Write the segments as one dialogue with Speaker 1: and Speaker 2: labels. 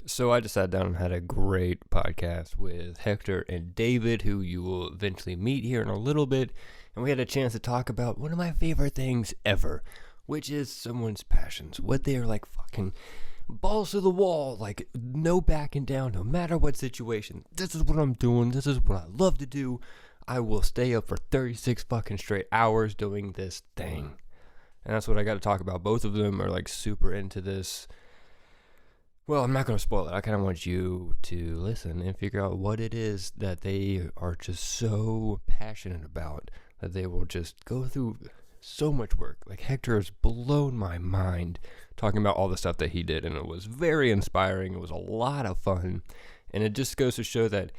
Speaker 1: So I just sat down and had a great podcast with Hector and David, who you will eventually meet here in a little bit. And we had a chance to talk about one of my favorite things ever, which is someone's passions. What they are like fucking balls to the wall, like no backing down, no matter what situation. This is what I'm doing. This is what I love to do. I will stay up for 36 fucking straight hours doing this thing. And that's what I got to talk about. Both of them are like super into this. Well, I'm not going to spoil it. I kind of want you to listen and figure out what it is that they are just so passionate about that they will just go through so much work. Like Hector has blown my mind talking about all the stuff that he did, and it was very inspiring. It was a lot of fun, and it just goes to show that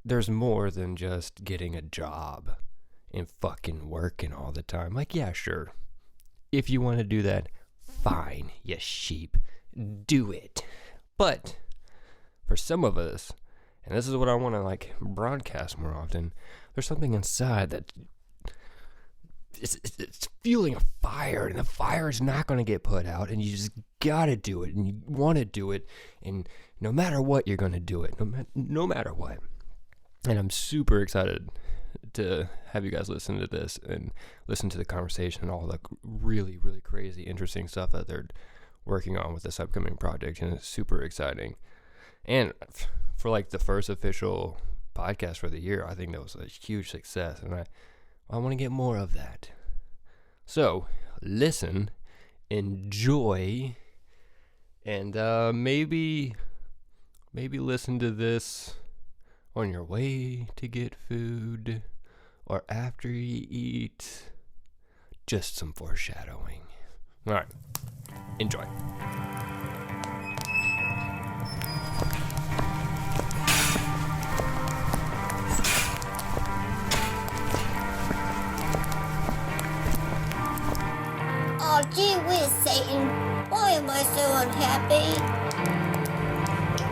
Speaker 1: there's more than just getting a job and fucking working all the time. Like, yeah, sure. If you want to do that, fine, you sheep. Do it. But for some of us, and this is what I want to like broadcast more often, there's something inside that it's fueling a fire, and the fire is not going to get put out, and you just got to do it, and you want to do it, and no matter what, you're going to do it, no matter what. And I'm super excited to have you guys listen to this and listen to the conversation and all the really, really crazy, interesting stuff that they're working on with this upcoming project, and it's super exciting. And for like the first official podcast for the year, I think that was a huge success, and I want to get more of that. So listen, enjoy, and maybe listen to this on your way to get food or after you eat. Just some foreshadowing. All right. Enjoy.
Speaker 2: Oh, gee whiz, Satan. Why am I so unhappy?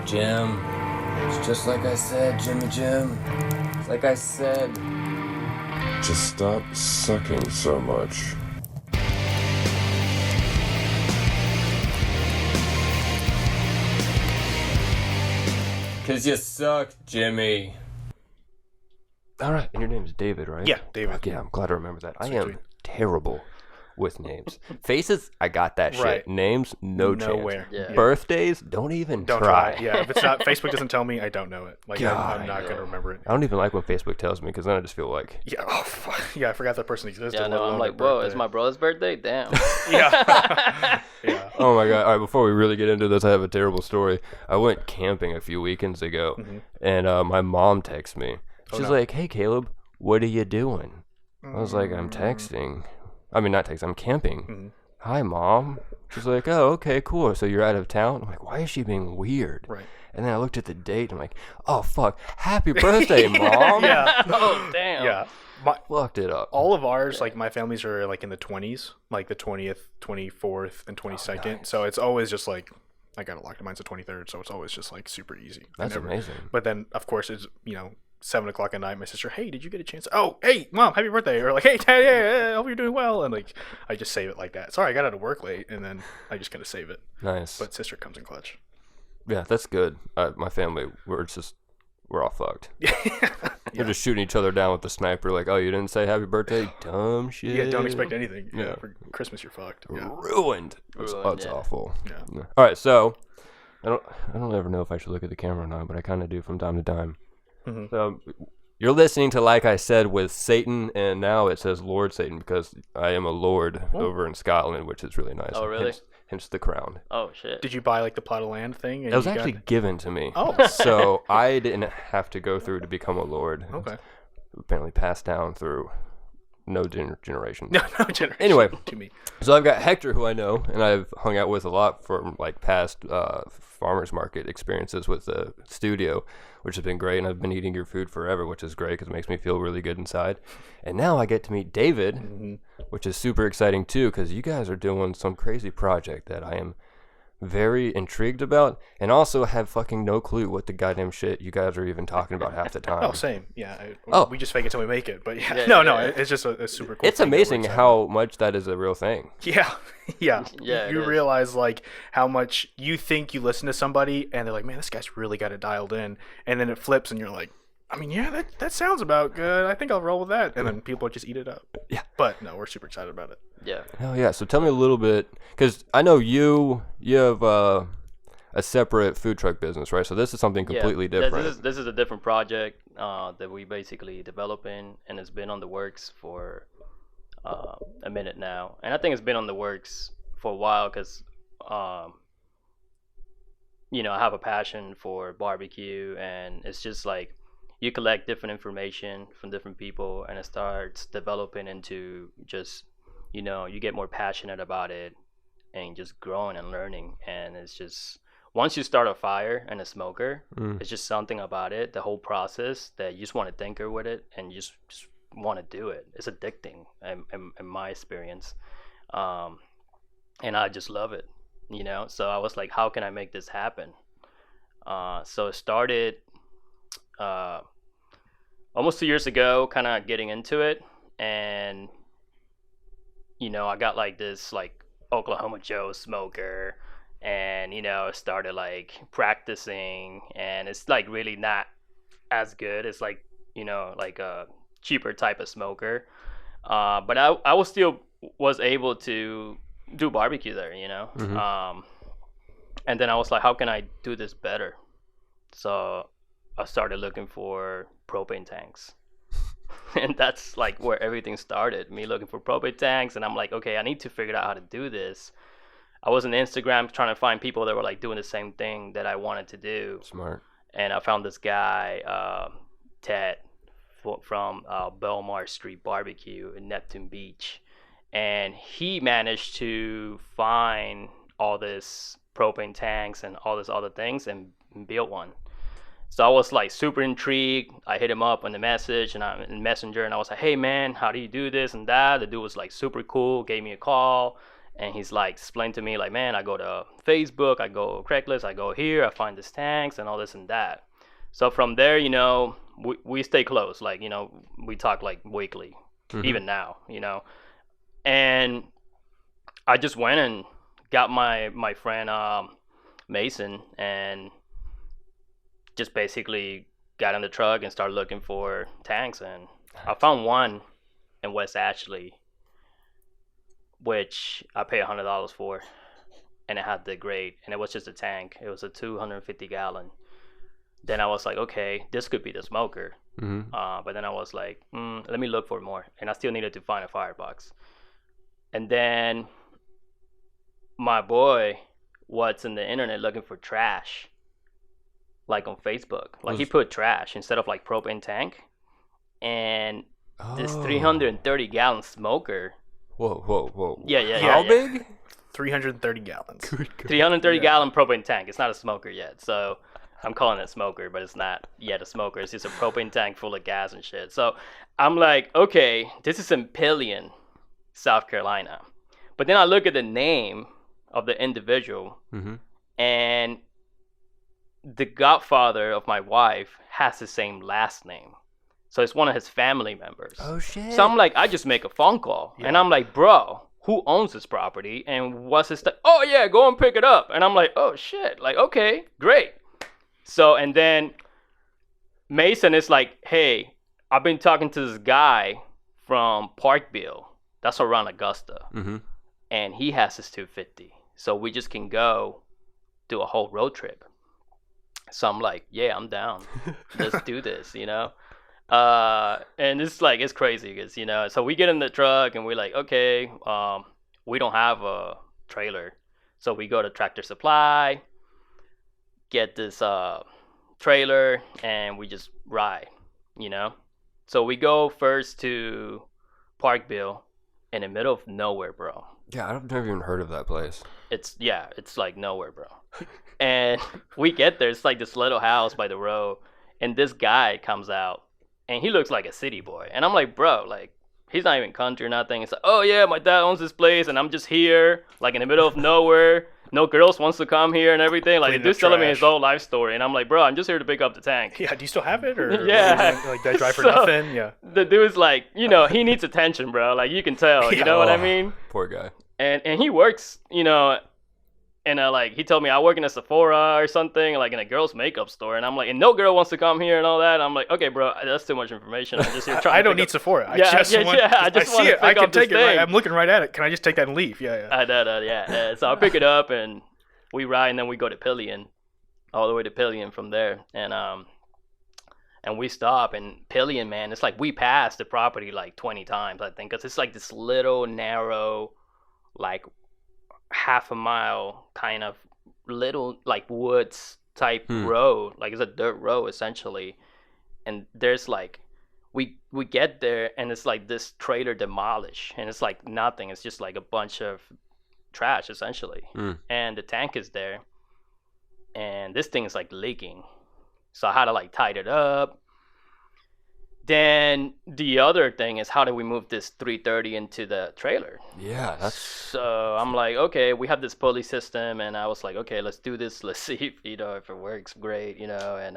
Speaker 1: Jim, it's just like I said, Jimmy Jim. It's like I said.
Speaker 3: Just stop sucking so much.
Speaker 1: Cause you suck, Jimmy. Alright, and your name is David, right?
Speaker 4: Yeah, David.
Speaker 1: Fuck yeah, I'm glad to remember that. I
Speaker 4: Sweet,
Speaker 1: am
Speaker 4: sweet.
Speaker 1: terrible with names. Faces, I got that shit.
Speaker 4: Right.
Speaker 1: Names, no
Speaker 4: Nowhere.
Speaker 1: chance.
Speaker 5: Yeah.
Speaker 1: Birthdays, don't even
Speaker 4: Don't try. Yeah, if it's not, Facebook doesn't tell me, I don't know it. Like,
Speaker 1: God,
Speaker 4: I'm not going to remember it.
Speaker 1: I don't even like when Facebook tells me, because then I just feel like,
Speaker 4: Yeah, oh, fuck. Yeah, I forgot that person existed.
Speaker 5: Yeah,
Speaker 4: let
Speaker 5: no,
Speaker 4: alone
Speaker 5: I'm like,
Speaker 4: their
Speaker 5: whoa,
Speaker 4: birthday.
Speaker 5: it's my brother's birthday? Damn.
Speaker 4: Yeah. Yeah.
Speaker 1: oh my god. All right, before we really get into this, I have a terrible story. I went camping a few weekends ago, and my mom texted me. She's like, hey, Caleb, what are you doing? I was like, I'm texting. I mean, not texting, I'm camping. Hi, Mom. She's like, oh, okay, cool. So you're out of town? I'm like, why is she being weird?
Speaker 4: Right.
Speaker 1: And then I looked at the date, and I'm like, oh, fuck. Happy birthday, Mom.
Speaker 4: Yeah.
Speaker 5: Oh, damn.
Speaker 4: Yeah.
Speaker 1: Fucked it up.
Speaker 4: All of ours, like my families are like in the 20s, like the 20th, 24th, and 22nd.
Speaker 1: nice.
Speaker 4: So it's always just like, I got it locked. Mine's the 23rd, so it's always just like super easy.
Speaker 1: That's amazing.
Speaker 4: But then, of course, it's, 7 o'clock at night. My sister, hey, did you get a chance? Oh, hey, Mom, happy birthday. Or like, hey, Dad, I hope you're doing well. And like, I just save it like that. Sorry, I got out of work late, and then I just kind of save it.
Speaker 1: Nice.
Speaker 4: But sister comes in clutch.
Speaker 1: Yeah, that's good. My family, we're all fucked.
Speaker 4: Yeah.
Speaker 1: They're just shooting each other down with the sniper, like, oh, you didn't say happy birthday? Dumb shit.
Speaker 4: Yeah, don't expect anything.
Speaker 1: Yeah.
Speaker 4: Yeah, for Christmas, you're fucked. Yeah.
Speaker 1: Ruined. It's
Speaker 5: Ruined, yeah.
Speaker 1: awful.
Speaker 4: Yeah.
Speaker 1: All right, so I don't ever know if I should look at the camera or not, but I kind of do from time to time.
Speaker 4: Mhm.
Speaker 1: So you're listening to Like I Said with Satan, and now it says Lord Satan because I am a lord over in Scotland, which is really nice.
Speaker 5: Oh, really?
Speaker 1: Hence the crown.
Speaker 5: Oh, shit.
Speaker 4: Did you buy like the plot of land thing? And
Speaker 1: It was
Speaker 4: you got-
Speaker 1: actually given to me.
Speaker 4: Oh.
Speaker 1: So I didn't have to go through to become a lord.
Speaker 4: Okay.
Speaker 1: Apparently passed down through no generation.
Speaker 4: No generation.
Speaker 1: Anyway.
Speaker 4: To me.
Speaker 1: So I've got Hector, who I know, and I've hung out with a lot from like past farmers market experiences with the studio, which has been great. And I've been eating your food forever, which is great because it makes me feel really good inside. And now I get to meet David, which is super exciting too, because you guys are doing some crazy project that I am very intrigued about, and also have fucking no clue what the goddamn shit you guys are even talking about half the time.
Speaker 4: Oh, same. Yeah.
Speaker 1: Oh.
Speaker 4: We just fake it till we make it. But
Speaker 5: Yeah,
Speaker 4: no,
Speaker 5: yeah.
Speaker 4: it's just a super cool
Speaker 1: It's
Speaker 4: thing that we're
Speaker 1: amazing
Speaker 4: excited
Speaker 1: how much that is a real thing.
Speaker 4: Yeah, yeah.
Speaker 5: Yeah, it
Speaker 4: You
Speaker 5: is.
Speaker 4: realize like how much you think you listen to somebody, and they're like, "Man, this guy's really got it dialed in," and then it flips, and you're like, "I mean, yeah, that sounds about good. I think I'll roll with that." And then people just eat it up.
Speaker 1: Yeah.
Speaker 4: But no, we're super excited about it.
Speaker 5: Yeah.
Speaker 1: Hell yeah. So tell me a little bit, because I know you have a separate food truck business, right? So this is something completely
Speaker 5: Yeah,
Speaker 1: different.
Speaker 5: This is a different project that we basically developing, and it's been on the works for a minute now. And I think it's been on the works for a while because, I have a passion for barbecue, and it's just like you collect different information from different people, and it starts developing into just, you get more passionate about it and just growing and learning. And it's just, once you start a fire and a smoker, it's just something about it, the whole process, that you just want to tinker with it and you just want to do it. It's addicting in my experience. And I just love it, So I was like, how can I make this happen? So it started almost 2 years ago, kind of getting into it. And, I got like this like Oklahoma Joe smoker, and started like practicing, and it's like really not as good. It's like like a cheaper type of smoker, but I was still was able to do barbecue there, and then I was like, how can I do this better? So I started looking for propane tanks. And that's like where everything started, me looking for propane tanks. And I'm like, okay, I need to figure out how to do this. I was on Instagram trying to find people that were like doing the same thing that I wanted to do.
Speaker 1: Smart.
Speaker 5: And I found this guy, Ted, from Belmar Street Barbecue in Neptune Beach. And he managed to find all this propane tanks and all this other things and build one. So I was like super intrigued. I hit him up on the message and in Messenger, and I was like, hey man, how do you do this and that? The dude was like super cool, gave me a call, and he's like explained to me like, man, I go to Facebook, I go Craigslist, I go here, I find these tanks and all this and that. So from there, we stay close. Like, we talk like weekly, even now, And I just went and got my friend Mason, and just basically got in the truck and started looking for tanks. And I found one in West Ashley, which I paid $100 for, and it had the grade, and it was just a tank. It was a 250 gallon. Then I was like, okay, this could be the smoker. But then I was like, let me look for more. And I still needed to find a firebox. And then my boy was in the internet looking for trash, like on Facebook. Like he put trash instead of like propane tank. And this 330 gallon smoker.
Speaker 1: Whoa.
Speaker 5: Yeah.
Speaker 1: How big?
Speaker 4: 330 gallons.
Speaker 5: 330 gallon propane tank. It's not a smoker yet. So I'm calling it smoker, but it's not yet a smoker. It's just a propane tank full of gas and shit. So I'm like, okay, this is in Pillion, South Carolina. But then I look at the name of the individual, and the godfather of my wife has the same last name. So it's one of his family members.
Speaker 1: Oh, shit.
Speaker 5: So I'm like, I just make a phone call. Yeah. And I'm like, bro, who owns this property? And what's his stuff? Oh, yeah, go and pick it up. And I'm like, oh, shit. Like, okay, great. So, and then Mason is like, hey, I've been talking to this guy from Parkville. That's around Augusta. And he has his 250. So we just can go do a whole road trip. So I'm like, yeah, I'm down. Let's do this, And it's like, it's crazy because, so we get in the truck and we're like, okay, we don't have a trailer. So we go to Tractor Supply, get this trailer, and we just ride, So we go first to Parkville in the middle of nowhere, bro.
Speaker 1: Yeah, I've never even heard of that place.
Speaker 5: It's like nowhere, bro. And we get there, it's like this little house by the road, and this guy comes out, and he looks like a city boy. And I'm like, bro, like, he's not even country or nothing. It's like, oh yeah, my dad owns this place, and I'm just here, like in the middle of nowhere, no girls wants to come here and everything. Like, the
Speaker 4: Cleaning up
Speaker 5: dude's telling me his
Speaker 4: trash.
Speaker 5: whole life story, and I'm like, bro, I'm just here to pick up the tank.
Speaker 4: Yeah, do you still have it? Or
Speaker 5: Yeah.
Speaker 4: like, did I drive for
Speaker 5: So-
Speaker 4: nothing? Yeah.
Speaker 5: The dude's like, you know, he needs attention, bro. Like, you can tell. You
Speaker 4: Yeah.
Speaker 5: know what I
Speaker 1: Oh.
Speaker 5: mean?
Speaker 1: Poor guy.
Speaker 5: And he works, you know, and like he told me I work in a Sephora or something, like in a girl's makeup store, and I'm like, and no girl wants to come here and all that. I'm like, okay, bro, that's too much information. I'm just here trying.
Speaker 4: I
Speaker 5: to
Speaker 4: don't
Speaker 5: pick
Speaker 4: need
Speaker 5: up-
Speaker 4: Sephora. I
Speaker 5: Yeah,
Speaker 4: just
Speaker 5: yeah,
Speaker 4: want,
Speaker 5: yeah, I just
Speaker 4: see
Speaker 5: wanna
Speaker 4: it. I
Speaker 5: pick
Speaker 4: can
Speaker 5: up this
Speaker 4: take it. Right,
Speaker 5: thing.
Speaker 4: I'm looking right at it. Can I just take that and leave? Yeah, yeah.
Speaker 5: Yeah. So I pick it up and we ride, and then we go to Pillion, all the way to Pillion from there, and we stop. And Pillion, man, it's like we passed the property like 20 times, I think, because it's like this little narrow, like half a mile kind of little like woods type road, like it's a dirt road essentially. And there's like we get there, and it's like this trailer demolished, and it's like nothing, it's just like a bunch of trash essentially. And the tank is there, and this thing is like leaking, so I had to like tighten it up. Then the other thing is, how do we move this 330 into the trailer?
Speaker 1: Yeah, that's
Speaker 5: So I'm like, okay, we have this pulley system, and I was like, okay, let's do this. Let's see if, you know, if it works. Great, you know. And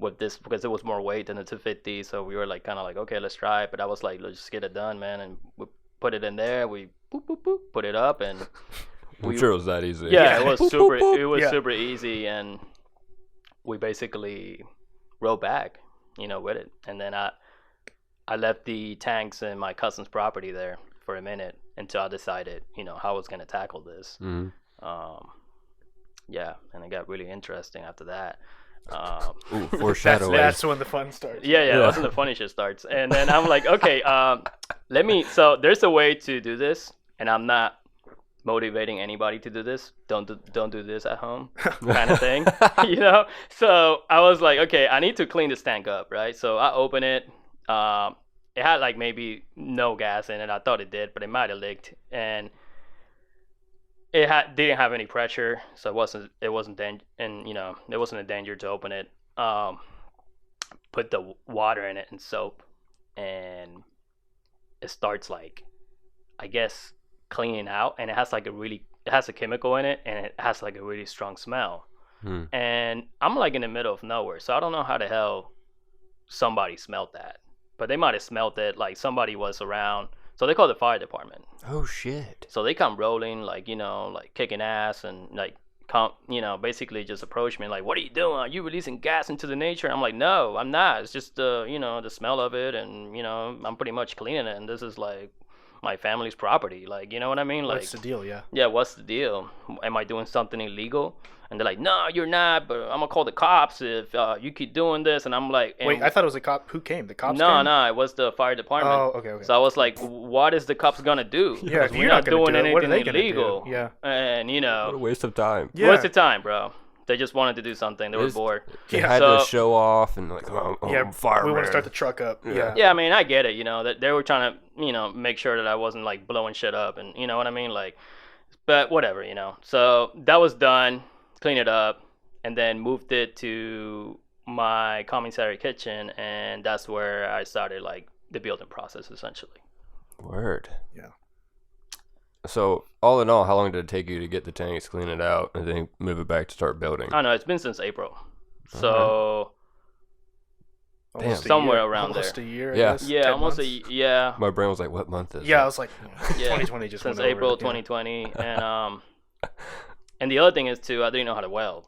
Speaker 5: with this, because it was more weight than the 250, so we were like kind of like, okay, let's try it. But I was like, let's just get it done, man. And we put it in there. We boop boop boop, put it up, and
Speaker 1: I'm sure it was that easy.
Speaker 5: yeah, it was
Speaker 1: Boop,
Speaker 5: super.
Speaker 1: boop, boop.
Speaker 5: It was
Speaker 4: Yeah.
Speaker 5: super easy, and we basically rode back, you know, with it. And then I left the tanks in my cousin's property there for a minute until I decided, you know, how I was gonna tackle this.
Speaker 1: Mhm.
Speaker 5: Yeah, and it got really interesting after that.
Speaker 1: Ooh, foreshadowing.
Speaker 4: That's when the fun starts.
Speaker 5: Yeah, that's when the funny shit starts. And then I'm like, okay, let me. So there's a way to do this, and I'm not motivating anybody to do this. Don't do this at home, kind of thing, you know. So I was like, okay, I need to clean this tank up, right? So I open it. It had like maybe no gas in it. I thought it did, but it might have leaked, and it didn't have any pressure, so it wasn't and you know, it wasn't a danger to open it. Put the water in it and soap, and it starts like, I guess, cleaning out, and it has a chemical in it, and it has like a really strong smell. And I'm like in the middle of nowhere, so I don't know how the hell somebody smelled that, but they might have smelled it, like somebody was around. So they call the fire department.
Speaker 1: Oh shit.
Speaker 5: So they come rolling, like, you know, like kicking ass, and like come, you know, basically just approach me like, what are you doing? Are you releasing gas into the nature? I'm like, no, I'm not. It's just you know, the smell of it, and you know, I'm pretty much cleaning it, and this is like my family's property. Like, you know what I mean? Like,
Speaker 4: What's the deal? Yeah.
Speaker 5: yeah, what's the deal? Am I doing something illegal? And they're like, no, you're not, but I'm gonna call the cops if you keep doing this. And I'm like,
Speaker 4: Wait, I thought it was a cop. Who came? The cops?
Speaker 5: no,
Speaker 4: came?
Speaker 5: no, it was the fire department.
Speaker 4: Oh, okay.
Speaker 5: So I was like, what is the cops gonna do?
Speaker 4: Yeah, if
Speaker 5: Because
Speaker 4: you're
Speaker 5: we're not
Speaker 4: not gonna
Speaker 5: doing
Speaker 4: do it, what are
Speaker 5: anything
Speaker 4: they gonna do?
Speaker 5: illegal.
Speaker 4: Yeah.
Speaker 5: And you
Speaker 1: What a
Speaker 5: know,
Speaker 1: waste of time.
Speaker 4: Yeah.
Speaker 5: what's the time, bro? They just wanted to do something. They were
Speaker 1: Just-
Speaker 5: bored.
Speaker 1: They
Speaker 4: Yeah.
Speaker 1: had
Speaker 5: So-
Speaker 1: to show off and like, oh,
Speaker 4: Yeah,
Speaker 1: fireman.
Speaker 4: we want to start the truck up. Yeah.
Speaker 5: Yeah, I mean, I get it. You know, that they were trying to, you know, make sure that I wasn't like blowing shit up, and you know what I mean, like. But whatever, you know. So that was done. Clean it up, and then moved it to my commissary kitchen, and that's where I started like the building process essentially.
Speaker 1: Word.
Speaker 4: Yeah.
Speaker 1: So all in all, how long did it take you to get the tanks, clean it out, and then move it back to start building?
Speaker 5: I don't know. It's been since April, so
Speaker 4: Almost a
Speaker 5: somewhere
Speaker 4: year.
Speaker 5: around
Speaker 4: almost
Speaker 5: there.
Speaker 4: a year. I
Speaker 1: Yeah.
Speaker 4: guess,
Speaker 5: yeah,
Speaker 4: 10
Speaker 5: almost
Speaker 4: months.
Speaker 1: My brain was like, what month is
Speaker 4: Yeah, I
Speaker 1: it?
Speaker 4: was like,
Speaker 5: Yeah.
Speaker 4: 2020 just
Speaker 5: Since
Speaker 4: went over.
Speaker 5: April
Speaker 4: Yeah.
Speaker 5: 2020, and the other thing is too, I didn't know how to weld.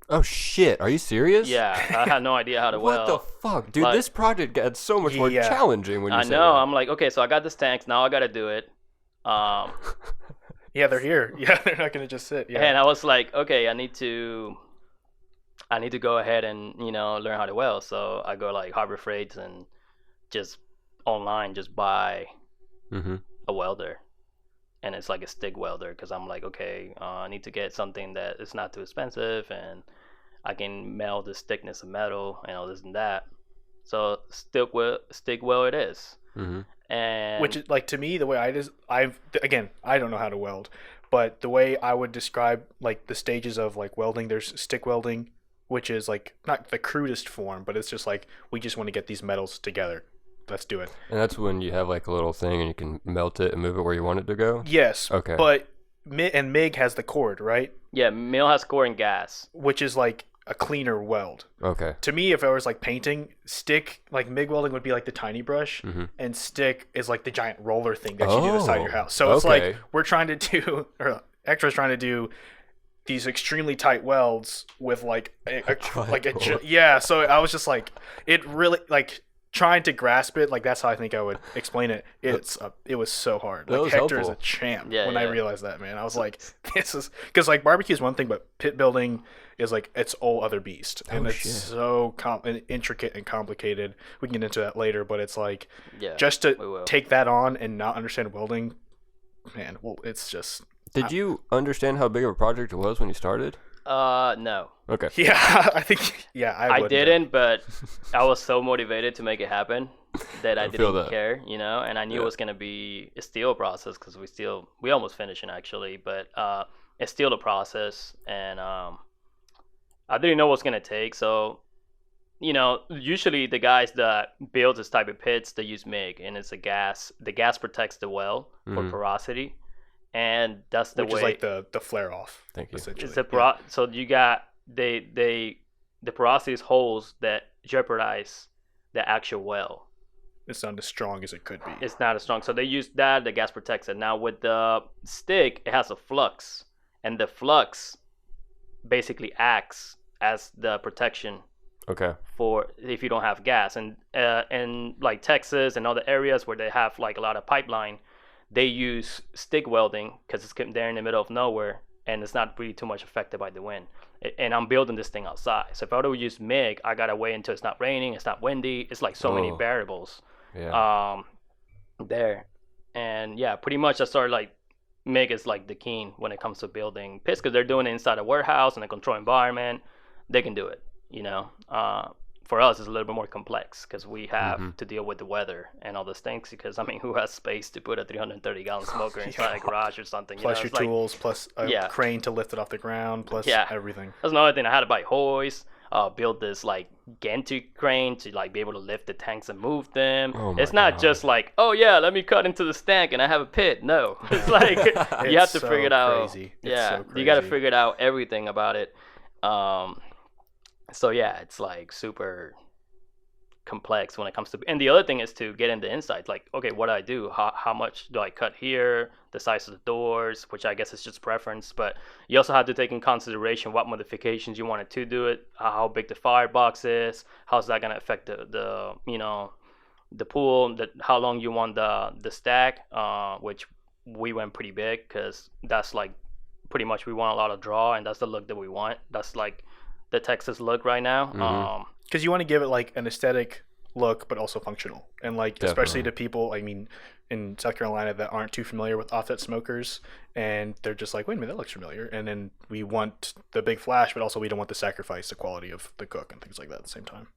Speaker 1: Oh shit, are you serious?
Speaker 5: Yeah, I had no idea how to
Speaker 1: What
Speaker 5: weld.
Speaker 1: the fuck? Dude,
Speaker 5: Like-
Speaker 1: this project got so much more
Speaker 4: Yeah.
Speaker 1: challenging when you
Speaker 5: I
Speaker 1: said
Speaker 5: know.
Speaker 1: that.
Speaker 5: I'm like, okay, so I got this tanks. Now I got to do it.
Speaker 4: Yeah, they're here. Yeah, they're not gonna just sit. Yeah.
Speaker 5: And I was like, okay, I need to go ahead and, you know, learn how to weld. So I go like Harbor Freights and just online just buy
Speaker 1: Mm-hmm.
Speaker 5: a welder, and it's like a stick welder, because I'm like, okay, I need to get something that is not too expensive, and I can meld this thickness of metal, you know, this and that. So stick weld it is.
Speaker 1: Mm-hmm.
Speaker 5: And
Speaker 4: Which is like, to me, the way I don't know how to weld, but the way I would describe like the stages of like welding, there's stick welding, which is like not the crudest form, but it's just like, we just want to get these metals together. Let's do it.
Speaker 1: And that's when you have like a little thing and you can melt it and move it where you want it to go?
Speaker 4: Yes.
Speaker 1: Okay.
Speaker 4: But and MIG has the cord, right?
Speaker 5: Yeah, mill has core and gas.
Speaker 4: Which is like a cleaner weld.
Speaker 1: Okay.
Speaker 4: To me, if I was like painting, stick, like MIG welding would be like the tiny brush, and stick is like the giant roller thing that you do to the side of your house. So it's
Speaker 1: okay.
Speaker 4: like we're trying to do, or Hector's trying to do these extremely tight welds with like yeah. So I was just like, it really like trying to grasp it. Like that's how I think I would explain it. It was so hard. Like Hector is a champ. I realized that, man, I was like, this is because like barbecue is one thing, but pit building is like its whole other beast, and it's so intricate and complicated. We can get into that later, but it's like just to take that on and not understand welding, man. Well, it's just.
Speaker 1: Did you understand how big of a project it was when you started?
Speaker 5: No.
Speaker 1: Okay.
Speaker 4: Yeah, I think. Yeah,
Speaker 5: I didn't, but I was so motivated to make it happen that I didn't care, you know. And I knew it was gonna be a still process because we almost finished it actually, but it's still a process, and I didn't know what it's gonna take. So, you know, usually the guys that build this type of pits, they use MIG, and it's a gas. The gas protects the well for porosity. And that's the
Speaker 4: Which is like the flare off.
Speaker 1: Thank you.
Speaker 4: Essentially.
Speaker 5: It's so you got the porosity is holes that jeopardize the actual well.
Speaker 4: It's not as strong as it could be.
Speaker 5: It's not as strong. So they use that. The gas protects it. Now with the stick, it has a flux, and the flux basically acts as the protection.
Speaker 1: Okay. For
Speaker 5: if you don't have gas, and like Texas and other areas where they have like a lot of pipeline. They use stick welding because it's there in the middle of nowhere and it's not really too much affected by the wind. And I'm building this thing outside. So if I were to use MIG, I gotta wait until it's not raining, it's not windy. It's like so many variables there. And yeah, pretty much I started like MIG is like the key when it comes to building pits because they're doing it inside a warehouse in a controlled environment. They can do it, you know. For us, it's a little bit more complex because we have to deal with the weather and all those things. Because I mean, who has space to put a 330-gallon smoker inside a garage or something?
Speaker 4: Plus your tools, plus a crane to lift it off the ground, plus everything.
Speaker 5: That's another thing. I had to buy hoist, build this like gantry crane to like be able to lift the tanks and move them. It's not just like, oh yeah, let me cut into the stank and I have a pit. No, it's like you have to figure it out.
Speaker 4: Crazy.
Speaker 5: You got to figure it out everything about it. So yeah, it's like super complex when it comes to, and the other thing is to get into insights. Like, okay, what do I do? How much do I cut here? The size of the doors, which I guess is just preference, but you also have to take in consideration what modifications you wanted to do it, how big the firebox is, how's that gonna affect the you know, the pool, how long you want the stack, which we went pretty big because that's like pretty much we want a lot of draw, and that's the look that we want. That's like the Texas look right now.
Speaker 4: Because you want to give it like an aesthetic look, but also functional, and like especially to people, I mean, in South Carolina that aren't too familiar with offset smokers, and they're just like, wait a minute, that looks familiar. And then we want the big flash, but also we don't want to sacrifice the quality of the cook and things like that at the same time.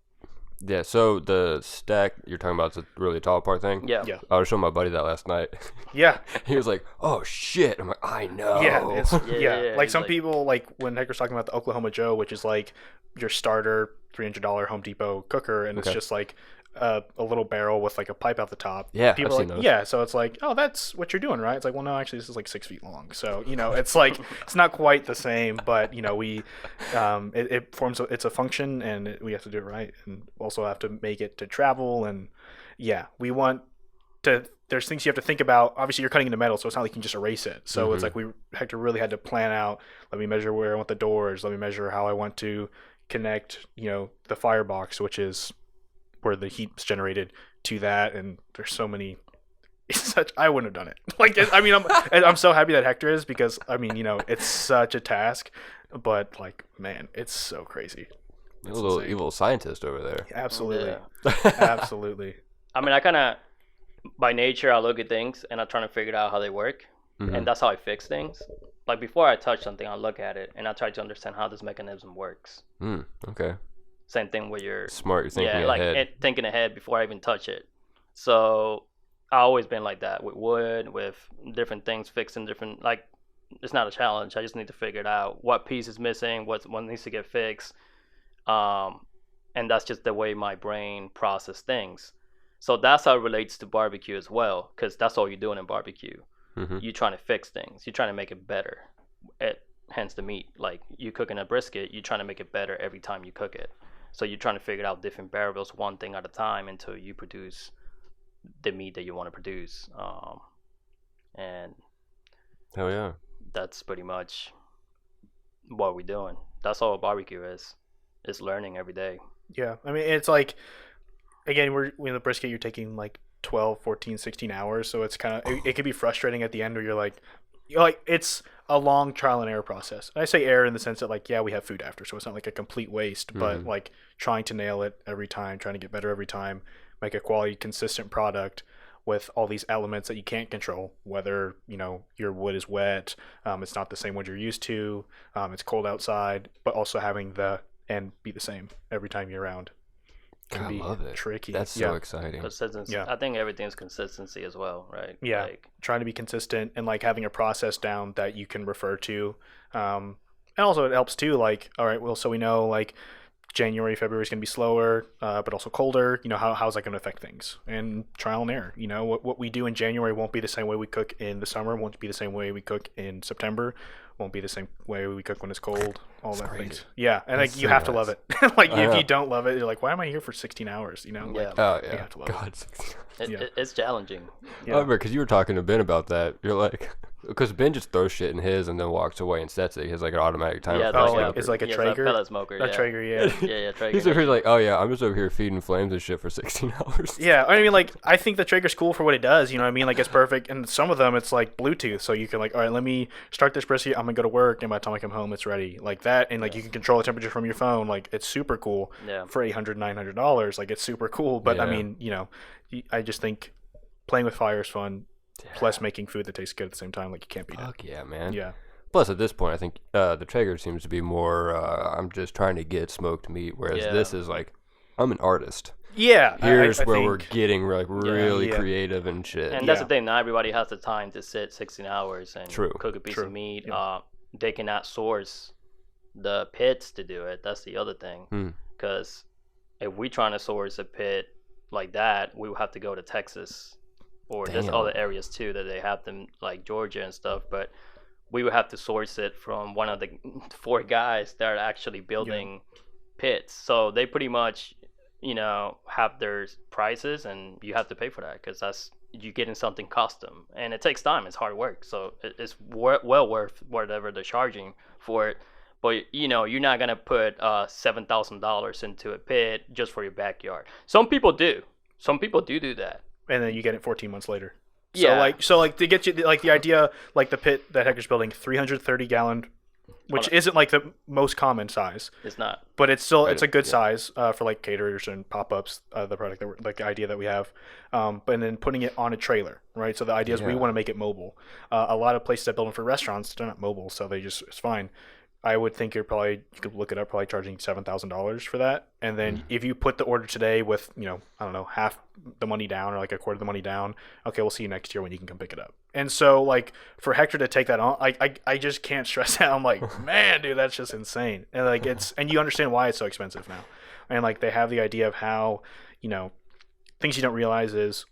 Speaker 1: Yeah, so the stack you're talking about is a really tall part thing?
Speaker 5: Yeah.
Speaker 1: I was showing my buddy that last night.
Speaker 4: Yeah.
Speaker 1: He was like, oh shit. I'm like, I know.
Speaker 4: Yeah, like some people, like when Hector's talking about the Oklahoma Joe, which is like your starter $300 Home Depot cooker, and it's just like a little barrel with like a pipe out the top.
Speaker 1: Yeah,
Speaker 4: people
Speaker 1: I've
Speaker 4: like,
Speaker 1: seen those.
Speaker 4: Yeah, so it's like, oh, that's what you're doing, right? It's like, well, no, actually, this is like 6 feet long. So you know, it's like it's not quite the same, but you know, we it forms it's a function, and we have to do it right, and also have to make it to travel, and we want to. There's things you have to think about. Obviously, you're cutting into metal, so it's not like you can just erase it. So it's like Hector really had to plan out. Let me measure where I want the doors. Let me measure how I want to connect, you know, the firebox, which is where the heat's generated, to that. And there's so many. I wouldn't have done it. Like, I mean, I'm so happy that Hector is, because I mean, you know, it's such a task, but like, man, it's so crazy.
Speaker 1: You're a little evil scientist over there.
Speaker 4: Absolutely, absolutely.
Speaker 5: I mean, I kind of, by nature, I look at things and I try to figure out how they work, and that's how I fix things. Like before I touch something, I look at it and I try to understand how this mechanism works.
Speaker 1: Okay.
Speaker 5: Same thing with your
Speaker 1: smart. You're thinking ahead.
Speaker 5: Like thinking ahead before I even touch it. So I've always been like that with wood, with different things, fixing different, like, it's not a challenge. I just need to figure it out. What piece is missing? What needs to get fixed? And that's just the way my brain processes things. So that's how it relates to barbecue as well, because that's all you're doing in barbecue. you're trying to fix things. You're trying to make it better. Hence the meat. Like you cooking a brisket, you're trying to make it better every time you cook it. So you're trying to figure out different variables one thing at a time until you produce the meat that you want to produce. And
Speaker 1: Hell yeah.
Speaker 5: that's pretty much what we're doing. That's all a barbecue is. It's learning every day.
Speaker 4: Yeah, I mean, it's like, again, we're in the brisket, you're taking like 12, 14, 16 hours, so it's kind of, it can be frustrating at the end where you're like, it's a long trial and error process. And I say error in the sense that, like, yeah, we have food after, so it's not like a complete waste, but like trying to nail it every time, trying to get better every time, make a quality, consistent product with all these elements that you can't control, whether, you know, your wood is wet, it's not the same wood you're used to, it's cold outside, but also having the end be the same every time you're around can be tricky.
Speaker 1: That's so exciting.
Speaker 5: Consistency. I think everything's consistency as well, right?
Speaker 4: Yeah,
Speaker 5: like,
Speaker 4: trying to be consistent and like having a process down that you can refer to, and also it helps too, like, all right, well, so we know like January, February is going to be slower, but also colder. You know, how's that going to affect things? And trial and error. You know, what we do in January won't be the same way we cook in the summer, won't be the same way we cook in September, won't be the same way we cook when it's cold, all that things. Yeah, and like you have to love it. Like if you don't love it, you're like, why am I here for 16 hours? You know? Like,
Speaker 1: oh yeah.
Speaker 4: You have to love it.
Speaker 5: It's challenging.
Speaker 1: Yeah. I remember because you were talking to Ben about that. You're like, because Ben just throws shit in his and then walks away and sets it. He has like an automatic timer.
Speaker 5: Yeah,
Speaker 4: it's like a Traeger.
Speaker 5: Pellet smoker.
Speaker 4: A Traeger, yeah.
Speaker 5: yeah, Traeger.
Speaker 1: He's over here like, oh yeah, I'm just over here feeding flames and shit for 16 hours.
Speaker 4: Yeah, I mean, like, I think the Traeger's cool for what it does. You know what I mean? Like, it's perfect. And some of them, it's like Bluetooth, so you can like, all right, let me start this brisket. I'm gonna go to work, and by the time I come home, it's ready. Like that, and like you can control the temperature from your phone. Like, it's super cool.
Speaker 5: Yeah.
Speaker 4: For $800-$900, like it's super cool. But I mean, you know, I just think playing with fire is fun. Plus making food that tastes good at the same time, like you can't beat it.
Speaker 1: Fuck yeah, man.
Speaker 4: Yeah.
Speaker 1: Plus, at this point, I think the Traeger seems to be more, I'm just trying to get smoked meat, whereas this is like, I'm an artist.
Speaker 4: Yeah.
Speaker 1: Here's where we're getting like really creative and shit.
Speaker 5: And that's the thing, not everybody has the time to sit 16 hours and cook a piece of meat.
Speaker 4: Yeah.
Speaker 5: They cannot source the pits to do it. That's the other thing. Because if we're trying to source a pit like that, we would have to go to Texas. Or there's other areas too that they have them, like Georgia and stuff, but we would have to source it from one of the 4 guys that are actually building pits. So they pretty much, you know, have their prices, and you have to pay for that because that's, you're getting something custom, and it takes time. It's hard work, so it's well worth whatever they're charging for it. But you know, you're not gonna put $7,000 into a pit just for your backyard. Some people do. Some people do that.
Speaker 4: And then you get it 14 months later.
Speaker 5: Yeah.
Speaker 4: So like to get you like the idea, like the pit that Hector's building, 330 gallon, which isn't like the most common size.
Speaker 5: It's not.
Speaker 4: But it's still it's a good size for like caterers and pop-ups. The product that we're, like the idea that we have, but then putting it on a trailer, right? So the idea is we want to make it mobile. A lot of places that build them for restaurants, they're not mobile, so it's fine. I would think you could look it up, probably charging $7,000 for that. And then if you put the order today with, you know, I don't know, half the money down or like a quarter of the money down, okay, we'll see you next year when you can come pick it up. And so like for Hector to take that on, I just can't stress that. I'm like, man, dude, that's just insane. And like and you understand why it's so expensive now. And like they have the idea of how, you know, things you don't realize is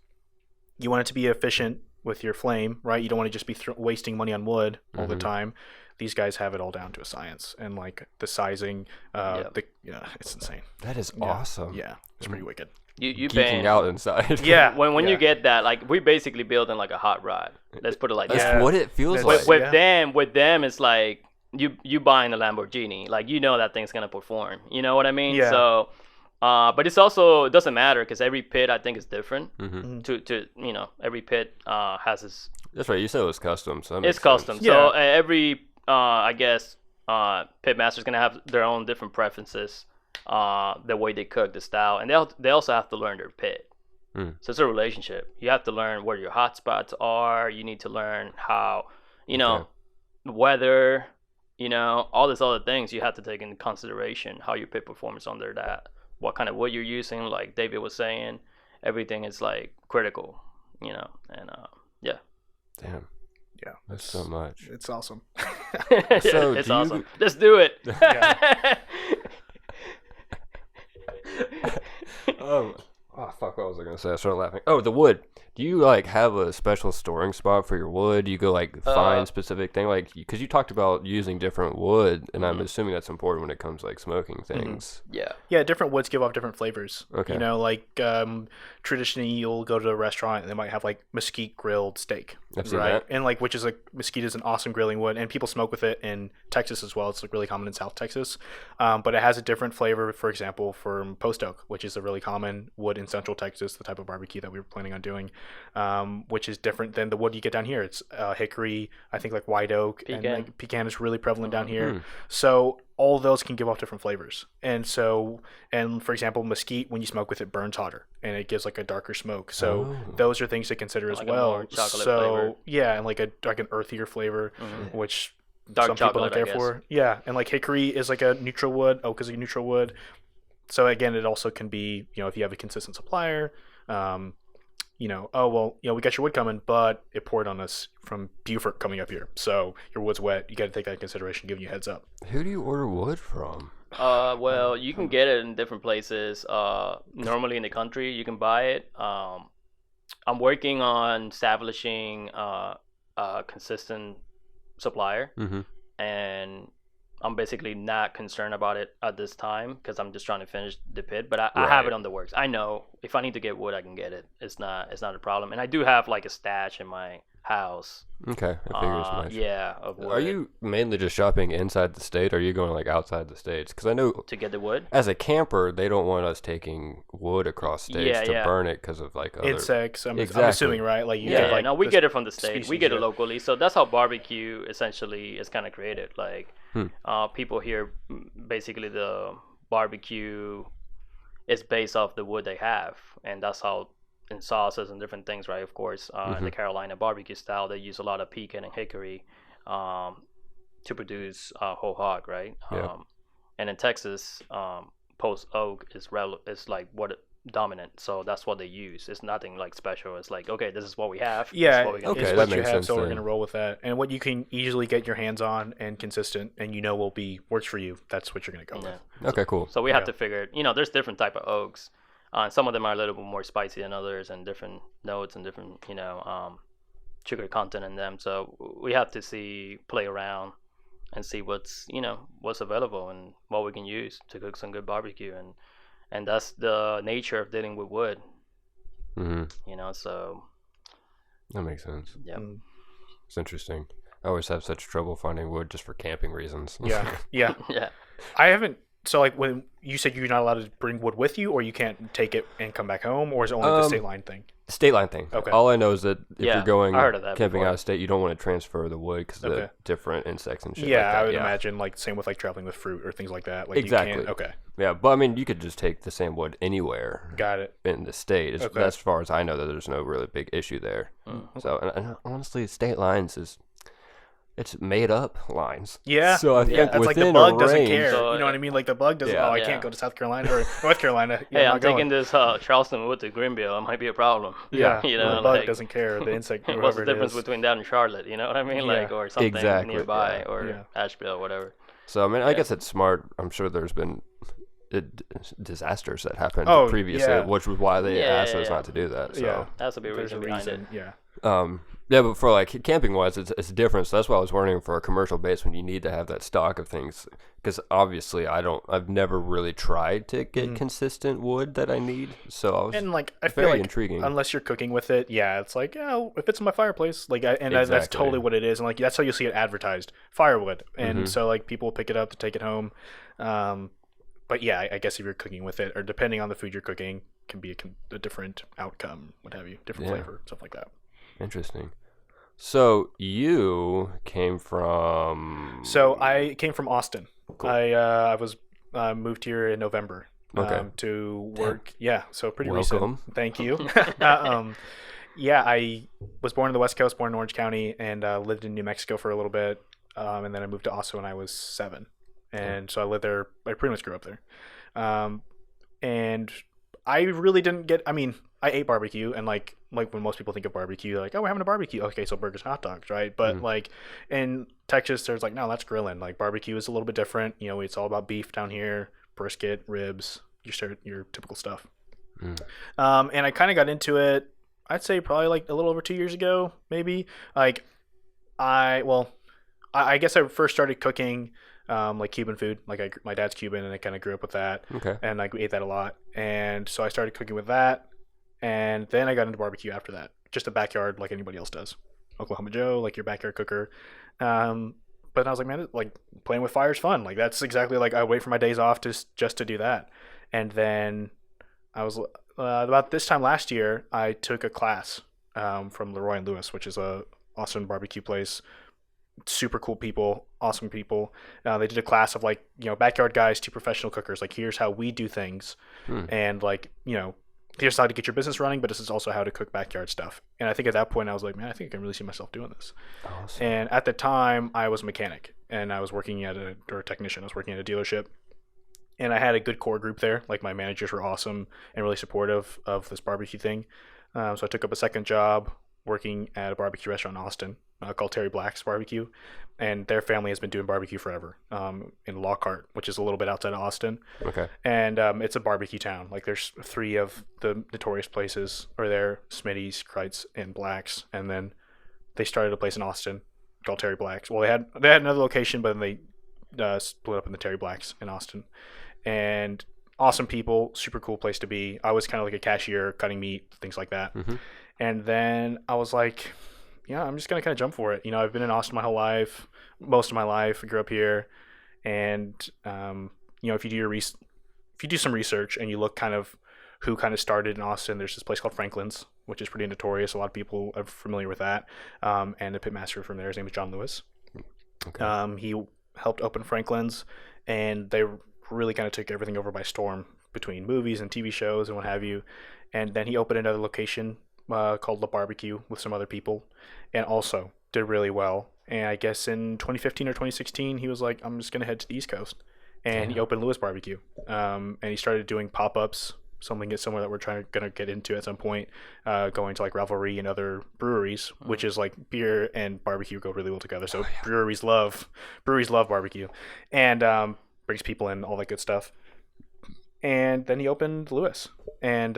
Speaker 4: you want it to be efficient with your flame, right? You don't want to just be wasting money on wood all the time. These guys have it all down to a science, and like the sizing, it's insane.
Speaker 1: That is awesome.
Speaker 4: Yeah, it's pretty wicked.
Speaker 5: You
Speaker 1: geeking out inside.
Speaker 4: Yeah.
Speaker 5: When you get that, like we're basically building like a hot rod. Let's put it like that.
Speaker 1: That's what it feels like.
Speaker 5: With them, it's like you buying a Lamborghini. Like you know that thing's gonna perform. You know what I mean?
Speaker 4: Yeah.
Speaker 5: So, but it's also, it doesn't matter because every pit I think is different. To you know, every pit has its.
Speaker 1: That's right. You said it was custom, so
Speaker 5: it's custom. So every I guess pit master's gonna have their own different preferences, the way they cook, the style, and they also have to learn their pit. So it's a relationship. You have to learn where your hot spots are. You need to learn how, you know, weather, you know, all these other things you have to take into consideration. How your pit performs under that, what kind of wood you're using. Like David was saying, everything is like critical, you know, and yeah.
Speaker 1: Damn.
Speaker 4: Yeah,
Speaker 1: that's so much.
Speaker 4: It's awesome.
Speaker 1: So
Speaker 5: it's awesome. Let's do it.
Speaker 1: Oh fuck! What was I gonna say? I started laughing. Oh, the wood. Do you like have a special storing spot for your wood? Do you go like find specific thing, like because you talked about using different wood, and I'm assuming that's important when it comes to like smoking things.
Speaker 4: Yeah, different woods give off different flavors.
Speaker 1: Okay.
Speaker 4: You know, like traditionally you'll go to a restaurant and they might have like mesquite grilled steak.
Speaker 1: I've seen
Speaker 4: right?
Speaker 1: that.
Speaker 4: And like which is like mesquite is an awesome grilling wood, and people smoke with it in Texas as well. It's like really common in South Texas. But it has a different flavor, for example, from post oak, which is a really common wood in Central Texas, the type of barbecue that we were planning on doing. Which is different than the wood you get down here. It's hickory, I think like white oak, and like pecan is really prevalent down here. So all of those can give off different flavors. And for example, mesquite, when you smoke with it, burns hotter and it gives like a darker smoke. So those are things to consider as
Speaker 5: Like a
Speaker 4: well.
Speaker 5: more chocolate
Speaker 4: So
Speaker 5: flavor.
Speaker 4: yeah, and like an earthier flavor, which
Speaker 5: Dark
Speaker 4: some people
Speaker 5: chocolate,
Speaker 4: aren't
Speaker 5: I
Speaker 4: there
Speaker 5: guess.
Speaker 4: for. Yeah, and like hickory is like a neutral wood. Oak is a neutral wood. So again, it also can be, if you have a consistent supplier, we got your wood coming, but it poured on us from Beaufort coming up here. So your wood's wet. You got to take that into consideration, giving you a heads up.
Speaker 1: Who do you order wood from?
Speaker 5: Well, you can get it in different places. Normally in the country, you can buy it. I'm working on establishing a consistent supplier, and I'm basically not concerned about it at this time because I'm just trying to finish the pit. But I have it on the works. I know if I need to get wood, I can get it. It's not a problem. And I do have like a stash in my house.
Speaker 1: Okay, I figure as much.
Speaker 5: Yeah, of wood.
Speaker 1: Are you mainly just shopping inside the state, or are you going like outside the states? Because I know
Speaker 5: to get the wood?
Speaker 1: as a camper, they don't want us taking wood across states to burn it because of like other
Speaker 4: insects. I'm
Speaker 1: Exactly.
Speaker 4: assuming, right? Like you get, like,
Speaker 5: no, we
Speaker 4: the
Speaker 5: get it from the state. We
Speaker 4: species,
Speaker 5: get it
Speaker 4: yeah.
Speaker 5: locally. So that's how barbecue essentially is kind of created. Like people here, basically the barbecue is based off the wood they have, and that's how in sauces and different things, right? Of course, in the Carolina barbecue style, they use a lot of pecan and hickory to produce whole hog, right?
Speaker 1: Yeah.
Speaker 5: And in Texas, post oak is like what dominant, so that's what they use. It's nothing like special. It's like, okay, this is what we have. This
Speaker 4: Yeah,
Speaker 5: is what we can
Speaker 1: okay,
Speaker 4: it's
Speaker 5: use.
Speaker 1: that
Speaker 4: what you
Speaker 1: makes
Speaker 4: have,
Speaker 1: sense
Speaker 4: so we're
Speaker 1: then.
Speaker 4: gonna roll with that. And what you can easily get your hands on and consistent, and will be works for you. That's what you're gonna go with.
Speaker 1: Okay, cool.
Speaker 5: So we have to figure it. There's different type of oaks. Some of them are a little bit more spicy than others, and different notes and different, sugar content in them. So we have to play around, and see what's available and what we can use to cook some good barbecue. And that's the nature of dealing with wood. So
Speaker 1: That makes sense.
Speaker 5: yeah.
Speaker 1: It's interesting. I always have such trouble finding wood just for camping reasons.
Speaker 4: Yeah, yeah.
Speaker 5: Yeah.
Speaker 4: I haven't. So like when you said you're not allowed to bring wood with you, or you can't take it and come back home, or is it only the state line thing?
Speaker 1: State line thing.
Speaker 4: Okay.
Speaker 1: All I know is that if
Speaker 5: Yeah,
Speaker 1: you're going
Speaker 5: I heard of that
Speaker 1: camping
Speaker 5: before.
Speaker 1: out of state, you don't want to transfer the wood because of the
Speaker 4: Okay.
Speaker 1: different insects and shit
Speaker 4: Yeah,
Speaker 1: like that.
Speaker 4: I would imagine like same with like traveling with fruit or things like that. Like
Speaker 1: Exactly.
Speaker 4: You can't, okay,
Speaker 1: Yeah, but I mean, you could just take the same wood anywhere
Speaker 4: got it.
Speaker 1: in the state.
Speaker 4: Okay.
Speaker 1: As far as I know, that there's no really big issue there. So, and honestly, state lines it's made up lines.
Speaker 4: Yeah,
Speaker 1: So I think
Speaker 4: yeah. It's like the
Speaker 1: within
Speaker 4: bug
Speaker 1: a
Speaker 4: doesn't
Speaker 1: range,
Speaker 4: care.
Speaker 5: So,
Speaker 4: You know what I mean? Like the bug doesn't.
Speaker 1: Yeah.
Speaker 4: Oh, I
Speaker 5: Yeah.
Speaker 4: can't go to South Carolina or North Carolina.
Speaker 5: Hey,
Speaker 4: I'm
Speaker 5: I'm
Speaker 4: not going.
Speaker 5: taking this Charleston wood to Greenville. It might be a problem.
Speaker 4: Yeah,
Speaker 5: You
Speaker 4: the
Speaker 5: know,
Speaker 4: bug
Speaker 5: like,
Speaker 4: doesn't care. The insect,
Speaker 5: what's
Speaker 4: whoever
Speaker 5: the
Speaker 4: it
Speaker 5: difference
Speaker 4: is.
Speaker 5: between that and Charlotte? You know what I mean?
Speaker 4: Yeah.
Speaker 5: Like, or something
Speaker 1: Exactly,
Speaker 5: nearby,
Speaker 1: yeah.
Speaker 5: or
Speaker 4: Yeah.
Speaker 5: Asheville, whatever.
Speaker 1: So I mean, I guess it's smart. I'm sure there's been disasters that happened
Speaker 4: Oh,
Speaker 1: previously,
Speaker 4: yeah.
Speaker 1: which was why they asked us
Speaker 5: Yeah.
Speaker 1: not to do that. So.
Speaker 4: Yeah,
Speaker 5: That's a big
Speaker 4: there's a
Speaker 5: reason behind it.
Speaker 4: reason. Yeah.
Speaker 1: Yeah, but for like camping wise, it's different. So that's why I was wondering for a commercial base when you need to have that stock of things, because obviously I've never really tried to get consistent wood that I need. So I was
Speaker 4: And like I feel
Speaker 1: very
Speaker 4: like
Speaker 1: intriguing.
Speaker 4: unless you're cooking with it, yeah, it's like if it's in my fireplace, like that's
Speaker 1: Exactly.
Speaker 4: totally what it is, and like that's how you see it advertised, firewood, and so like people will pick it up to take it home. But yeah, I guess if you're cooking with it, or depending on the food you're cooking, can be a different outcome, what have you, different flavor, stuff like that.
Speaker 1: Interesting. So you came from?
Speaker 4: So I came from Austin.
Speaker 1: Cool.
Speaker 4: I was moved here in November
Speaker 1: Okay.
Speaker 4: to work. Yeah, so pretty
Speaker 1: Welcome.
Speaker 4: recent. Thank you. Yeah, I was born in the West Coast, born in Orange County, and lived in New Mexico for a little bit, and then I moved to Austin when I was 7, and so I lived there. I pretty much grew up there, and I really didn't get. I mean, I ate barbecue, and like when most people think of barbecue, they're like, oh, we're having a barbecue. Okay, so burgers, hot dogs, right? But like in Texas, there's like, no, that's grilling. Like barbecue is a little bit different. It's all about beef down here, brisket, ribs, your typical stuff. And I kind of got into it. I'd say probably like a little over 2 years ago, maybe. Like I guess I first started cooking like Cuban food. Like my dad's Cuban, and I kind of grew up with that.
Speaker 1: Okay.
Speaker 4: And like we ate that a lot. And so I started cooking with that, and then I got into barbecue after that. Just a backyard like anybody else does. Oklahoma Joe, like your backyard cooker. But I was like, man, like playing with fire is fun. Like that's exactly like I wait for my days off just to do that. And then I was about this time last year, I took a class from Leroy and Lewis, which is a awesome barbecue place. Super cool people, awesome people. They did a class of like, backyard guys to professional cookers. Like, here's how we do things. And like, here's how to get your business running, but this is also how to cook backyard stuff. And I think at that point I was like, man, I think I can really see myself doing this.
Speaker 1: Awesome.
Speaker 4: And at the time I was a mechanic, and I was working or a technician. I was working at a dealership, and I had a good core group there. Like my managers were awesome and really supportive of this barbecue thing. So I took up a second job working at a barbecue restaurant in Austin called Terry Black's Barbecue, and their family has been doing barbecue forever in Lockhart, which is a little bit outside of Austin.
Speaker 1: Okay.
Speaker 4: And it's a barbecue town. Like there's 3 of the notorious places are there: Smitty's, Kreitz, and Black's. And then they started a place in Austin called Terry Black's. Well, they had another location, but then they split up in the Terry Black's in Austin. And awesome people, super cool place to be. I was kind of like a cashier, cutting meat, things like that.
Speaker 1: Mm-hmm.
Speaker 4: And then I was like, yeah, I'm just going to kind of jump for it. I've been in Austin my whole life, most of my life. I grew up here. And, if you do some research and you look kind of who kind of started in Austin, there's this place called Franklin's, which is pretty notorious. A lot of people are familiar with that. And the pitmaster from there, his name is John Lewis.
Speaker 1: Okay.
Speaker 4: He helped open Franklin's, and they really kind of took everything over by storm between movies and TV shows and what have you. And then he opened another location called La Barbecue with some other people, and also did really well. And I guess in 2015 or 2016, he was like, I'm just going to head to the East Coast. And he opened Lewis Barbecue. And he started doing pop-ups, somewhere that we're going to get into at some point, going to like Revelry and other breweries, which is like beer and barbecue go really well together. So breweries love barbecue, and brings people in, all that good stuff. And then he opened Lewis. And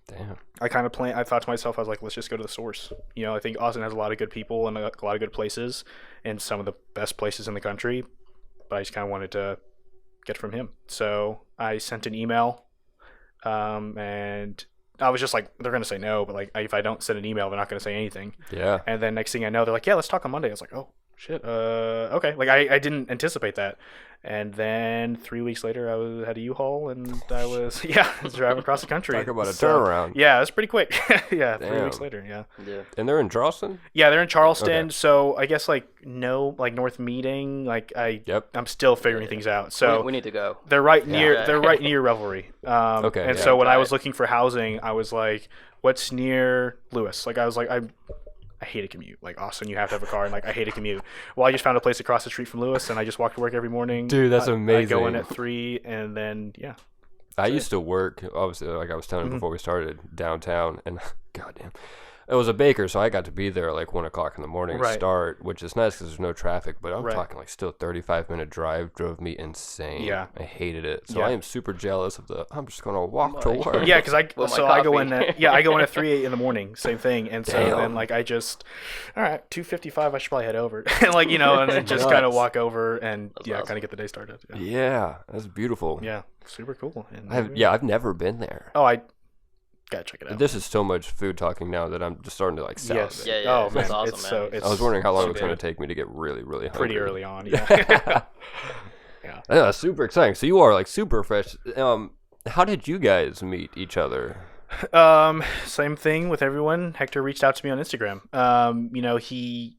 Speaker 1: Damn.
Speaker 4: I thought to myself, I was like, let's just go to the source. I think Austin has a lot of good people and a lot of good places, and some of the best places in the country, but I just kind of wanted to get from him. So I sent an email, and I was just like, they're going to say no, but like, if I don't send an email, they're not going to say anything.
Speaker 1: Yeah.
Speaker 4: And then next thing I know, they're like, yeah, let's talk on Monday. I was like, oh shit. Okay. Like I didn't anticipate that. And then 3 weeks later, I had a U-Haul, and I was driving across the country.
Speaker 1: Talk about a turnaround.
Speaker 4: Yeah, that's pretty quick. Yeah,
Speaker 1: Damn.
Speaker 4: 3 weeks later. Yeah.
Speaker 1: And they're in Charleston?
Speaker 4: Yeah, they're in Charleston.
Speaker 1: Okay.
Speaker 4: So I guess like North Meeting. Like I'm still figuring things out. So
Speaker 5: we need to go.
Speaker 4: they're right near Revelry.
Speaker 1: Okay.
Speaker 4: And
Speaker 1: yeah.
Speaker 4: so when I was looking for housing, I was like, what's near Lewis? Like I was like, I hate a commute. Like Austin, you have to have a car, and like I hate a commute. Well, I just found a place across the street from Lewis, and I just walk to work every morning.
Speaker 1: Dude, that's amazing.
Speaker 4: I go in at 3, and then
Speaker 1: I used to work, obviously, like I was telling you before we started, downtown, and goddamn, it was a baker, so I got to be there like 1 o'clock in the morning to start, which is nice because there's no traffic, but I'm talking like still 35-minute drive drove me insane.
Speaker 4: Yeah.
Speaker 1: I hated it. So I am super jealous of I'm just going to walk to work.
Speaker 4: Yeah, because I go in at 3 in the morning, same thing. And so
Speaker 1: Damn.
Speaker 4: then like I just, all right, 2:55, I should probably head over. And like, and then just kind of walk over and
Speaker 5: awesome.
Speaker 4: kind of get the day started.
Speaker 1: Yeah, that's beautiful.
Speaker 4: Yeah, super cool. And
Speaker 1: I've never been there.
Speaker 4: Oh, I gotta check it out.
Speaker 1: This is so much food talking now that I'm just starting to like sound
Speaker 4: Yes.
Speaker 1: it.
Speaker 5: Yeah,
Speaker 4: Oh
Speaker 5: that's
Speaker 4: man,
Speaker 5: awesome,
Speaker 4: it's
Speaker 5: man.
Speaker 4: so. It's
Speaker 1: I was wondering how long it was
Speaker 4: super
Speaker 1: going to take me to get really, really hungry.
Speaker 4: pretty early on. Yeah.
Speaker 1: Yeah, that's super exciting. So you are like super fresh. How did you guys meet each other?
Speaker 4: Same thing with everyone. Hector reached out to me on Instagram. He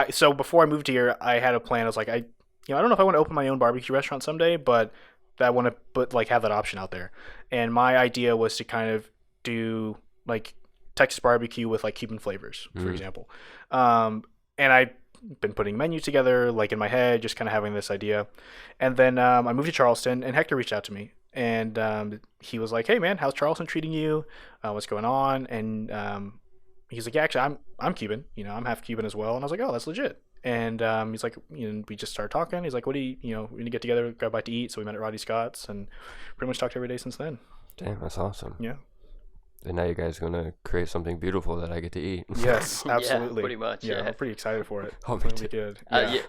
Speaker 4: so before I moved here, I had a plan. I was like, I don't know if I want to open my own barbecue restaurant someday, but I want to have that option out there. And my idea was to kind of do like Texas barbecue with like Cuban flavors, for example. And I've been putting menus together like in my head, just kind of having this idea. And then I moved to Charleston, and Hector reached out to me, and he was like, "Hey man, how's Charleston treating you? What's going on?" And he's like, "Yeah, actually, I'm Cuban. I'm half Cuban as well." And I was like, "Oh, that's legit." And he's like, we just started talking. He's like, "What do you, we need to get together, go out to eat." So we met at Roddy Scott's, and pretty much talked every day since then.
Speaker 1: Damn, that's awesome.
Speaker 4: Yeah.
Speaker 1: And now you guys are gonna create something beautiful that I get to eat.
Speaker 4: Yes, absolutely.
Speaker 5: Yeah, pretty much.
Speaker 4: Yeah,
Speaker 5: Yeah.
Speaker 4: I'm pretty excited for it.
Speaker 1: Oh, me
Speaker 4: It's gonna
Speaker 1: too.
Speaker 4: be good.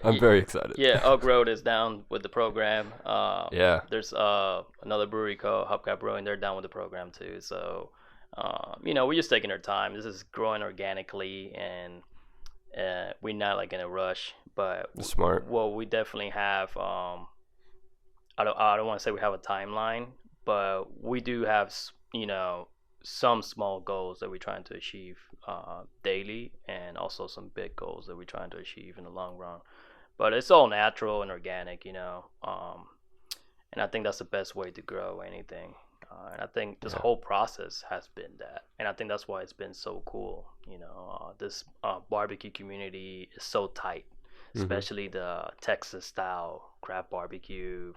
Speaker 1: I'm very excited.
Speaker 5: Yeah, Oak Road is down with the program.
Speaker 1: Yeah.
Speaker 5: There's another brewery called Hubcap Brewing. They're down with the program too. So, we're just taking our time. This is growing organically, and we're not like in a rush. But
Speaker 1: Smart.
Speaker 5: well, we definitely have. I don't want to say we have a timeline, but we do have some small goals that we're trying to achieve daily, and also some big goals that we're trying to achieve in the long run. But it's all natural and organic, and I think that's the best way to grow anything. And I think this whole process has been that, and I think that's why it's been so cool. This barbecue community is so tight, especially the Texas style craft barbecue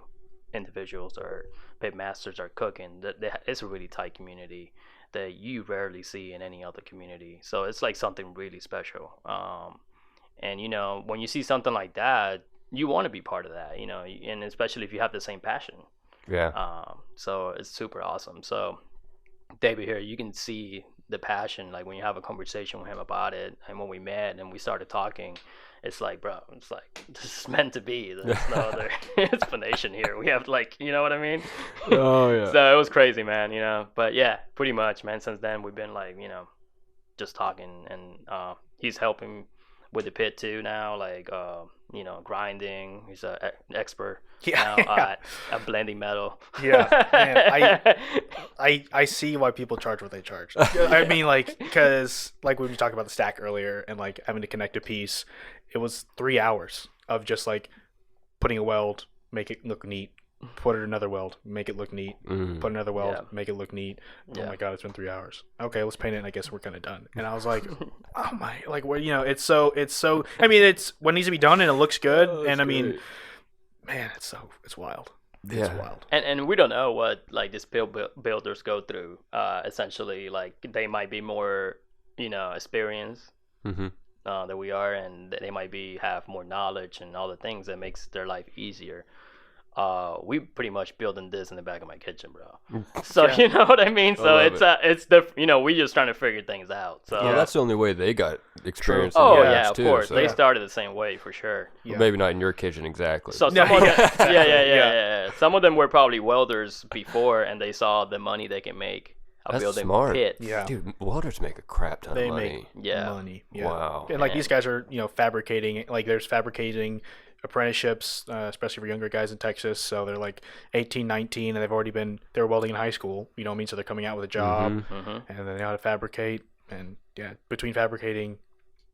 Speaker 5: individuals or pit masters are cooking. It's a really tight community that you rarely see in any other community. So it's like something really special. And when you see something like that, you want to be part of that, and especially if you have the same passion.
Speaker 1: Yeah.
Speaker 5: So it's super awesome. So David here, you can see the passion, like when you have a conversation with him about it, and when we met and we started talking, it's like, bro, it's like, this is meant to be. There's no other explanation here. We have you know what I mean?
Speaker 1: Oh yeah.
Speaker 5: So it was crazy, man, But yeah, pretty much, man, since then we've been just talking, and he's helping with the pit too now, grinding. He's an expert now at blending metal.
Speaker 4: Yeah, man, I see why people charge what they charge. I mean, because we were talking about the stack earlier, and having to connect a piece, it was 3 hours of just putting a weld, make it look neat, put it another weld, make it look neat, put another weld, make it look neat. Oh my god, it's been 3 hours. Okay, let's paint it, and I guess we're kind of done. And I was like, oh my, it's so. I mean, it's what needs to be done, and it looks good. And I mean, man, it's wild. It's wild.
Speaker 5: And we don't know what these builders go through. Essentially, they might be more, experienced than we are, and they might have more knowledge and all the things that makes their life easier. We pretty much building this in the back of my kitchen, bro. So you know what I mean. So it's we just trying to figure things out. So
Speaker 1: that's the only way they got experience.
Speaker 5: Oh yeah, of course.
Speaker 1: So.
Speaker 5: They started the same way for sure.
Speaker 1: Well, maybe not in your kitchen exactly.
Speaker 5: So some of them, yeah. Some of them were probably welders before, and they saw the money they can make.
Speaker 1: That's
Speaker 5: building
Speaker 1: smart.
Speaker 5: pits.
Speaker 4: Yeah,
Speaker 1: dude, welders make a crap ton of money.
Speaker 4: They make money. Yeah.
Speaker 1: Wow.
Speaker 4: And these guys are fabricating. There's fabricating apprenticeships, especially for younger guys in Texas. So they're 18, 19, and they were welding in high school. You know what I mean? So they're coming out with a job, and then they know how to fabricate. And between fabricating,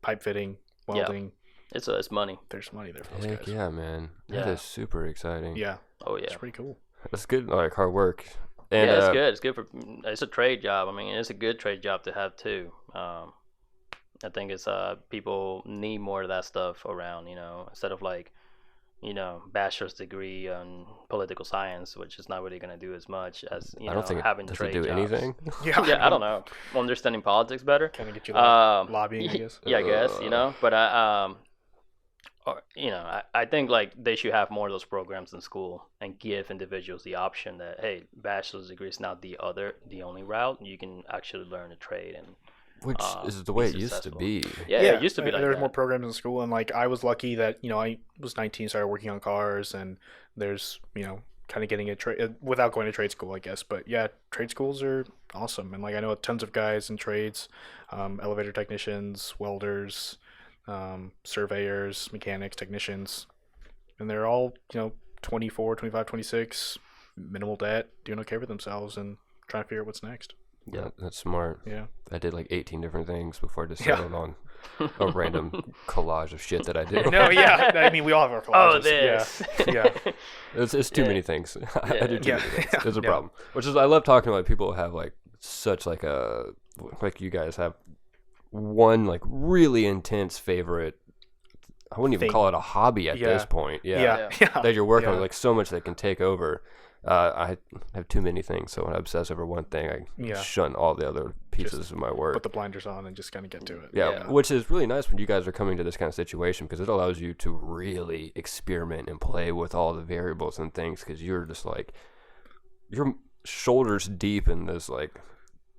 Speaker 4: pipe fitting, welding,
Speaker 5: it's money.
Speaker 4: There's money there for those guys.
Speaker 1: Yeah, man. That is super exciting.
Speaker 4: Yeah.
Speaker 5: Oh yeah.
Speaker 4: It's pretty cool.
Speaker 1: That's good. Hard work. And,
Speaker 5: it's good. It's good it's a trade job. I mean, it's a good trade job to have too. I think it's people need more of that stuff around, instead of bachelor's degree on political science, which is not really going to do as much as
Speaker 1: I don't think
Speaker 5: having
Speaker 1: does
Speaker 5: trade
Speaker 1: it do
Speaker 5: jobs.
Speaker 1: anything.
Speaker 5: Yeah, I don't know. Understanding politics better.
Speaker 4: Kind of get you lobbying, I guess.
Speaker 5: Yeah, I guess but I think they should have more of those programs in school and give individuals the option that, hey, bachelor's degree is not the only route. You can actually learn a trade, and
Speaker 1: which is the way it used to be.
Speaker 5: Yeah, it used to be like
Speaker 4: there's
Speaker 5: that.
Speaker 4: more programs in school, and I was lucky that I was 19, started working on cars, and there's kind of getting a trade without going to trade school, I guess. But yeah, trade schools are awesome, and I know tons of guys in trades, elevator technicians, welders, surveyors, mechanics, technicians, and they're all 24, 25, 26, minimal debt, doing okay for themselves, and trying to figure out what's next.
Speaker 1: Yeah, that's smart.
Speaker 4: Yeah,
Speaker 1: I did 18 different things before I just settled on a random collage of shit that I did.
Speaker 4: No, yeah, I mean, we all have our collages.
Speaker 5: Oh, this.
Speaker 4: Yeah.
Speaker 1: It's too many things. I do too many things. It's a
Speaker 4: Yeah.
Speaker 1: problem. Which is, I love talking to people who have such you guys have one really intense favorite. I wouldn't even call it a hobby at this point.
Speaker 4: Yeah.
Speaker 1: That you're working on so much that can take over. I have too many things, so when I obsess over one thing, I shun all the other pieces of my work.
Speaker 4: Put the blinders on and just kind of get to it.
Speaker 1: Yeah, which is really nice when you guys are coming to this kind of situation, because it allows you to really experiment and play with all the variables and things, because you're just you're shoulders deep in this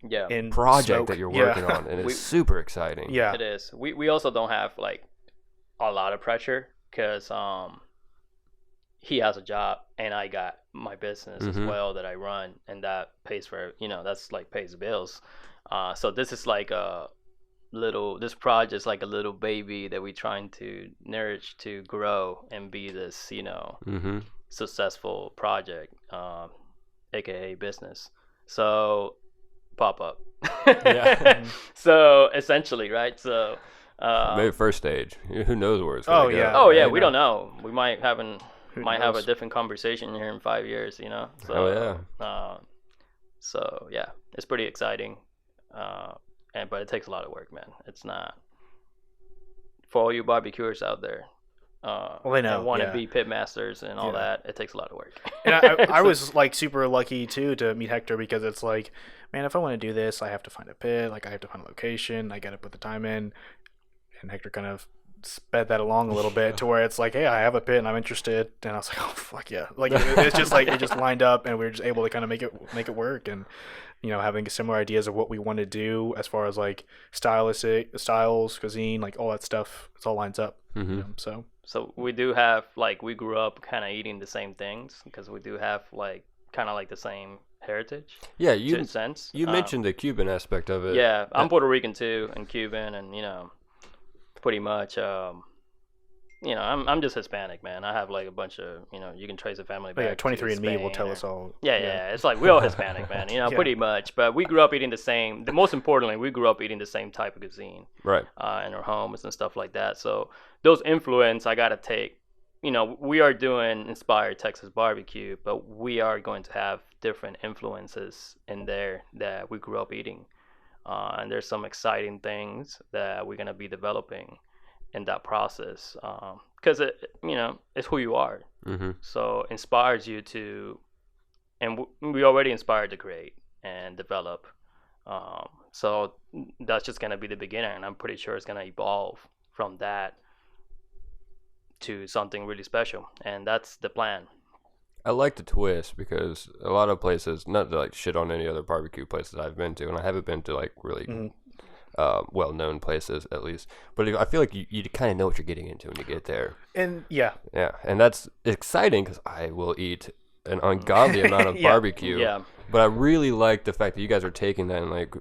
Speaker 5: Yeah.
Speaker 4: in
Speaker 1: project
Speaker 4: smoke.
Speaker 1: that you're
Speaker 4: Yeah.
Speaker 1: working on, and it's super exciting.
Speaker 4: Yeah.
Speaker 5: It is. We also don't have like a lot of pressure because he has a job and I got my business as well that I run, and that pays for that's like pays the bills. So this is like a this project is like a little baby that we're trying to nourish to grow and be this successful project, aka business. So pop up.
Speaker 1: Yeah.
Speaker 5: So essentially, right? So
Speaker 1: Maybe first stage. Who knows where it's
Speaker 4: Oh,
Speaker 1: going to
Speaker 4: yeah.
Speaker 1: go?
Speaker 5: oh yeah,
Speaker 1: right?
Speaker 5: we don't know. We might have
Speaker 4: Who
Speaker 5: a
Speaker 4: knows?
Speaker 5: different conversation here in 5 years. So,
Speaker 1: Oh,
Speaker 5: yeah. So yeah, it's pretty exciting. But it takes a lot of work, man. It's not for all you barbecuers out there.
Speaker 4: Well, they know,
Speaker 5: and want to
Speaker 4: yeah.
Speaker 5: be pit masters and all
Speaker 4: Yeah.
Speaker 5: that. It takes a lot of work.
Speaker 4: And I was like super lucky too to meet Hector, because it's like, man, if I want to do this, I have to find a pit, like I have to find a location, I got to put the time in, and Hector kind of sped that along a little bit to where it's like, hey, I have a pit and I'm interested, and I was like, oh fuck yeah, like it's just like it just lined up, and we were just able to kind of make it work, and having similar ideas of what we want to do as far as like styles, cuisine, like all that stuff, it's all lines up.
Speaker 5: So we do have we grew up kind of eating the same things because we do have kind of like the same heritage.
Speaker 1: Yeah,
Speaker 5: to
Speaker 1: you
Speaker 5: a sense.
Speaker 1: you mentioned the Cuban aspect of it.
Speaker 5: Yeah, I'm Puerto Rican too, and Cuban, and pretty much. I'm just Hispanic, man. I have like a bunch of you can trace a family back.
Speaker 4: Yeah, 23andMe will
Speaker 5: Spain
Speaker 4: tell
Speaker 5: or-
Speaker 4: us all.
Speaker 5: Yeah. It's like we're all Hispanic, man.
Speaker 4: Yeah.
Speaker 5: Pretty much. But we grew up eating the same. Most importantly, we grew up eating the same type of cuisine.
Speaker 1: Right.
Speaker 5: In our homes and stuff like that. So those influence I gotta take. We are doing inspired Texas barbecue, but we are going to have different influences in there that we grew up eating. And there's some exciting things that we're gonna be developing in that process, because it's who you are. So inspires you to, and we already inspired to create and develop. So that's just gonna be the beginning, and I'm pretty sure it's gonna evolve from that to something really special, and that's the plan.
Speaker 1: I like the twist because a lot of places, not to like shit on any other barbecue places I've been to, and I haven't been to like really well-known places at least, but I feel like you kind of know what you're getting into when you get there.
Speaker 4: And yeah,
Speaker 1: and that's exciting because I will eat an ungodly amount of barbecue.
Speaker 5: Yeah.
Speaker 1: But I really like the fact that you guys are taking that and like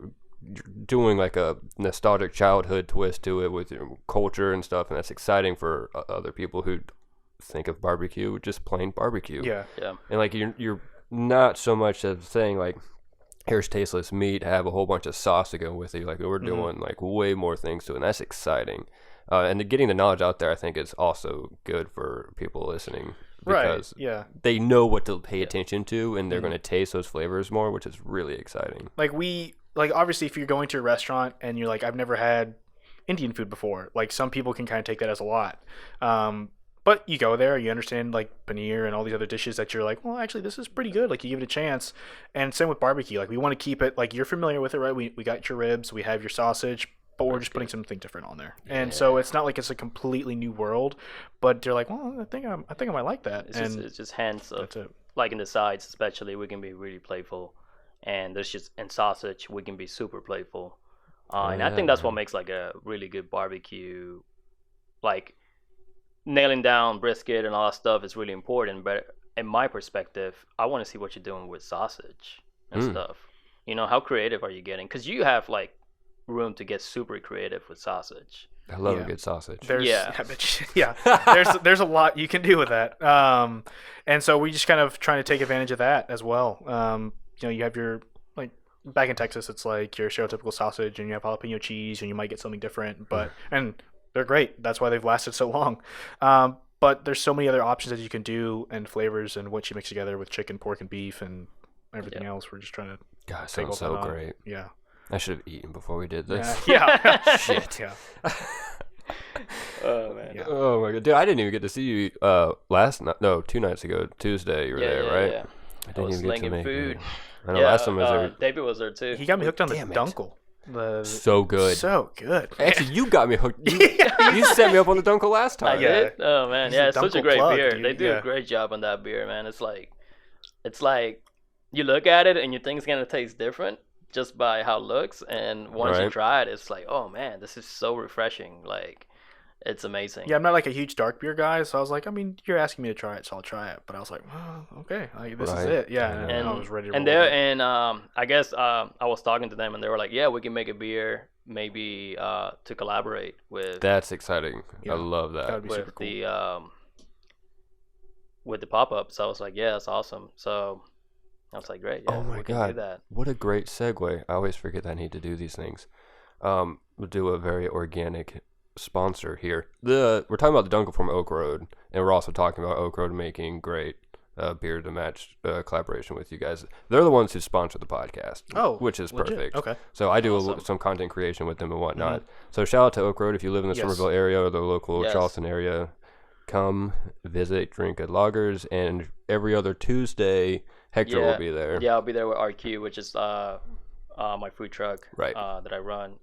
Speaker 1: doing like a nostalgic childhood twist to it with your culture and stuff, and that's exciting for other people who think of barbecue just plain barbecue.
Speaker 4: yeah.
Speaker 1: And like you're not so much as saying like, here's tasteless meat, have a whole bunch of sauce to go with it. Like we're doing like way more things to it, and that's exciting. And getting the knowledge out there, I think, is also good for people listening because they know what to pay attention to, and they're going to taste those flavors more, which is really exciting.
Speaker 4: Like obviously, if you're going to a restaurant and you're like, I've never had Indian food before, like some people can kind of take that as a lot. But you go there, you understand like paneer and all these other dishes that you're like, well, actually, this is pretty good. Like you give it a chance. And same with barbecue. Like we want to keep it like you're familiar with it, right? We got your ribs, we have your sausage, but we're just putting something different on there. Yeah. And so it's not like it's a completely new world, but they're like, well, I think I might like that.
Speaker 5: It's just hands of like in the sides, especially we can be really playful, and there's just in sausage we can be super playful, and I think that's what makes like a really good barbecue, like. Nailing down brisket and all that stuff is really important, but in my perspective, I want to see what you're doing with sausage and stuff. How creative are you getting? Because you have like room to get super creative with sausage.
Speaker 1: I love a good sausage.
Speaker 4: There's a lot you can do with that. And so we just kind of trying to take advantage of that as well. You have your like back in Texas, it's like your stereotypical sausage, and you have jalapeno cheese, and you might get something different, and they're great. That's why they've lasted so long. But there's so many other options that you can do and flavors and what you mix together with chicken, pork, and beef and everything else. We're just trying to.
Speaker 1: God, sounds so great.
Speaker 4: Yeah.
Speaker 1: I should have eaten before we did this.
Speaker 4: Yeah.
Speaker 1: Shit.
Speaker 4: Yeah.
Speaker 5: Oh man.
Speaker 4: Yeah.
Speaker 1: Oh my god, dude! I didn't even get to see you 2 nights ago. Tuesday, you were there, right?
Speaker 5: Yeah.
Speaker 1: I didn't even get to make
Speaker 5: food.
Speaker 1: I know last time I was there.
Speaker 5: David was there too.
Speaker 4: He got me hooked on the
Speaker 1: Damn it.
Speaker 4: dunkel.
Speaker 1: So good.
Speaker 4: So good.
Speaker 1: Actually, you got me hooked. You set me up on the Dunkel last
Speaker 5: I
Speaker 1: time.
Speaker 5: did? Oh man,
Speaker 4: He's
Speaker 5: yeah,
Speaker 4: a
Speaker 5: it's such a
Speaker 4: Dunkel
Speaker 5: great
Speaker 4: plug,
Speaker 5: beer.
Speaker 4: dude.
Speaker 5: They do
Speaker 4: Yeah.
Speaker 5: a great job on that beer, man. It's like you look at it and you think it's gonna taste different, just by how it looks, and once you
Speaker 1: Right.
Speaker 5: try it, it's like, oh man, this is so refreshing. Like, it's amazing.
Speaker 4: Yeah, I'm not like a huge dark beer guy, so I was like, I mean, you're asking me to try it, so I'll try it. But I was like, well, okay, this is
Speaker 1: Right.
Speaker 4: it. Yeah, and
Speaker 5: And
Speaker 4: I was ready to
Speaker 5: and
Speaker 4: roll
Speaker 5: there
Speaker 4: with it.
Speaker 5: and I guess I was talking to them, and they were like, yeah, we can make a beer maybe to collaborate with
Speaker 1: That's exciting.
Speaker 4: Yeah.
Speaker 1: I love
Speaker 4: That
Speaker 1: that.
Speaker 4: would be super cool.
Speaker 5: with the pop-up. So I was like, yeah, that's awesome. So I was like, great, yeah,
Speaker 1: Oh my
Speaker 5: we can do
Speaker 1: God.
Speaker 5: that.
Speaker 1: What a great segue. I always forget that I need to do these things. We'll do a very organic sponsor here. We're talking about the Dunkel from Oak Road, and we're also talking about Oak Road making great beer to match collaboration with you guys. They're the ones who sponsor the podcast,
Speaker 4: Oh,
Speaker 1: which is
Speaker 4: legit.
Speaker 1: perfect.
Speaker 4: Okay.
Speaker 1: So I do
Speaker 5: Awesome.
Speaker 1: some content creation with them and whatnot. So shout out to Oak Road if you live in the
Speaker 4: Yes.
Speaker 1: Somerville area or the local
Speaker 5: Yes.
Speaker 1: Charleston area. Come visit, drink at Loggers, and every other Tuesday, Hector will be there.
Speaker 5: Yeah, I'll be there with RQ, which is my food truck
Speaker 1: Right.
Speaker 5: that I run.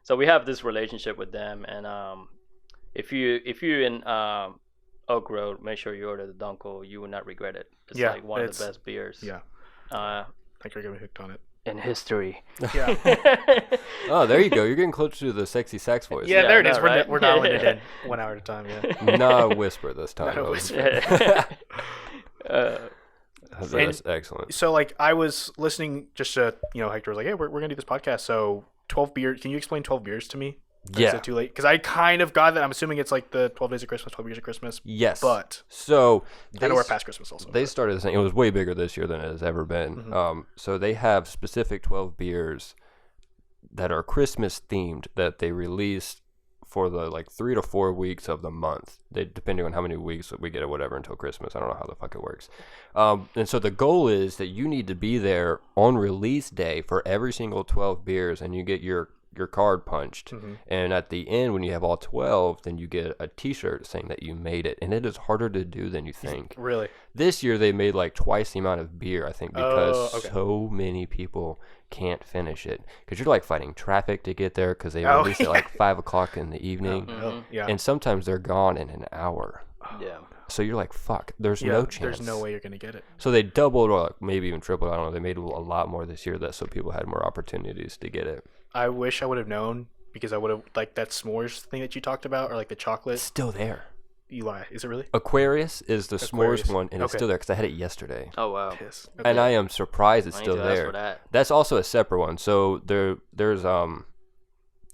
Speaker 5: So we have this relationship with them, and if you're in Oak Road, make sure you order the Dunkel. You will not regret it. It's
Speaker 4: Yeah,
Speaker 5: like one of
Speaker 4: it's-
Speaker 5: the best beers.
Speaker 4: Yeah,
Speaker 5: Uh,
Speaker 4: I think you're gonna be hooked on it.
Speaker 5: in history.
Speaker 4: Yeah.
Speaker 1: Oh, there you go. You're getting closer to the sexy sax voice.
Speaker 4: Yeah, there it
Speaker 5: I
Speaker 4: is.
Speaker 5: know,
Speaker 4: We're,
Speaker 5: right?
Speaker 4: we're dialing it in 1 hour at a time. Yeah.
Speaker 1: Not a whisper this time.
Speaker 4: Not a
Speaker 1: though.
Speaker 4: whisper.
Speaker 1: That's excellent.
Speaker 4: So like I was listening just to Hector was like, hey, we're gonna do this podcast. So 12 beers. Can you explain 12 beers to me? Or
Speaker 1: Yeah.
Speaker 4: Is it too late? Because I kind of got that. I'm assuming it's like the 12 days of Christmas, 12 years of Christmas.
Speaker 1: Yes.
Speaker 4: But
Speaker 1: So
Speaker 4: I know we're past Christmas also.
Speaker 1: They started this thing. It was way bigger this year than it has ever been. So they have specific 12 beers that are Christmas themed that they release for the like 3 to 4 weeks of the month. They depending on how many weeks we get or whatever until Christmas. I don't know how the fuck it works. And so the goal is that you need to be there on release day for every single 12 beers, and you get your card punched. And at the end, when you have all 12, then you get a t-shirt saying that you made it. And it is harder to do than you think.
Speaker 4: Really?
Speaker 1: This year they made like twice the amount of beer, I think, because
Speaker 4: Oh, okay.
Speaker 1: so many people can't finish it. Because you're like fighting traffic to get there because they
Speaker 4: Oh,
Speaker 1: release it like 5 o'clock in the evening.
Speaker 4: Oh, yeah.
Speaker 1: And sometimes they're gone in an hour.
Speaker 5: Yeah.
Speaker 1: So you're like, fuck, there's
Speaker 4: Yeah,
Speaker 1: no chance.
Speaker 4: There's no way you're gonna get it.
Speaker 1: So they doubled or like maybe even tripled. I don't know. They made a lot more this year so people had more opportunities to get it.
Speaker 4: I wish I would have known because I would have like that s'mores thing that you talked about, or like the chocolate.
Speaker 1: It's still there.
Speaker 4: You lie. Is it really?
Speaker 1: Aquarius is the
Speaker 4: Aquarius.
Speaker 1: s'mores one, and it's
Speaker 4: Okay.
Speaker 1: still there because I had it yesterday.
Speaker 5: Oh wow.
Speaker 4: Piss.
Speaker 1: And I am surprised it's
Speaker 5: I need
Speaker 1: still
Speaker 5: to ask
Speaker 1: there.
Speaker 5: for that.
Speaker 1: That's also a separate one. So there's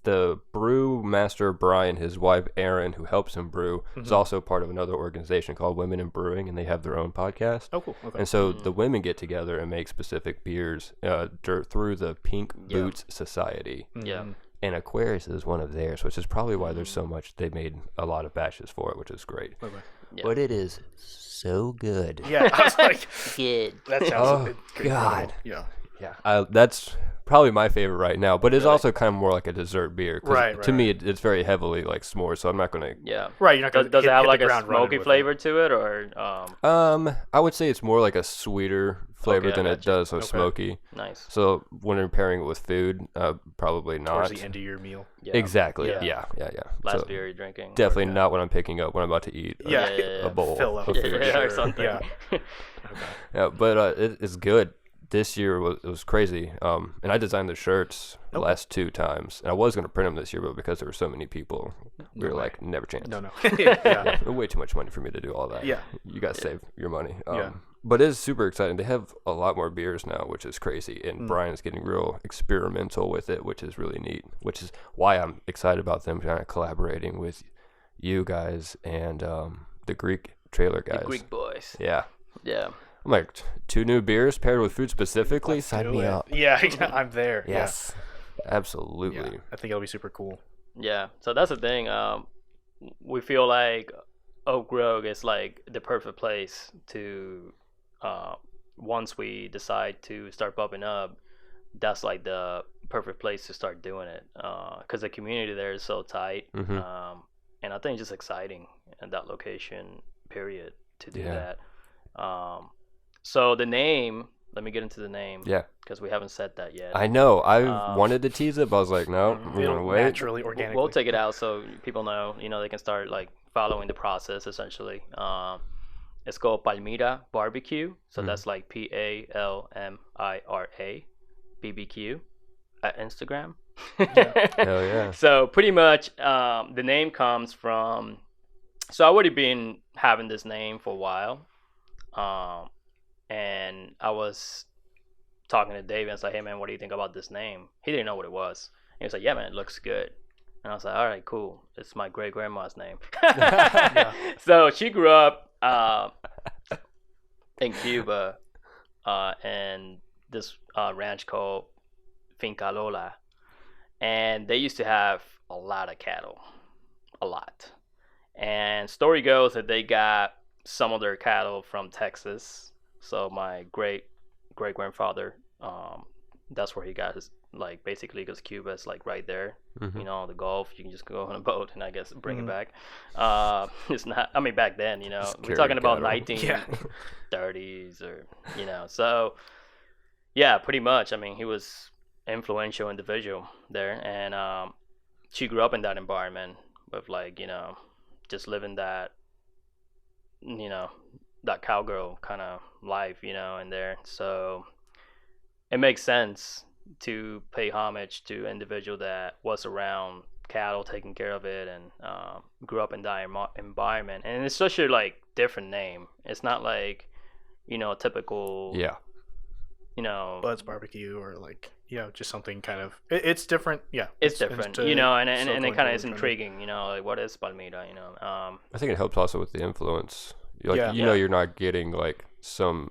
Speaker 1: the brew master Brian, his wife Erin, who helps him brew, is also part of another organization called Women in Brewing, and they have their own podcast.
Speaker 4: Oh, cool. Okay.
Speaker 1: And so the women get together and make specific beers through the Pink Boots Society.
Speaker 5: Yeah.
Speaker 1: And Aquarius is one of theirs, which is probably why there's so much. They made a lot of batches for it, which is great.
Speaker 4: Okay.
Speaker 5: Yeah.
Speaker 1: But it is so good.
Speaker 4: Yeah, I was like,
Speaker 5: Good.
Speaker 4: that sounds
Speaker 1: Oh,
Speaker 4: incredible.
Speaker 1: God.
Speaker 4: Yeah.
Speaker 1: Yeah, that's probably my favorite right now. But it's also kind of more like a dessert beer. 'Cause
Speaker 4: Right,
Speaker 1: To
Speaker 4: right,
Speaker 1: me, it's very heavily like s'mores, so I'm not gonna.
Speaker 5: Yeah.
Speaker 4: Right. You're not gonna.
Speaker 5: Does it have
Speaker 4: hit
Speaker 5: like
Speaker 4: the
Speaker 5: a
Speaker 4: ground running
Speaker 5: smoky
Speaker 4: with
Speaker 5: flavor to it, or
Speaker 1: I would say it's more like a sweeter flavor
Speaker 5: Okay, I
Speaker 1: than it
Speaker 5: gotcha.
Speaker 1: does so
Speaker 4: Okay.
Speaker 1: smoky.
Speaker 5: nice?
Speaker 1: So when you're pairing it with food, probably not.
Speaker 4: towards the end of your meal.
Speaker 5: Yeah.
Speaker 1: Exactly.
Speaker 4: Yeah.
Speaker 1: Yeah.
Speaker 5: Last
Speaker 1: So
Speaker 5: beer you're drinking.
Speaker 1: definitely not what I'm picking up when I'm about to eat.
Speaker 4: Yeah.
Speaker 1: A bowl
Speaker 4: Fill up
Speaker 1: of
Speaker 4: for
Speaker 1: food.
Speaker 5: Yeah, or
Speaker 4: sure.
Speaker 5: something.
Speaker 4: Yeah.
Speaker 1: Yeah, but it's good. This year it was crazy. And I designed the shirts the last 2 times. And I was going to print them this year, but because there were so many people, we were like, never chance.
Speaker 4: No. Yeah.
Speaker 1: Way too much money for me to do all that.
Speaker 4: Yeah.
Speaker 1: You got to save your money.
Speaker 4: Yeah.
Speaker 1: But it's super exciting. They have a lot more beers now, which is crazy. And Brian's getting real experimental with it, which is really neat, which is why I'm excited about them kind of collaborating with you guys and the Greek trailer guys.
Speaker 5: The Greek boys.
Speaker 1: Yeah.
Speaker 5: Yeah.
Speaker 1: I'm like, 2 new beers paired with food specifically?
Speaker 4: Let's
Speaker 1: Sign
Speaker 4: do
Speaker 1: me
Speaker 4: it.
Speaker 1: up.
Speaker 4: Yeah, I'm there.
Speaker 1: Yes.
Speaker 4: Yeah.
Speaker 1: Absolutely.
Speaker 4: Yeah. I think it'll be super cool.
Speaker 5: Yeah. So that's the thing. We feel like Oak Grove is like the perfect place to, once we decide to start popping up, that's like the perfect place to start doing it. Because the community there is so tight.
Speaker 1: Mhm.
Speaker 5: And I think it's just exciting in that location, period, to do
Speaker 1: Yeah.
Speaker 5: that. So the name, let me get into the name.
Speaker 1: Yeah.
Speaker 5: Because we haven't said that yet.
Speaker 1: I know. I wanted to tease it, but I was like, no, I'm going
Speaker 4: It'll
Speaker 1: to wait.
Speaker 4: naturally, organically.
Speaker 5: We'll take it out so people know, they can start like following the process essentially. It's called Palmyra Barbecue. So that's like Palmira BBQ at Instagram.
Speaker 1: Hell yeah.
Speaker 5: So pretty much the name comes from. So I already been having this name for a while, and I was talking to David. I was like, "Hey man, what do you think about this name?" He didn't know what it was. And he was like, "Yeah man, it looks good." And I was like, "All right, cool. It's my great grandma's name." So she grew up in Cuba, and this ranch called Finca Lola, and they used to have a lot of cattle, a lot. And story goes that they got some of their cattle from Texas. So my great grandfather, that's where he got his, like, basically, because Cuba is like right there, you know, the Gulf. You can just go on a boat and I guess bring it back. It's not. I mean, back then, you know,
Speaker 1: Just
Speaker 5: we're talking about
Speaker 1: cattle.
Speaker 5: 1930s or you know. So yeah, pretty much. I mean, he was influential individual there, and she grew up in that environment with, like, you know, just living that, you know, that cowgirl kind of life, you know, in there. So it makes sense to pay homage to an individual that was around cattle, taking care of it, and grew up in that environment. And it's such a, like, different name. It's not like, you know, typical,
Speaker 1: Yeah.
Speaker 5: you know,
Speaker 4: Bud's barbecue, or like, you know, just something kind of. It's different. Yeah,
Speaker 5: it's different, you know, and it kind of is
Speaker 4: trying to-
Speaker 5: intriguing, you know, like, what is Palmira, you know.
Speaker 1: I think it helps also with the influence. Like,
Speaker 4: Yeah.
Speaker 1: you know, you're not getting like some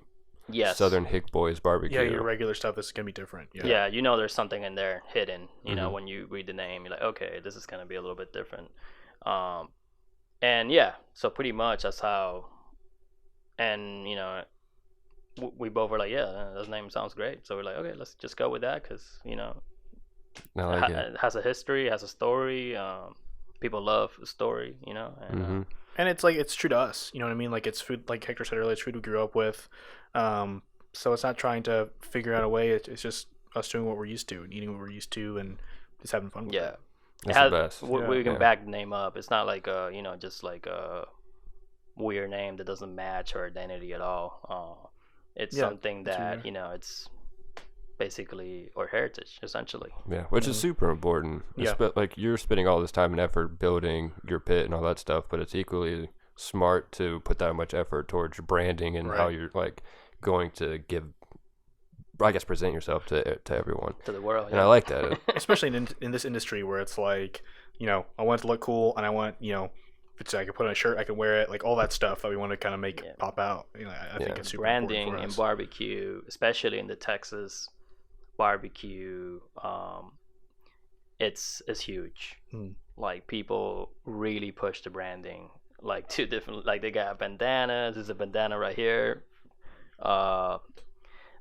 Speaker 5: Yes.
Speaker 1: Southern Hick Boys barbecue.
Speaker 4: Yeah, your regular stuff is gonna be different. Yeah.
Speaker 5: Yeah, you know, there's something in there hidden. You know,
Speaker 1: Mhm.
Speaker 5: when you read the name, you're like, okay, this is gonna be a little bit different. And yeah, so pretty much that's how. And you know, we both were like, yeah, this name sounds great. So we're like, okay, let's just go with that, because you know,
Speaker 1: I like it.
Speaker 5: it has a history, it has a story. People love a story, you know. And,
Speaker 1: Mhm.
Speaker 4: And it's like, it's true to us. You know what I mean? Like, it's food. Like Hector said earlier, it's food we grew up with. So it's not trying to figure out a way. It's just us doing what we're used to and eating what we're used to and just having fun with
Speaker 5: yeah.
Speaker 4: it.
Speaker 1: That's the best.
Speaker 5: We can
Speaker 1: Yeah.
Speaker 5: back the name up. It's not like you know, just like a weird name that doesn't match her identity at all. It's
Speaker 4: Yeah,
Speaker 5: something
Speaker 4: it's
Speaker 5: that,
Speaker 4: weird.
Speaker 5: you know, it's basically our heritage, essentially.
Speaker 1: Yeah, which is super important.
Speaker 4: Yeah.
Speaker 1: Like, you're spending all this time and effort building your pit and all that stuff, but it's equally smart to put that much effort towards your branding and how
Speaker 4: Right.
Speaker 1: you're like going to give, I guess, present yourself to everyone.
Speaker 5: To the world.
Speaker 1: And I like that.
Speaker 4: Especially in this industry where it's like, you know, I want it to look cool, and I want, you know, it's I can put on a shirt, I can wear it, like all that stuff that we want to kind of make
Speaker 5: Yeah.
Speaker 4: pop out. You know, I think
Speaker 1: Yeah.
Speaker 4: it's super
Speaker 5: Branding
Speaker 4: important
Speaker 5: in
Speaker 4: for us.
Speaker 5: barbecue, especially in the Texas barbecue, it's huge.
Speaker 4: Mm.
Speaker 5: Like, people really push the branding. Like, two different, like, they got bandanas. There's a bandana right here.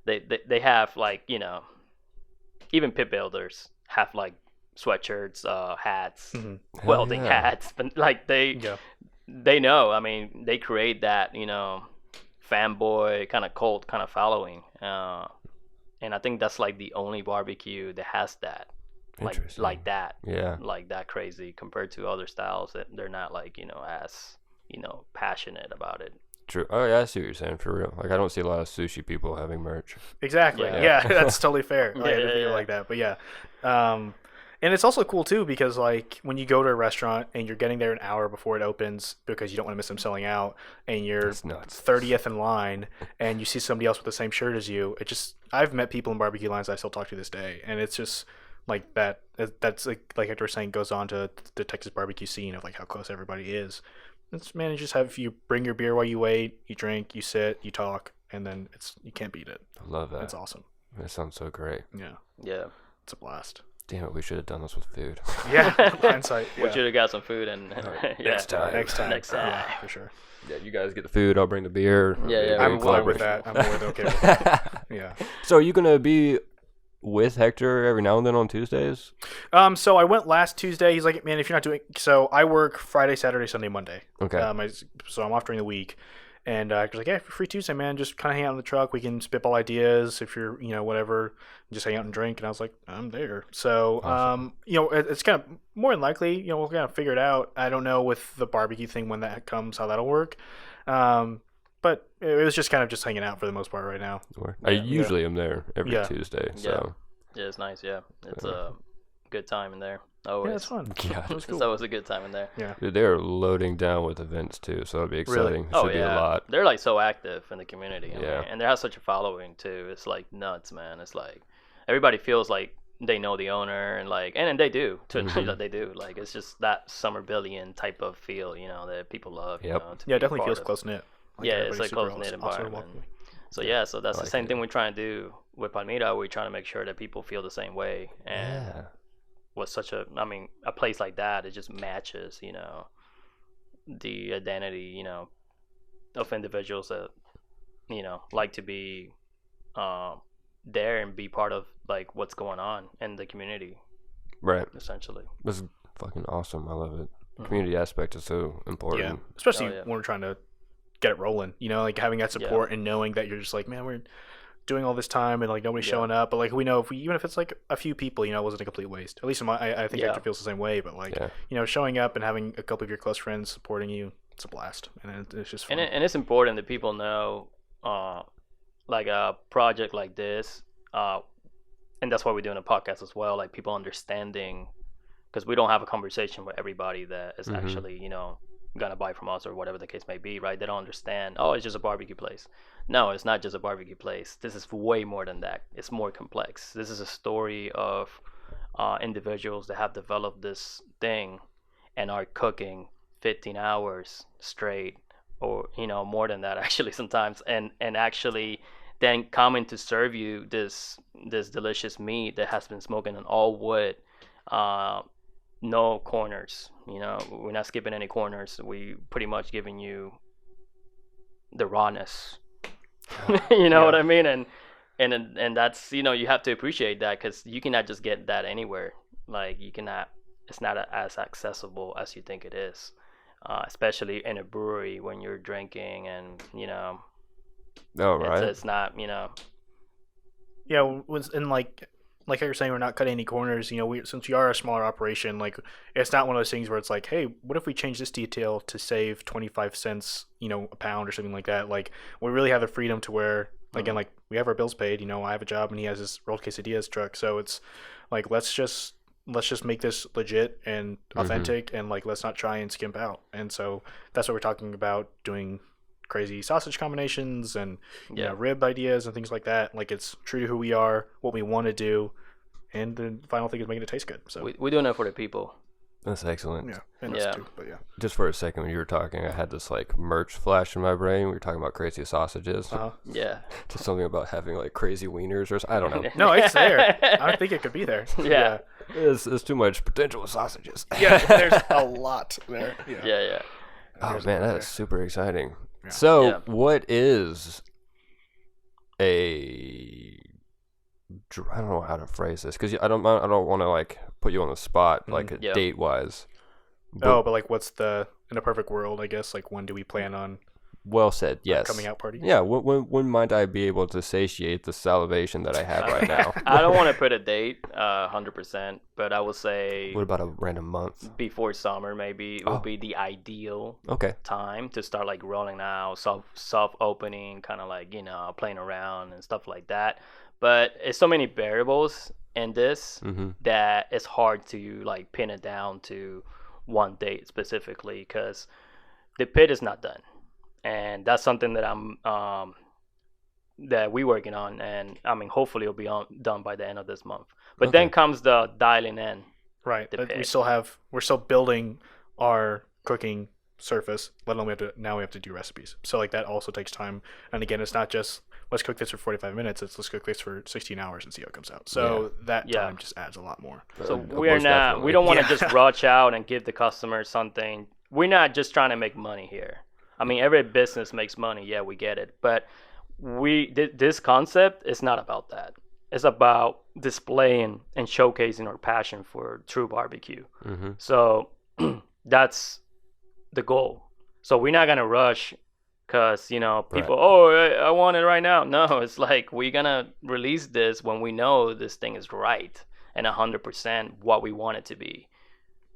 Speaker 5: They have, like, you know, even pit builders have, like, sweatshirts, hats,
Speaker 4: Mhm.
Speaker 5: welding
Speaker 1: yeah.
Speaker 5: hats, but like
Speaker 4: Yeah.
Speaker 5: they know. I mean, they create that, you know, fanboy kind of cult kind of following, and I think that's like the only barbecue that has that,
Speaker 1: Interesting.
Speaker 5: like that,
Speaker 1: Yeah.
Speaker 5: like that crazy compared to other styles that they're not, like, you know, as, you know, passionate about it.
Speaker 1: True. Oh yeah, I see what you're saying, for real. Like, I don't see a lot of sushi people having merch.
Speaker 4: Exactly.
Speaker 5: Yeah.
Speaker 4: Yeah, that's totally fair.
Speaker 5: Yeah,
Speaker 4: I didn't
Speaker 5: yeah,
Speaker 4: feel
Speaker 5: yeah.
Speaker 4: like that, but yeah. And it's also cool too because, like, when you go to a restaurant and you're getting there an hour before it opens because you don't want to miss them selling out, and you're
Speaker 1: That's nuts.
Speaker 4: 30th in line and you see somebody else with the same shirt as you, it just, I've met people in barbecue lines that I still talk to this day, and it's just like that. That's like Hector was saying, goes on to the Texas barbecue scene of like how close everybody is. It's, man, you just have, you bring your beer while you wait, you drink, you sit, you talk, and then you can't beat it.
Speaker 1: I love that.
Speaker 4: That's awesome.
Speaker 1: That sounds so great.
Speaker 4: Yeah,
Speaker 5: Yeah,
Speaker 4: it's a blast.
Speaker 1: Damn it, we should have done this with food.
Speaker 4: Yeah, hindsight.
Speaker 5: we
Speaker 4: Yeah.
Speaker 5: should have got some food and yeah.
Speaker 1: Next time.
Speaker 4: Next time.
Speaker 5: Next time.
Speaker 4: Yeah, for sure.
Speaker 1: Yeah, you guys get the food, I'll bring the beer.
Speaker 5: Yeah, yeah,
Speaker 1: Maybe
Speaker 4: I'm fine with
Speaker 1: collaboration.
Speaker 4: that. I'm more than okay with that. Yeah.
Speaker 1: So are you gonna be with Hector every now and then on Tuesdays?
Speaker 4: So I went last Tuesday. He's like, man, if you're not doing, so I work Friday, Saturday, Sunday, Monday.
Speaker 1: Okay.
Speaker 4: So I'm off during the week. And Hector's like, yeah, if you're free Tuesday, man, just kind of hang out in the truck. We can spitball ideas if you're, you know, whatever, just hang out and drink. And I was like, I'm there. So,
Speaker 1: Awesome.
Speaker 4: you know, it's kind of more than likely, you know, we'll kind of figure it out. I don't know with the barbecue thing when that comes, how that'll work. But it was just kind of just hanging out for the most part right now.
Speaker 1: I usually am there every
Speaker 4: Yeah.
Speaker 1: Tuesday. So
Speaker 5: Yeah, it's nice. Yeah, it's a good time in there. Always.
Speaker 4: Yeah, it's fun.
Speaker 1: Yeah.
Speaker 4: It was
Speaker 5: It's
Speaker 4: cool.
Speaker 5: always a good time in there.
Speaker 4: Yeah.
Speaker 1: Dude, they're loading down with events too, so it'll be exciting. It should be a lot.
Speaker 5: They're like so active in the community. I
Speaker 1: Yeah.
Speaker 5: mean, and they have such a following too. It's like nuts, man. It's like everybody feels like they know the owner and like, and they do. They do. Like it's just that summer billion type of feel, that people love.
Speaker 1: Yep.
Speaker 5: To
Speaker 4: Yeah,
Speaker 5: be
Speaker 4: it definitely
Speaker 5: part
Speaker 4: feels
Speaker 5: of.
Speaker 4: close knit.
Speaker 5: Yeah, it's like close knit environment. So yeah, so that's
Speaker 1: I
Speaker 5: the
Speaker 1: like
Speaker 5: same
Speaker 1: it.
Speaker 5: thing we're trying to do with Palmira. We're trying to make sure that people feel the same way. And
Speaker 1: Yeah.
Speaker 5: with such a place like that, it just matches, the identity, of individuals that, like to be there and be part of like what's going on in the community,
Speaker 1: Right.
Speaker 5: essentially.
Speaker 1: This is fucking awesome. I love it. The community aspect is so important.
Speaker 4: Yeah, especially
Speaker 5: Oh, yeah.
Speaker 4: when we're trying to get it rolling. Like having that support and knowing that you're just like, man, we're doing all this time and like nobody's showing up, but like we know even if it's like a few people, it wasn't a complete waste. At least I think Hector feels the same way. But like showing up and having a couple of your close friends supporting you, it's a blast, and it's just fun.
Speaker 5: And it's important that people know, like a project like this, and that's why we're doing a podcast as well. Like people understanding, because we don't have a conversation with everybody that is actually gonna buy from us or whatever the case may be, right? They don't understand. Oh, it's just a barbecue place. No, it's not just a barbecue place. This is way more than that. It's more complex. This is a story of individuals that have developed this thing and are cooking 15 hours straight, or more than that actually sometimes, and actually then coming to serve you this delicious meat that has been smoking on all wood, no corners. We're not skipping any corners. We pretty much giving you the rawness. What I mean? And that's you have to appreciate that, because you cannot just get that anywhere. Like you cannot. It's not as accessible as you think it is, especially in a brewery when you're drinking and
Speaker 1: Oh, right.
Speaker 5: it's not
Speaker 4: Yeah, and like how you're saying, we're not cutting any corners. Since we are a smaller operation, like it's not one of those things where it's like, hey, what if we change this detail to save 25 cents, a pound or something like that. Like we really have the freedom to where, again, like we have our bills paid. I have a job and he has his rolled quesadillas truck, so it's like let's just make this legit and authentic, and like let's not try and skimp out. And so that's what we're talking about, doing crazy sausage combinations and rib ideas and things like that. Like it's true to who we are, what we want to do, and the final thing is making it taste good. So
Speaker 5: we're doing it for the people.
Speaker 1: That's excellent.
Speaker 4: yeah, and us too. But yeah,
Speaker 1: Just for a second, when you were talking, I had this like merch flash in my brain. We were talking about crazy sausages.
Speaker 5: Yeah.
Speaker 1: Just something about having like crazy wieners, or I don't know.
Speaker 4: no, it's there. I think it could be there.
Speaker 5: Yeah.
Speaker 1: There's too much potential with sausages.
Speaker 4: Yeah, there's a lot there.
Speaker 5: Yeah.
Speaker 1: Oh man, that is super exciting. Yeah. So, what is I don't know how to phrase this, because I don't want to like put you on the spot like date wise.
Speaker 4: But like what's in a perfect world, I guess, like when do we plan on?
Speaker 1: Well said. Yes.
Speaker 4: Coming out party.
Speaker 1: Yeah. When might I be able to satiate the salivation that I have right now?
Speaker 5: I don't want to put a date, 100%, but I would say.
Speaker 1: What about a random month?
Speaker 5: Before summer, maybe it would be the ideal time to start like rolling out, soft opening, kind of like playing around and stuff like that. But it's so many variables in this that it's hard to like pin it down to one date specifically, because the pit is not done. And that's something that that we're working on, and hopefully it'll be done by the end of this month. But then comes the dialing in.
Speaker 4: Right. We're still building our cooking surface. Let alone we have to do recipes. So like that also takes time. And again, it's not just let's cook this for 45 minutes. It's let's cook this for 16 hours and see how it comes out. So that time just adds a lot more.
Speaker 5: So we don't want to just rush out and give the customer something. We're not just trying to make money here. Every business makes money. Yeah, we get it. But this concept is not about that. It's about displaying and showcasing our passion for true barbecue. So that's the goal. So we're not going to rush because, people, I want it right now. No, it's like we're going to release this when we know this thing is right and 100% what we want it to be.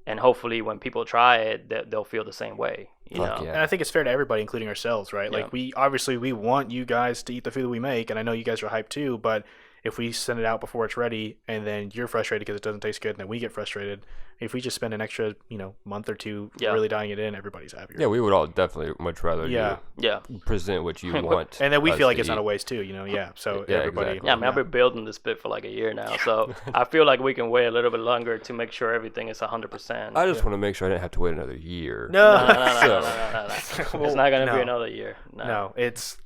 Speaker 5: And hopefully when people try it, they'll feel the same way. You know?
Speaker 4: And I think it's fair to everybody, including ourselves, right? Like we want you guys to eat the food that we make, and I know you guys are hyped too, but if we send it out before it's ready, and then you're frustrated because it doesn't taste good, and then we get frustrated, if we just spend an extra, month or two really dialing it in, everybody's happier.
Speaker 1: Yeah, we would all definitely much rather
Speaker 5: Yeah.
Speaker 1: present what you want.
Speaker 4: And then we
Speaker 1: us
Speaker 4: feel like
Speaker 1: to
Speaker 4: it's not a
Speaker 1: eat.
Speaker 4: waste too, Yeah. So
Speaker 1: Yeah,
Speaker 4: everybody.
Speaker 1: exactly.
Speaker 5: Yeah, I mean, I've been building this bit for like a year now, so I feel like we can wait a little bit longer to make sure everything is 100%.
Speaker 1: I just want to make sure I didn't have to wait another year.
Speaker 4: No.
Speaker 5: No. It's not gonna be another year.
Speaker 4: No, it's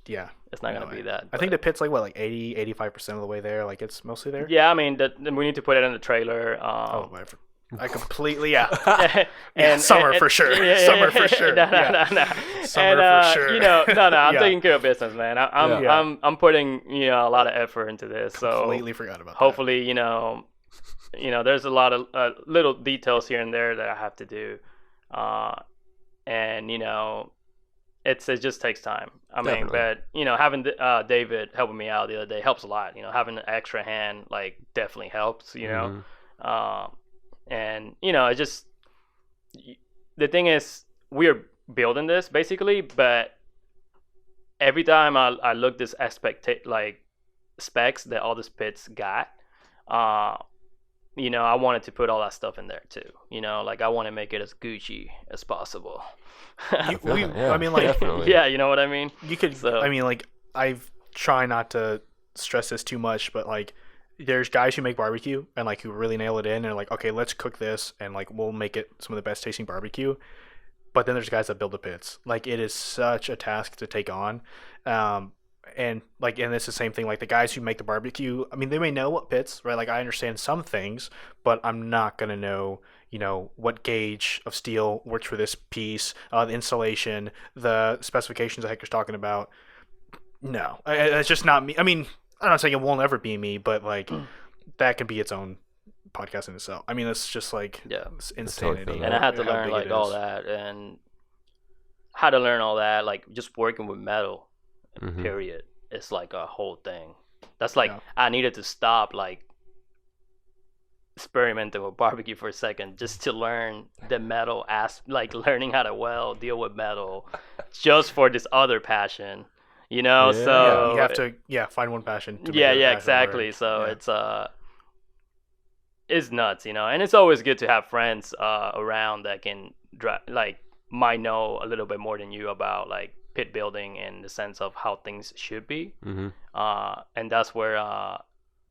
Speaker 5: It's not gonna be that.
Speaker 4: I think the pit's like 80, 85% of the way there. Like it's mostly there.
Speaker 5: Yeah, I mean, we need to put it in the trailer.
Speaker 4: I completely
Speaker 5: and
Speaker 4: summer for sure. Summer for sure.
Speaker 5: No.
Speaker 4: Summer
Speaker 5: And,
Speaker 4: for sure.
Speaker 5: I'm
Speaker 4: Yeah.
Speaker 5: taking care of business, man. I'm putting a lot of effort into this. So
Speaker 4: Completely forgot about that.
Speaker 5: hopefully, there's a lot of little details here and there that I have to do, and it just takes time. I mean, but having David helping me out the other day helps a lot. Having an extra hand like definitely helps. And it just the thing is we are building this basically, but every time I look this specs that all these pits got, I wanted to put all that stuff in there too. Like I want to make it as Gucci as possible.
Speaker 4: I mean, like,
Speaker 1: definitely.
Speaker 5: Yeah, you know what I mean?
Speaker 4: you could.
Speaker 5: So-
Speaker 4: I mean, like, I've tried not to stress this too much, but like, there's guys who make barbecue and like who really nail it in and are like, okay, let's cook this and like we'll make it some of the best tasting barbecue. But then there's guys that build the pits. Like it is such a task to take on. And it's the same thing. Like the guys who make the barbecue, I mean, they may know what pits, right? Like I understand some things, but I'm not gonna know, what gauge of steel works for this piece, the installation, the specifications that Hector's talking about. No, it's just not me. I mean, I'm not saying it won't ever be me, but like that could be its own podcast in itself. I mean, it's just like it's insanity.
Speaker 1: totally
Speaker 5: And I had to
Speaker 4: how
Speaker 5: learn
Speaker 4: big
Speaker 5: like
Speaker 4: it
Speaker 5: all
Speaker 4: is.
Speaker 5: that and how to learn all that, like just working with metal. Period. It's like a whole thing. That's like I needed to stop like experimenting with barbecue for a second just to learn the metal like learning how to weld, deal with metal, just for this other passion. So
Speaker 4: you have to find one passion. To make
Speaker 5: yeah,
Speaker 4: the passion
Speaker 5: exactly.
Speaker 4: work.
Speaker 5: So it's nuts, and it's always good to have friends around that can might know a little bit more than you about like pit building in the sense of how things should be. And that's where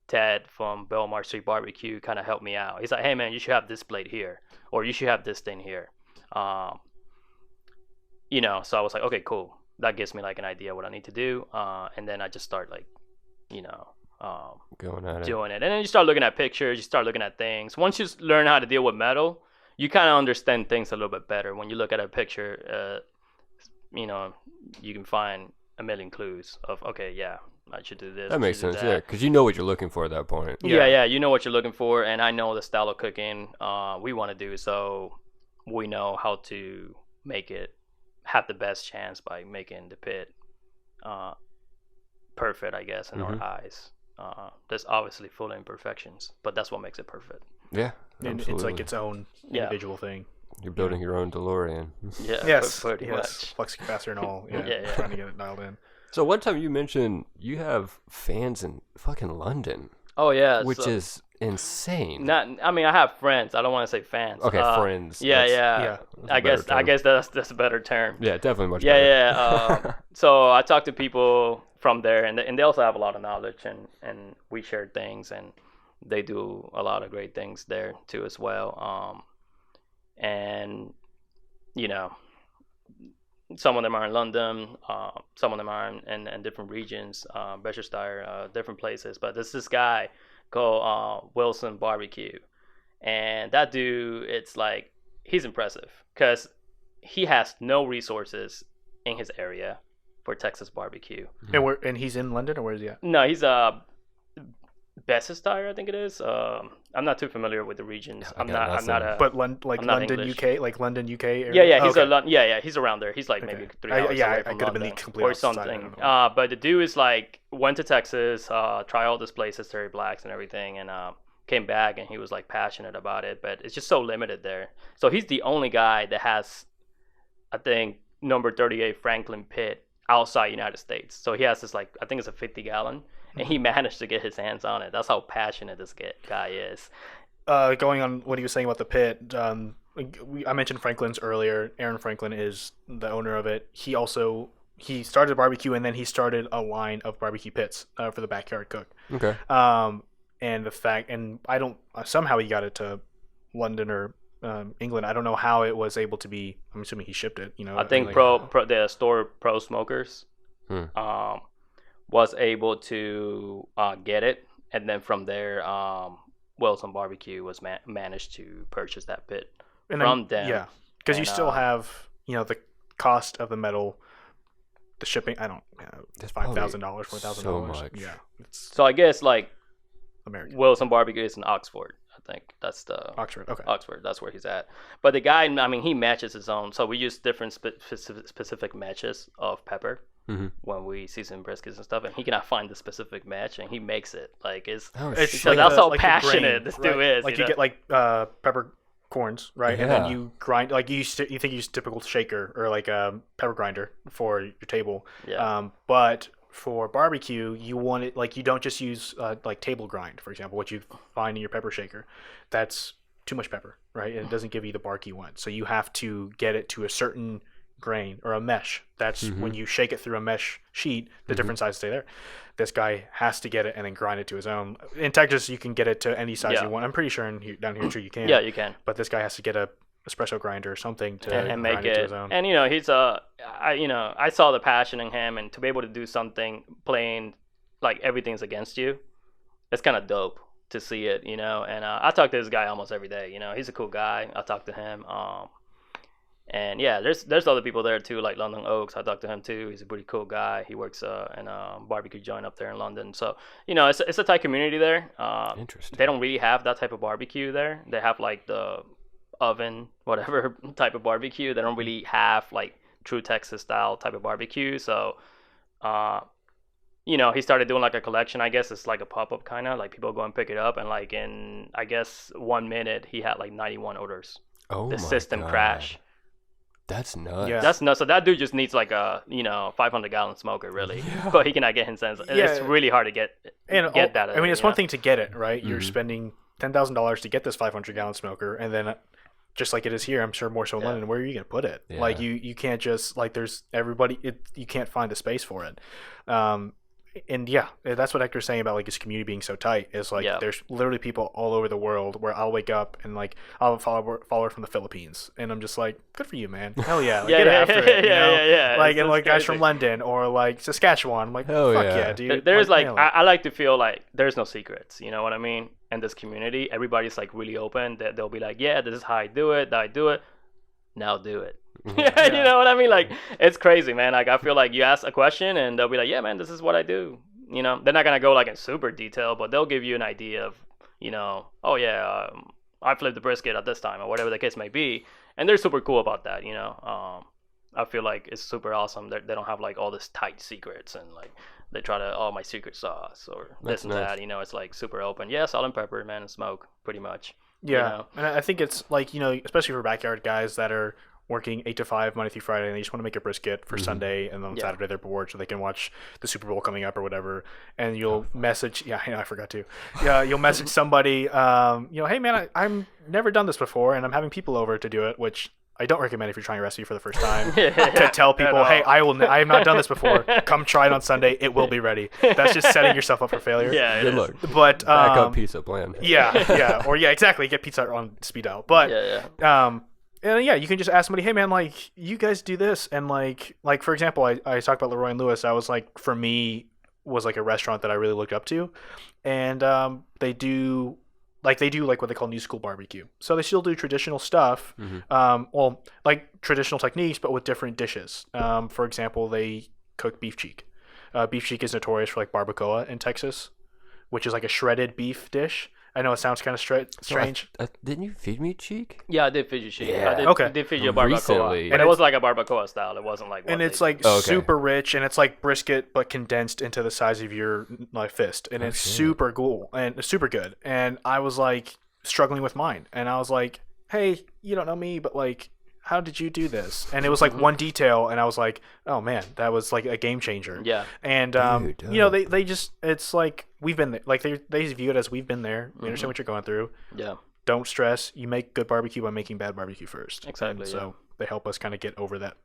Speaker 5: Ted from Belmar Street Barbecue kind of helped me out. He's like, hey man, you should have this plate here, or you should have this thing here. So I was like, okay, cool. That gives me like an idea what I need to do. And then I just start like,
Speaker 1: Going at it.
Speaker 5: doing it. And then you start looking at pictures, you start looking at things. Once you learn how to deal with metal, you kind of understand things a little bit better. When you look at a picture, you can find a million clues of, okay, yeah, I should do this.
Speaker 1: That makes
Speaker 5: should do
Speaker 1: sense,
Speaker 5: that.
Speaker 1: yeah, because you know what you're looking for at that point.
Speaker 5: Yeah, you know what you're looking for, and I know the style of cooking we want to do, so we know how to make it have the best chance by making the pit perfect, I guess, in our eyes. There's obviously full imperfections, but that's what makes it perfect.
Speaker 1: Yeah,
Speaker 4: And
Speaker 1: absolutely.
Speaker 4: it's like its own individual thing.
Speaker 1: You're building your own DeLorean.
Speaker 5: Yeah,
Speaker 4: Yes,
Speaker 5: pretty much.
Speaker 4: flux capacitor and all.
Speaker 5: Yeah.
Speaker 4: Trying to get it dialed in.
Speaker 1: So one time you mentioned you have fans in fucking London,
Speaker 5: Oh yeah,
Speaker 1: which is insane.
Speaker 5: I mean, I have friends. I don't want to say fans.
Speaker 1: Okay, friends.
Speaker 5: Yeah.
Speaker 4: Yeah.
Speaker 1: That's a
Speaker 5: I
Speaker 1: better
Speaker 5: guess
Speaker 1: term.
Speaker 5: that's a better term.
Speaker 1: Yeah, definitely much better.
Speaker 5: Yeah. So I talk to people from there, and they also have a lot of knowledge, and we share things, and they do a lot of great things there too as well. And some of them are in London, some of them are in different regions, Becherstein, different places. But there's this guy called Wilson Barbecue, and that dude, it's like he's impressive because he has no resources in his area for Texas barbecue.
Speaker 4: And he's in London, or where is he at?
Speaker 5: No, he's Becherstein, I think it is. I'm not too familiar with the regions. I'm not a.
Speaker 4: But
Speaker 5: I'm not
Speaker 4: London,
Speaker 5: English.
Speaker 4: UK, like London, UK area.
Speaker 5: Yeah, he's
Speaker 4: okay.
Speaker 5: he's around there. He's like maybe
Speaker 4: Okay.
Speaker 5: 3 hours away
Speaker 4: I
Speaker 5: from
Speaker 4: could have been
Speaker 5: London
Speaker 4: the complete
Speaker 5: or
Speaker 4: opposite side, I
Speaker 5: something.
Speaker 4: don't know.
Speaker 5: But the dude is like went to Texas, try all these places, Terry Blacks and everything, and came back and he was like passionate about it. But it's just so limited there. So he's the only guy that has, I think, number 38 Franklin Pit outside United States. So he has this like I think it's a 50-gallon, and he managed to get his hands on it. That's how passionate this guy is.
Speaker 4: Going on what he was saying about the pit, I mentioned Franklin's earlier. Aaron Franklin is the owner of it. He started a barbecue, and then he started a line of barbecue pits for the backyard cook.
Speaker 1: Okay.
Speaker 4: And I don't somehow he got it to London or England. I don't know how it was able to be. I'm assuming he shipped it.
Speaker 5: I think the store Pro Smokers was able to get it, and then from there, Wilson Barbecue was managed to purchase that pit from them.
Speaker 4: Yeah, because you still have the cost of the metal, the shipping. I don't. It's $5,000, $4,000.
Speaker 1: So much.
Speaker 4: Yeah.
Speaker 5: So I guess like
Speaker 4: American.
Speaker 5: Wilson Barbecue is in Oxford. I think that's the
Speaker 4: Oxford. Okay.
Speaker 5: Oxford. That's where he's at. But the guy, I mean, he matches his own. So we use different specific matches of pepper when we season briskets and stuff, and he cannot find the specific match, and he makes it. Like it's so
Speaker 4: like
Speaker 5: that's how
Speaker 4: like
Speaker 5: passionate
Speaker 4: grain,
Speaker 5: this dude is.
Speaker 4: Like you get like pepper corns, right?
Speaker 1: Yeah.
Speaker 4: And then you grind like you think you use a typical shaker or like a pepper grinder for your table.
Speaker 5: Yeah.
Speaker 4: But for barbecue, you want it like you don't just use like table grind, for example, what you find in your pepper shaker. That's too much pepper, right? And it doesn't give you the bark you want. So you have to get it to a certain grain or a mesh. That's when you shake it through a mesh sheet, the different sizes stay there. This guy has to get it and then grind it to his own. In Texas, you can get it to any size you want. I'm pretty sure down here too you can.
Speaker 5: Yeah, you can.
Speaker 4: But this guy has to get a espresso grinder or something to
Speaker 5: and make
Speaker 4: grind it to his own.
Speaker 5: And he's I saw the passion in him, and to be able to do something playing like everything's against you, it's kind of dope to see it, and I talk to this guy almost every day. He's a cool guy. I talk to him, and yeah, there's other people there too, like London Oaks. I talk to him too. He's a pretty cool guy. He works in a barbecue joint up there in London. So it's a tight community there.
Speaker 1: Interesting.
Speaker 5: They don't really have that type of barbecue there. They have like the oven, whatever type of barbecue. They don't really have like true Texas style type of barbecue. So, he started doing like a collection. I guess it's like a pop up kind of like people go and pick it up, and like in I guess 1 minute he had like 91 orders.
Speaker 1: Oh
Speaker 5: the
Speaker 1: my
Speaker 5: system
Speaker 1: God.
Speaker 5: crashed.
Speaker 1: That's nuts.
Speaker 4: Yeah.
Speaker 5: That's nuts. So that dude just needs like a 500-gallon smoker, really.
Speaker 1: Yeah.
Speaker 5: But he cannot get his hands. It's really hard to get that.
Speaker 4: I mean, it's one thing to get it, right? You're spending $10,000 to get this 500-gallon smoker, and then just like it is here, I'm sure more so in London, where are you going to put it?
Speaker 1: Yeah.
Speaker 4: Like you can't just like there's everybody. You can't find the space for it. And yeah, that's what Hector's saying about like his community being so tight. Is like there's literally people all over the world where I'll wake up and like I'll have a follower from the Philippines, and I'm just like, good for you, man. Hell yeah, like, get after it.
Speaker 5: Yeah.
Speaker 4: Like and like guys from London or like Saskatchewan. I'm like,
Speaker 1: hell
Speaker 4: fuck
Speaker 1: yeah,
Speaker 4: dude.
Speaker 5: There's like I like to feel like there's no secrets. You know what I mean? In this community, everybody's like really open. That they'll be like, yeah, this is how I do it. I do it. Now do it.
Speaker 1: Yeah.
Speaker 5: You know what I mean? Like it's crazy, man. Like I feel like you ask a question and they'll be like, yeah, man, this is what I do. They're not gonna go like in super detail, but they'll give you an idea of, oh yeah, I flipped the brisket at this time or whatever the case may be, and they're super cool about that. I feel like it's super awesome. They don't have like all this tight secrets and like they try to my secret sauce or this and that. It's like super open. Yeah, salt and pepper, man, and smoke, pretty much.
Speaker 4: Yeah, and I think it's like especially for backyard guys that are working 8 to 5 Monday through Friday, and they just want to make a brisket for Sunday, and then on Saturday they're bored, so they can watch the Super Bowl coming up or whatever. And you'll message, I forgot to. Yeah, you'll message somebody, hey man, I've never done this before, and I'm having people over to do it, which I don't recommend if you're trying a recipe for the first time. To tell people, hey, I have not done this before. Come try it on Sunday. It will be ready. That's just setting yourself up for failure.
Speaker 5: Yeah,
Speaker 1: Good luck.
Speaker 4: But
Speaker 1: Backup pizza plan.
Speaker 4: Yeah, or exactly. Get pizza on speed dial. But and you can just ask somebody, hey man, like you guys do this, and like for example, I talked about Leroy and Lewis. I was like, for me, was like a restaurant that I really looked up to, and they do like what they call new school barbecue. So they still do traditional stuff, like traditional techniques, but with different dishes. For example, they cook beef cheek. Beef cheek is notorious for like barbacoa in Texas, which is like a shredded beef dish. I know it sounds kind of strange.
Speaker 1: Didn't you feed me cheek?
Speaker 5: Yeah, I did feed you cheek.
Speaker 1: Yeah.
Speaker 5: I did feed you a barbacoa.
Speaker 1: Recently.
Speaker 5: And it was like a barbacoa style. It wasn't like
Speaker 4: and it's like super rich, and it's like brisket but condensed into the size of your fist, and it's super cool and super good. And I was like struggling with mine, and I was like, hey, you don't know me, but like, how did you do this? And it was like one detail, and I was like, oh man, that was like a game changer.
Speaker 5: Yeah.
Speaker 4: And
Speaker 1: Dude,
Speaker 4: you know, they just, it's like we've been there. Like they view it as we've been there. We understand what you're going through.
Speaker 5: Yeah.
Speaker 4: Don't stress. You make good barbecue by making bad barbecue first.
Speaker 5: Exactly.
Speaker 4: And so they help us kind of get over that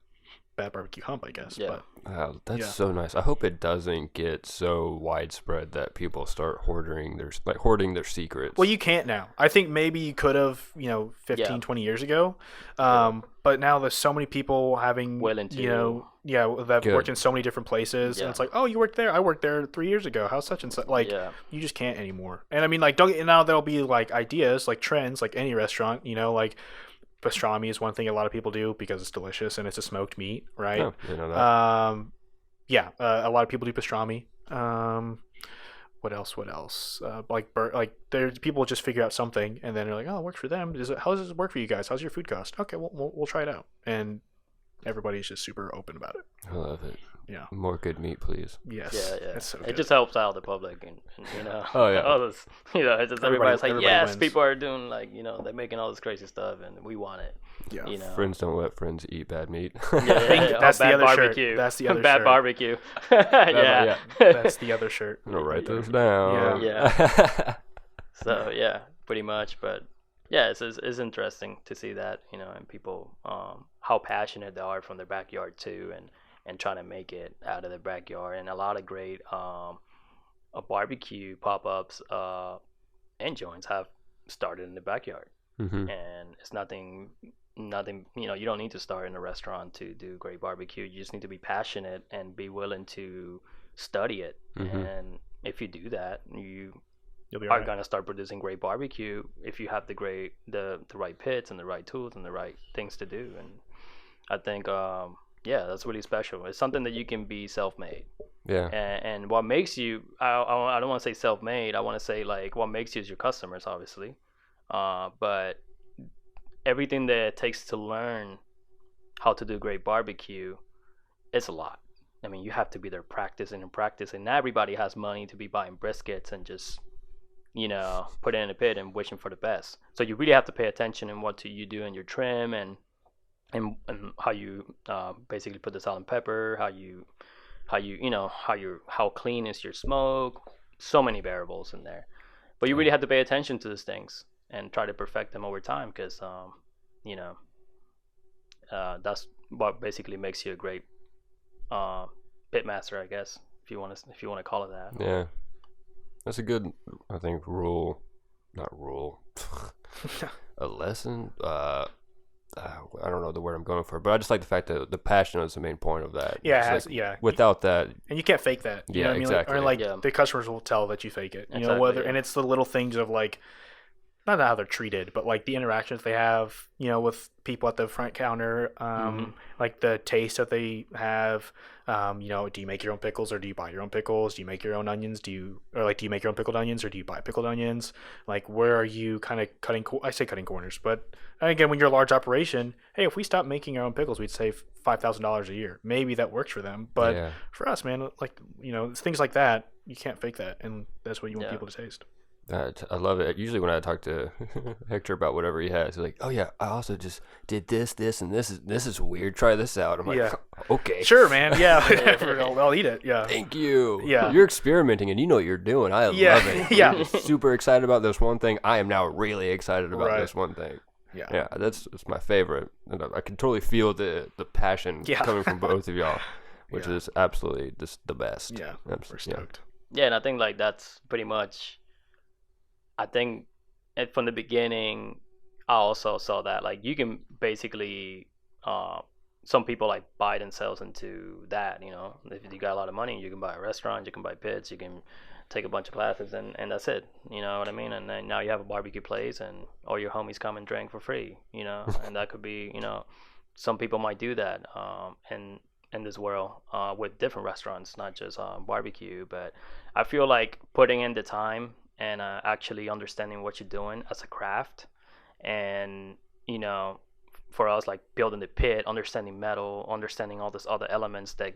Speaker 4: bad barbecue hump, I guess.
Speaker 5: Yeah.
Speaker 4: But
Speaker 1: Wow, that's
Speaker 4: Yeah.
Speaker 1: so nice. I hope it doesn't get so widespread that people start hoarding their secrets.
Speaker 4: well, you can't now. I think maybe you could have, 15, 20 years ago. But now there's so many people having,
Speaker 5: Willing to-
Speaker 4: that
Speaker 1: Good.
Speaker 4: worked in so many different places.
Speaker 5: Yeah.
Speaker 4: And it's like, oh, you worked there. I worked there 3 years ago. How's such and such? Like,
Speaker 5: Yeah.
Speaker 4: you just can't anymore. And I mean, like, now there'll be like ideas, like trends, like any restaurant, like pastrami is one thing a lot of people do because it's delicious and it's a smoked meat, right?
Speaker 1: Oh, didn't know that.
Speaker 4: A lot of people do pastrami. What else? Like there's people just figure out something and then they're like, oh, it works for them. How does this work for you guys? How's your food cost? Okay, we'll try it out. And everybody's just super open about it.
Speaker 1: I love it.
Speaker 4: Yeah.
Speaker 1: More good meat, please.
Speaker 4: Yes.
Speaker 5: Yeah.
Speaker 4: It's so
Speaker 5: It
Speaker 4: good.
Speaker 5: just helps out the public, and
Speaker 1: Oh, yeah.
Speaker 5: all this, it's just everybody's like,
Speaker 4: everybody
Speaker 5: yes,
Speaker 4: wins.
Speaker 5: people are doing like, they're making all this crazy stuff, and we want it.
Speaker 4: Yeah.
Speaker 1: Friends don't let friends eat bad meat.
Speaker 4: That's the
Speaker 5: bad
Speaker 4: other shirt.
Speaker 5: barbecue.
Speaker 4: That's the other
Speaker 5: bad
Speaker 4: shirt.
Speaker 5: barbecue. Yeah.
Speaker 4: That's the other shirt.
Speaker 1: I'm gonna write those down.
Speaker 5: Yeah. So yeah, pretty much. But yeah, it's interesting to see that, and people how passionate they are from their backyard too, and trying to make it out of their backyard, and a lot of great barbecue pop-ups and joints have started in the backyard.
Speaker 1: Mm-hmm.
Speaker 5: And it's nothing, you don't need to start in a restaurant to do great barbecue. You just need to be passionate and be willing to study it. And if you do that, you
Speaker 4: You'll be
Speaker 5: are
Speaker 4: right.
Speaker 5: going to start producing great barbecue if you have the right pits and the right tools and the right things to do. And I think that's really special. It's something that you can be self-made.
Speaker 1: Yeah.
Speaker 5: And what makes you, I don't want to say self-made, I want to say like what makes you is your customers, obviously. But everything that it takes to learn how to do great barbecue, it's a lot. I mean, you have to be there practicing. Not everybody has money to be buying briskets and just, put it in a pit and wishing for the best. So you really have to pay attention in what you do in your trim and how you basically put the salt and pepper, how clean is your smoke. So many variables in there, but you really have to pay attention to these things and try to perfect them over time, because that's what basically makes you a great pit master, I guess, if you want to call it that.
Speaker 1: Yeah. That's a good, I think, a lesson. I don't know the word I'm going for, but I just like the fact that the passion is the main point of that.
Speaker 4: Yeah,
Speaker 1: It's like,
Speaker 4: yeah.
Speaker 1: Without that,
Speaker 4: And you can't fake that. You
Speaker 1: Yeah,
Speaker 4: know what I mean?
Speaker 1: exactly.
Speaker 4: Or the customers will tell that you fake it.
Speaker 5: Exactly,
Speaker 4: whether
Speaker 5: yeah.
Speaker 4: and it's the little things of like, not how they're treated, but like the interactions they have, with people at the front counter, like the taste that they have. Do you make your own pickles or do you buy your own pickles? Do you make your own onions? Do you make your own pickled onions or do you buy pickled onions? Like, where are you kind of cutting? I say cutting corners, but again, when you're a large operation, hey, if we stop making our own pickles, we'd save $5,000 a year. Maybe that works for them, but
Speaker 1: Yeah.
Speaker 4: for us, man, like it's things like that, you can't fake that, and that's what you want people to taste.
Speaker 1: I love it. Usually when I talk to Hector about whatever he has, he's like, "Oh yeah, I also just did this, and this is weird. Try this out." I'm like,
Speaker 4: Yeah.
Speaker 1: "Okay,
Speaker 4: Sure, man. Yeah, whatever. I'll eat it. Yeah.
Speaker 1: thank you.
Speaker 4: Yeah.
Speaker 1: You're experimenting and you know what you're doing. I
Speaker 4: Yeah.
Speaker 1: love it.
Speaker 4: Yeah.
Speaker 1: You're super excited about this one thing. I am now really excited about
Speaker 4: Right.
Speaker 1: this one thing.
Speaker 4: Yeah.
Speaker 1: Yeah, that's my favorite. And I can totally feel the passion
Speaker 4: Yeah.
Speaker 1: coming from both of y'all, which
Speaker 4: Yeah.
Speaker 1: is absolutely just the best.
Speaker 4: Yeah. We're stoked.
Speaker 5: Yeah, and I think like that's pretty much. I think from the beginning, I also saw that like you can basically, some people like buy themselves into that. If you got a lot of money, you can buy a restaurant, you can buy pits, you can take a bunch of classes, and that's it. You know what I mean? And then now you have a barbecue place, and all your homies come and drink for free. And that could be, some people might do that. In this world, with different restaurants, not just barbecue, but I feel like putting in the time and actually understanding what you're doing as a craft, and for us, like building the pit, understanding metal, understanding all these other elements that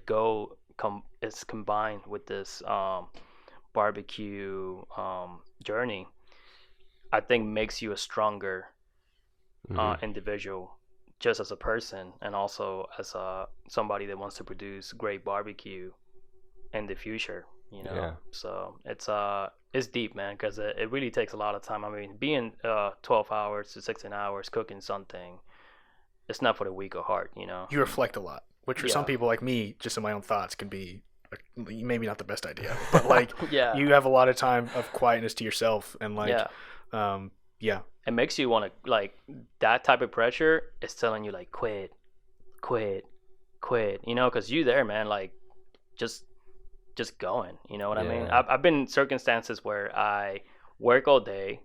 Speaker 5: is combined with this barbecue journey, I think makes you a stronger individual just as a person and also as somebody that wants to produce great barbecue in the future.
Speaker 1: Yeah.
Speaker 5: So it's deep, man, because it really takes a lot of time. I mean, being 12 hours to 16 hours cooking something, it's not for the weak of heart.
Speaker 4: You reflect a lot, which for
Speaker 5: Yeah.
Speaker 4: some people like me, just in my own thoughts, can be maybe not the best idea. But like,
Speaker 5: Yeah.
Speaker 4: you have a lot of time of quietness to yourself, and like,
Speaker 5: Yeah.
Speaker 4: yeah,
Speaker 5: It makes you want to, like, that type of pressure is telling you, like, quit, because you there, man, like, just going, you know what I mean?
Speaker 1: Yeah.
Speaker 5: I've been in circumstances where I work all day,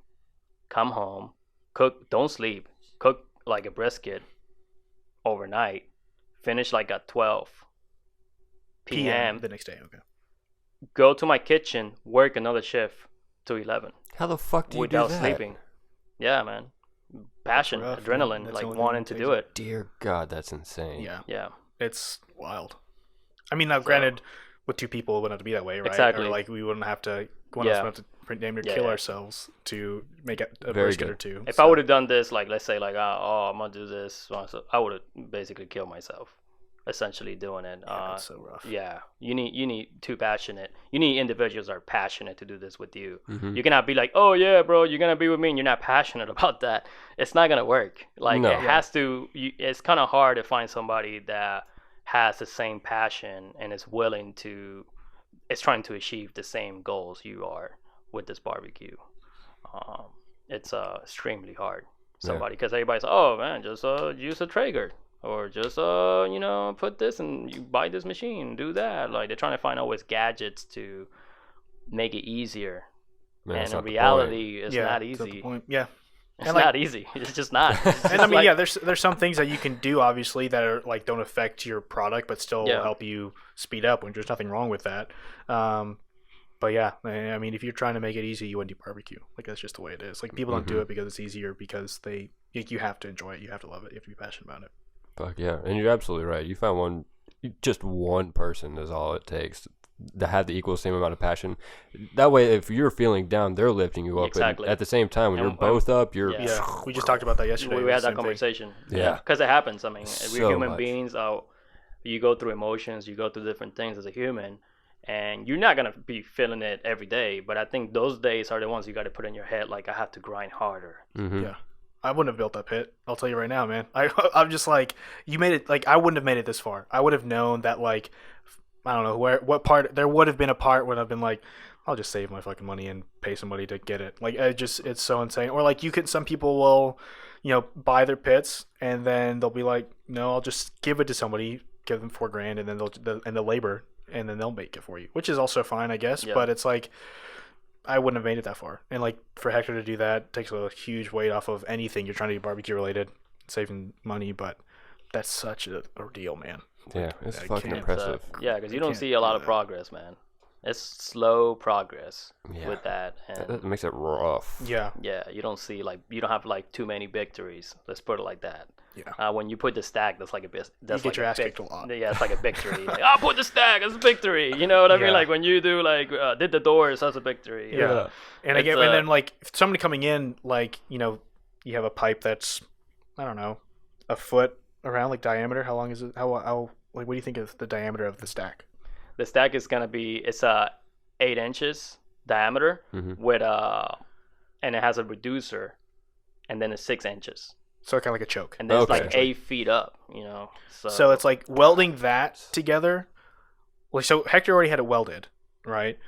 Speaker 5: come home, cook, don't sleep, cook like a brisket overnight, finish like at 12 p.m.,
Speaker 4: the next day. Okay.
Speaker 5: go to my kitchen, work another shift to 11
Speaker 1: How the fuck do you do
Speaker 5: without
Speaker 1: that?
Speaker 5: sleeping. Yeah, man. Passion,
Speaker 4: rough, man.
Speaker 5: adrenaline,
Speaker 4: That's
Speaker 5: like
Speaker 4: the only
Speaker 5: wanting
Speaker 4: thing
Speaker 5: to
Speaker 4: that
Speaker 5: do
Speaker 4: takes
Speaker 5: it.
Speaker 1: Dear God, that's insane.
Speaker 4: Yeah,
Speaker 5: Yeah.
Speaker 4: it's wild. I mean, now granted, with two people, it wouldn't have to be that way, right?
Speaker 5: Exactly.
Speaker 4: Or like, we wouldn't have to. One
Speaker 5: Yeah.
Speaker 4: of us would have to damn near
Speaker 5: Yeah,
Speaker 4: kill
Speaker 5: yeah.
Speaker 4: ourselves to make a
Speaker 1: Very
Speaker 4: brisket
Speaker 1: good.
Speaker 4: or two.
Speaker 5: If I would have done this, like, let's say, like, I'm gonna do this, so I would have basically killed myself, essentially doing it.
Speaker 4: that's so rough.
Speaker 5: Yeah, you need you need individuals that are passionate to do this with you.
Speaker 1: Mhm.
Speaker 5: You cannot be like, oh yeah, bro, you're gonna be with me, and you're not passionate about that. It's not gonna work. Like,
Speaker 1: No.
Speaker 5: it has to. It's kind of hard to find somebody that has the same passion and is willing to, is trying to achieve the same goals you are with this barbecue. It's extremely hard. Somebody, because everybody's, oh man, just use a Traeger, or just put this and you buy this machine, do that. Like, they're trying to find always gadgets to make it easier.
Speaker 1: Man, that's
Speaker 5: And in
Speaker 1: not the
Speaker 5: reality, it's
Speaker 4: yeah,
Speaker 5: not
Speaker 4: that's not the
Speaker 5: easy.
Speaker 4: point. Yeah.
Speaker 5: It's
Speaker 4: And, like-
Speaker 5: not easy. It's just not. It's
Speaker 4: And
Speaker 5: just
Speaker 4: I mean,
Speaker 5: like-
Speaker 4: yeah, there's some things that you can do, obviously, that are like don't affect your product, but still
Speaker 5: Yeah.
Speaker 4: help you speed up. When there's nothing wrong with that. But yeah, I mean, if you're trying to make it easy, you wouldn't do barbecue. Like, that's just the way it is. Like, people don't do it because it's easier, because you have to enjoy it, you have to love it, you have to be passionate about it.
Speaker 1: Fuck yeah, and you're absolutely right. You found just one person is all it takes to have the equal same amount of passion. That way, if you're feeling down, they're lifting you up.
Speaker 5: Exactly.
Speaker 1: And at the same time, when
Speaker 5: And-
Speaker 1: you're both up, you're
Speaker 5: Yeah.
Speaker 4: Yeah, we just talked about that yesterday.
Speaker 5: we
Speaker 4: It was
Speaker 5: had
Speaker 4: the
Speaker 5: that
Speaker 4: same thing.
Speaker 5: conversation.
Speaker 1: Yeah.
Speaker 5: Because it happens. I mean,
Speaker 1: So
Speaker 5: we're human
Speaker 1: much.
Speaker 5: beings. You go through emotions, you go through different things as a human, and you're not gonna be feeling it every day. But I think those days are the ones you got to put in your head, like, I have to grind harder.
Speaker 1: Mhm.
Speaker 4: Yeah. I wouldn't have built that pit. I'll tell you right now, man. I'm just like, you made it. Like, I wouldn't have made it this far. I would have known that, like, I don't know what part. There would have been a part when I've been like, I'll just save my fucking money and pay somebody to get it. Like, it's so insane. Or like, some people will, buy their pits and then they'll be like, no, I'll just give it to somebody, give them $4,000, and then the labor, and then they'll make it for you, which is also fine, I guess.
Speaker 5: Yeah.
Speaker 4: But it's like, I wouldn't have made it that far. And like, for Hector to do that takes a huge weight off of anything you're trying to do barbecue related, saving money. But that's such an ordeal, man.
Speaker 1: Yeah, it's
Speaker 4: I
Speaker 1: fucking
Speaker 4: can't,
Speaker 1: impressive.
Speaker 5: Yeah, because you
Speaker 4: I
Speaker 5: don't
Speaker 4: can't
Speaker 5: see a lot
Speaker 4: do
Speaker 5: of
Speaker 4: that.
Speaker 5: progress, man. It's slow progress
Speaker 1: Yeah.
Speaker 5: with that,
Speaker 1: That
Speaker 5: and
Speaker 1: makes it rough.
Speaker 4: Yeah.
Speaker 5: yeah, you don't have like too many victories. Let's put it like that.
Speaker 4: Yeah.
Speaker 5: When you put the stack, that's like that's
Speaker 4: get
Speaker 5: like
Speaker 4: your ass
Speaker 5: big-
Speaker 4: kicked a lot.
Speaker 5: Yeah, it's like a victory. Like, I'll put the stack as a victory. You know what I mean?
Speaker 4: Yeah.
Speaker 5: Like, when you do like did the doors, that's a victory.
Speaker 4: Yeah. And
Speaker 5: It's,
Speaker 4: again, and then like, if somebody coming in, like, you have a pipe that's, I don't know, a foot around, like, diameter. How long is it? How like, what do you think of the diameter of the stack?
Speaker 5: The stack is gonna be 8 inches diameter
Speaker 1: Mhm.
Speaker 5: with and it has a reducer, and then it's 6 inches,
Speaker 4: So kind of like a choke.
Speaker 5: and then it's
Speaker 1: Okay.
Speaker 5: like 8 feet up.
Speaker 4: So it's like welding that together. Like, so Hector already had it welded, right?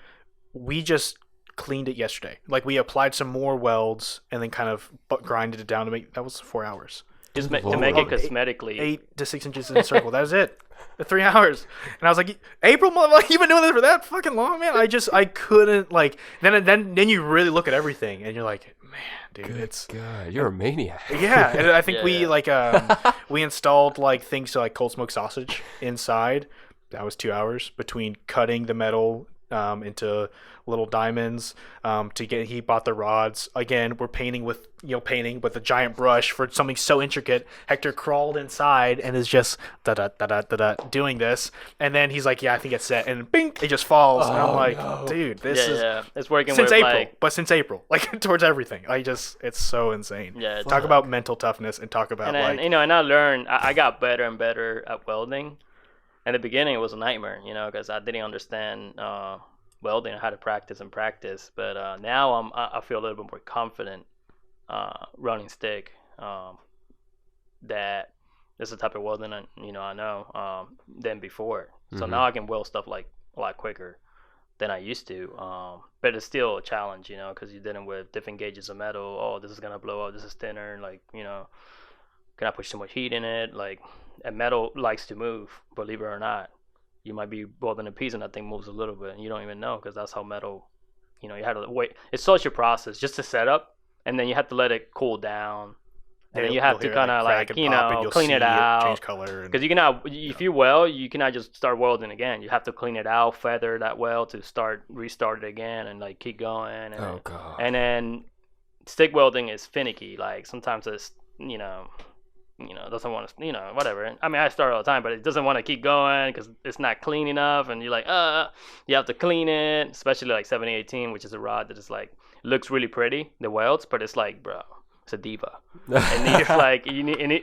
Speaker 4: We just cleaned it yesterday. Like, we applied some more welds and then kind of grinded it down to make, that was 4 hours.
Speaker 5: just
Speaker 1: Good
Speaker 5: to make it
Speaker 1: lord.
Speaker 5: cosmetically.
Speaker 4: 8 to 6 inches in a circle. That was it. 3 hours. And I was like, April, motherfucker, you've been doing this for that fucking long, man? I couldn't, like, then you really look at everything and you're like, man, dude,
Speaker 1: Good
Speaker 4: it's,
Speaker 1: God, you're a maniac.
Speaker 4: yeah. And I think
Speaker 5: Yeah,
Speaker 4: we
Speaker 5: yeah.
Speaker 4: like we installed like things to like cold smoke sausage inside. That was 2 hours between cutting the metal, into little diamonds. He bought the rods. Again, we're painting with a giant brush for something so intricate. Hector crawled inside and is just da da da da da da doing this, and then he's like, yeah, I think it's set, and bing, it just falls. And I'm like, dude, this is
Speaker 5: it's working
Speaker 4: since
Speaker 5: with
Speaker 4: April, but since April, like towards everything. It's so insane.
Speaker 5: Yeah,
Speaker 4: talk about mental toughness and talk about
Speaker 5: and
Speaker 4: like
Speaker 5: and I learned. I got better and better at welding. In the beginning, it was a nightmare, because I didn't understand welding, how to practice. But now I feel a little bit more confident running stick. That this is the type of welding I know than before. So now I can weld stuff like a lot quicker than I used to. But it's still a challenge, because you're dealing with different gauges of metal. Oh, this is gonna blow up. This is thinner. Like, can I push too much heat in it? Like, and metal likes to move, believe it or not. You might be welding a piece and that thing moves a little bit, and you don't even know, because that's how metal. You have to wait. It's such a process just to set up, and then you have to let it cool down, and then you have to kind of clean it out,
Speaker 4: change color.
Speaker 5: Because you cannot, if you weld, you cannot just start welding again. You have to clean it out, feather that weld to restart it again, and like keep going. And
Speaker 1: God.
Speaker 5: And then stick welding is finicky. Like sometimes it's doesn't want to, whatever. I mean, I start all the time, but it doesn't want to keep going because it's not clean enough, and you're like, you have to clean it, especially like 7018, which is a rod that is like looks really pretty, the welds, but it's like, bro, it's a diva. It needs like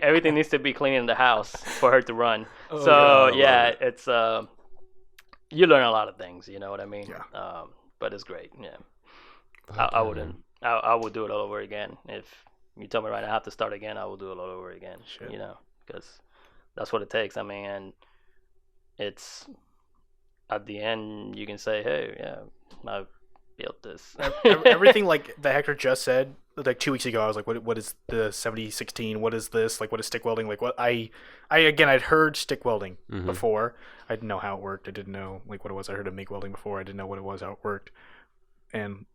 Speaker 5: everything needs to be clean in the house for her to run. It's you learn a lot of things, you know what I mean?
Speaker 4: Yeah.
Speaker 5: But it's great. Yeah. I would do it all over again if. You tell me right now I have to start again, I will do it all over again.
Speaker 4: Sure.
Speaker 5: Because that's what it takes. I mean, and it's at the end you can say, hey, yeah, I built this.
Speaker 4: Everything like that Hector just said, like 2 weeks ago, I was like, what is the 7016? What is this? Like, what is stick welding? Like, what I'd heard stick welding before. I didn't know how it worked. I didn't know like what it was. I heard of MIG welding before. I didn't know what it was, how it worked, and.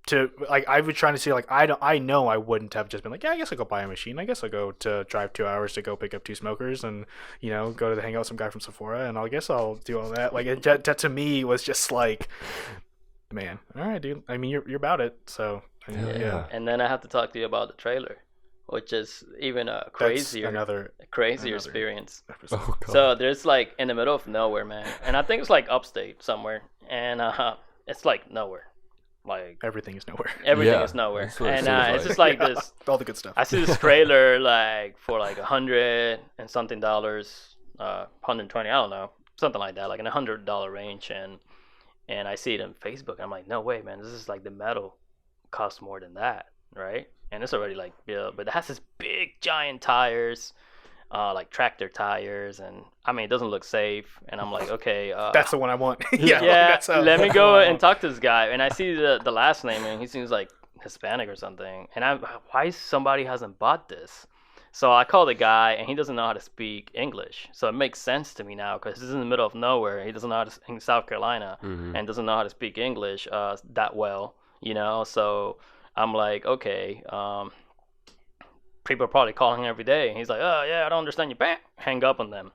Speaker 4: I was trying to see, like, I know I wouldn't have just been like, yeah, I guess I'll go buy a machine. I guess I'll go to drive 2 hours to go pick up 2 smokers and, go to hang out with some guy from Sephora, and I guess I'll do all that. Like, that to me was just like, man, all right, dude. I mean, you're about it, so, yeah.
Speaker 5: And then I have to talk to you about the trailer, which is even a crazier experience.
Speaker 1: Oh, God.
Speaker 5: So there's like in the middle of nowhere, man. And I think it's like upstate somewhere. And it's like nowhere. Like
Speaker 4: everything is nowhere.
Speaker 5: Everything is nowhere, and it's just like this.
Speaker 4: All the good stuff.
Speaker 5: I see this trailer like for like $100 and something, 120. I don't know, something like that, like in $100 range, and I see it on Facebook. I'm like, no way, man. This is like the metal costs more than that, right? And it's already like built, but it has this big giant tires. Like tractor tires, and I mean it doesn't look safe, and I'm like, okay,
Speaker 4: that's the one I want.
Speaker 5: Let me go and talk to this guy, and I see the last name, and he seems like Hispanic or something, and why somebody hasn't bought this? So I call the guy, and he doesn't know how to speak English, so it makes sense to me now because this is in the middle of nowhere. He doesn't know how to in South Carolina, and doesn't know how to speak English that well, So I'm like, okay. People are probably calling him every day. And he's like, oh, yeah, I don't understand you. Bam! Hang up on them.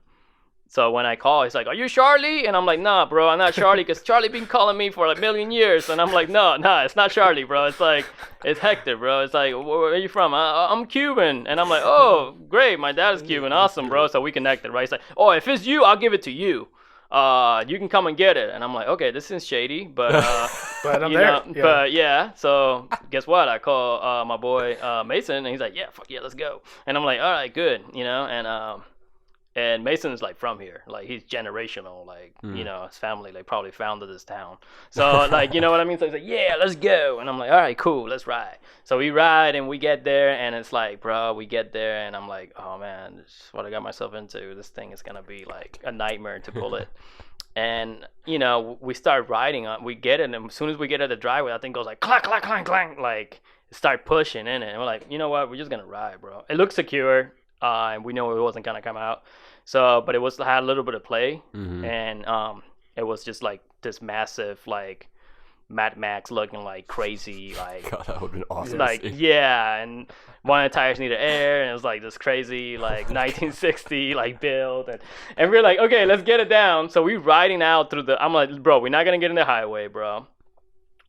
Speaker 5: So when I call, he's like, are you Charlie? And I'm like, nah, bro, I'm not Charlie because Charlie been calling me for like a million years. And I'm like, no, it's not Charlie, bro. It's like, it's Hector, bro. It's like, where are you from? I'm Cuban. And I'm like, oh, great. My dad is Cuban. Awesome, bro. So we connected, right? He's like, oh, if it's you, I'll give it to you. You can come and get it. And I'm like, okay, this is shady, but
Speaker 4: but I'm there.
Speaker 5: But yeah, so guess what? I call my boy Mason, and he's like, yeah, fuck yeah, let's go. And I'm like, all right, good, and Mason is like from here, like he's generational, like his family like probably founded this town, so like what I mean. So he's like, yeah, let's go, and I'm like, all right, cool, let's ride. So we ride and we get there, and it's like, bro, we get there, and I'm like, oh man, this is what I got myself into. This thing is gonna be like a nightmare to pull it. And we start riding on. We get it, and as soon as we get at the driveway, that thing goes like clack, clack, clang, clang, like start pushing in it. And we're like, you know what? We're just gonna ride, bro. It looks secure, and we know it wasn't gonna come out. So, but it had a little bit of play, and it was just like this massive like Mad Max looking like crazy, like
Speaker 1: God, that would have been awesome.
Speaker 5: like and one of the tires needed air, and it was like this crazy like 1960 like build, and we're like, okay, let's get it down. So we riding out through the. I'm like, bro, we're not gonna get in the highway, bro.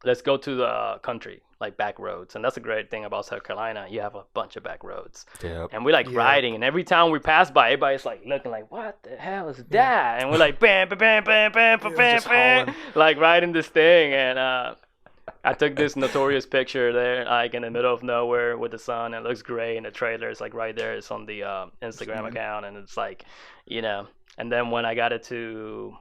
Speaker 5: Let's go to the country, like back roads, and that's a great thing about South Carolina. You have a bunch of back roads, and we're like riding, and every time we pass by, everybody's like looking like, what the hell is that? And we're like, bam, bam, bam, bam, bam, bam, bam, bam, like riding this thing, and I took this notorious picture there, like in the middle of nowhere with the sun. And it looks great, and the trailer is like right there. It's on the Instagram account, and it's like, And then when I got it to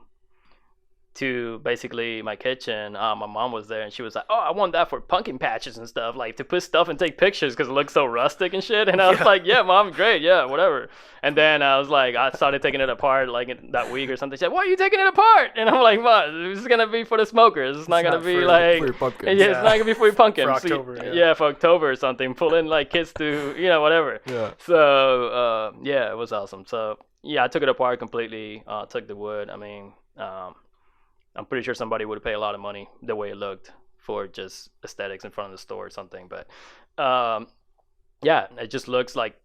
Speaker 5: basically my kitchen, my mom was there, and she was like, oh, I want that for pumpkin patches and stuff, like to put stuff and take pictures because it looks so rustic and shit. And I was like, yeah, mom, great, yeah, whatever. And then I was like, I started taking it apart like that week or something. She said, why are you taking it apart? And I'm like, what? This is gonna be for the smokers. It's not gonna be like
Speaker 1: for your pumpkins.
Speaker 5: Yeah, it's not gonna be for your pumpkins.
Speaker 4: For October,
Speaker 5: yeah, for October or something. Pull in like kids to whatever.
Speaker 1: Yeah.
Speaker 5: So yeah, it was awesome. So yeah, I took it apart completely. Took the wood. I mean, I'm pretty sure somebody would pay a lot of money the way it looked for just aesthetics in front of the store or something. But yeah, it just looks like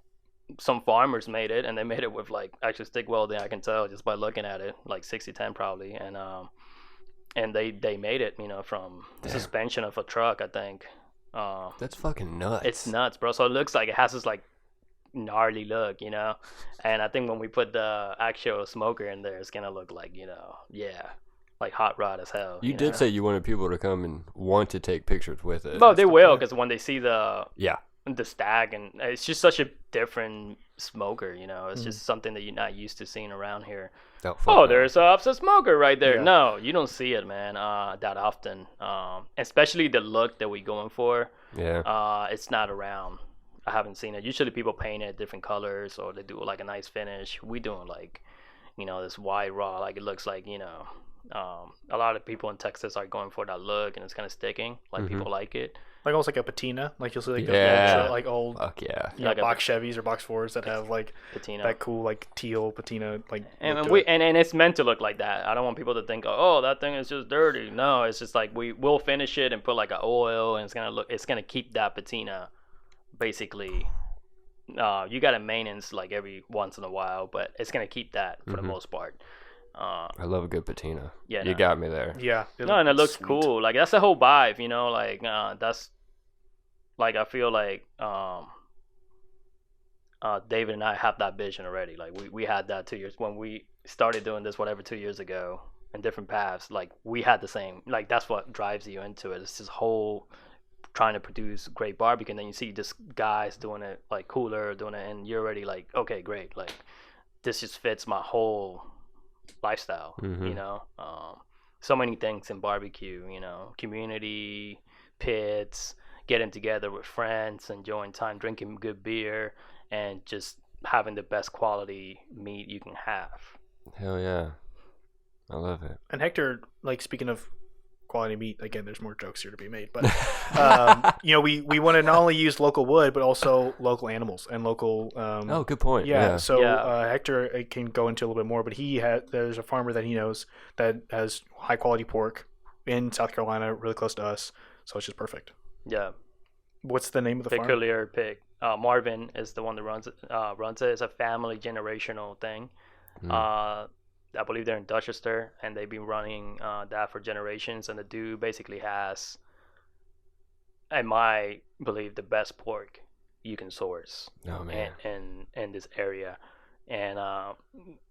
Speaker 5: some farmers made it, and they made it with like actually stick welding. I can tell just by looking at it, like 60-10 probably, and they made it, from the suspension of a truck, I think.
Speaker 1: That's fucking nuts.
Speaker 5: It's nuts, bro. So it looks like it has this like gnarly look, and I think when we put the actual smoker in there, it's gonna look like, like hot rod as hell.
Speaker 1: You did say you wanted people to come and want to take pictures with it.
Speaker 5: No, they will, because when they see the stag, and it's just such a different smoker, it's just something that you're not used to seeing around here. There's a offset smoker right there. No, you don't see it, man, that often. Especially the look that we're going for. It's not around. I haven't seen it. Usually people paint it different colors, or they do like a nice finish. We doing like, this wide raw, like it looks like, a lot of people in Texas are going for that look, and it's kind of sticking. Like people like it.
Speaker 4: Like almost like a patina. Like you'll see like like old
Speaker 1: like
Speaker 4: box Chevys or box Fords that have like
Speaker 5: patina.
Speaker 4: That cool like teal patina like.
Speaker 5: And it's meant to look like that. I don't want people to think, oh, that thing is just dirty. No, it's just like we'll finish it and put like an oil, and it's gonna keep that patina. Basically, you gotta maintenance like every once in a while, but it's gonna keep that for the most part.
Speaker 1: I love a good patina.
Speaker 5: Yeah,
Speaker 1: you got me there.
Speaker 4: Yeah.
Speaker 5: And it looks cool. Like that's the whole vibe, like that's like I feel like David and I have that vision already. Like we had that 2 years when we started doing this, 2 years ago, in different paths. Like we had the same. Like that's what drives you into it. It's this whole trying to produce great barbecue, and then you see this guys doing it like cooler, doing it, and you're already like, okay, great. Like this just fits my whole lifestyle. So many things in barbecue, community, pits, getting together with friends, enjoying time, drinking good beer, and just having the best quality meat you can have.
Speaker 1: Hell yeah, I love it.
Speaker 4: And Hector, like, speaking of quality meat, again, there's more jokes here to be made, but we want to not only use local wood but also local animals and local
Speaker 1: good point.
Speaker 4: Hector can go into a little bit more, but there's a farmer that he knows that has high quality pork in South Carolina, really close to us, so it's just perfect. What's the name of the farm?
Speaker 5: Peculiar Pig. Marvin is the one that runs it. It's a family generational thing. I believe they're in Dorchester, and they've been running that for generations. And the dude basically has, in my belief, the best pork you can source in this area. And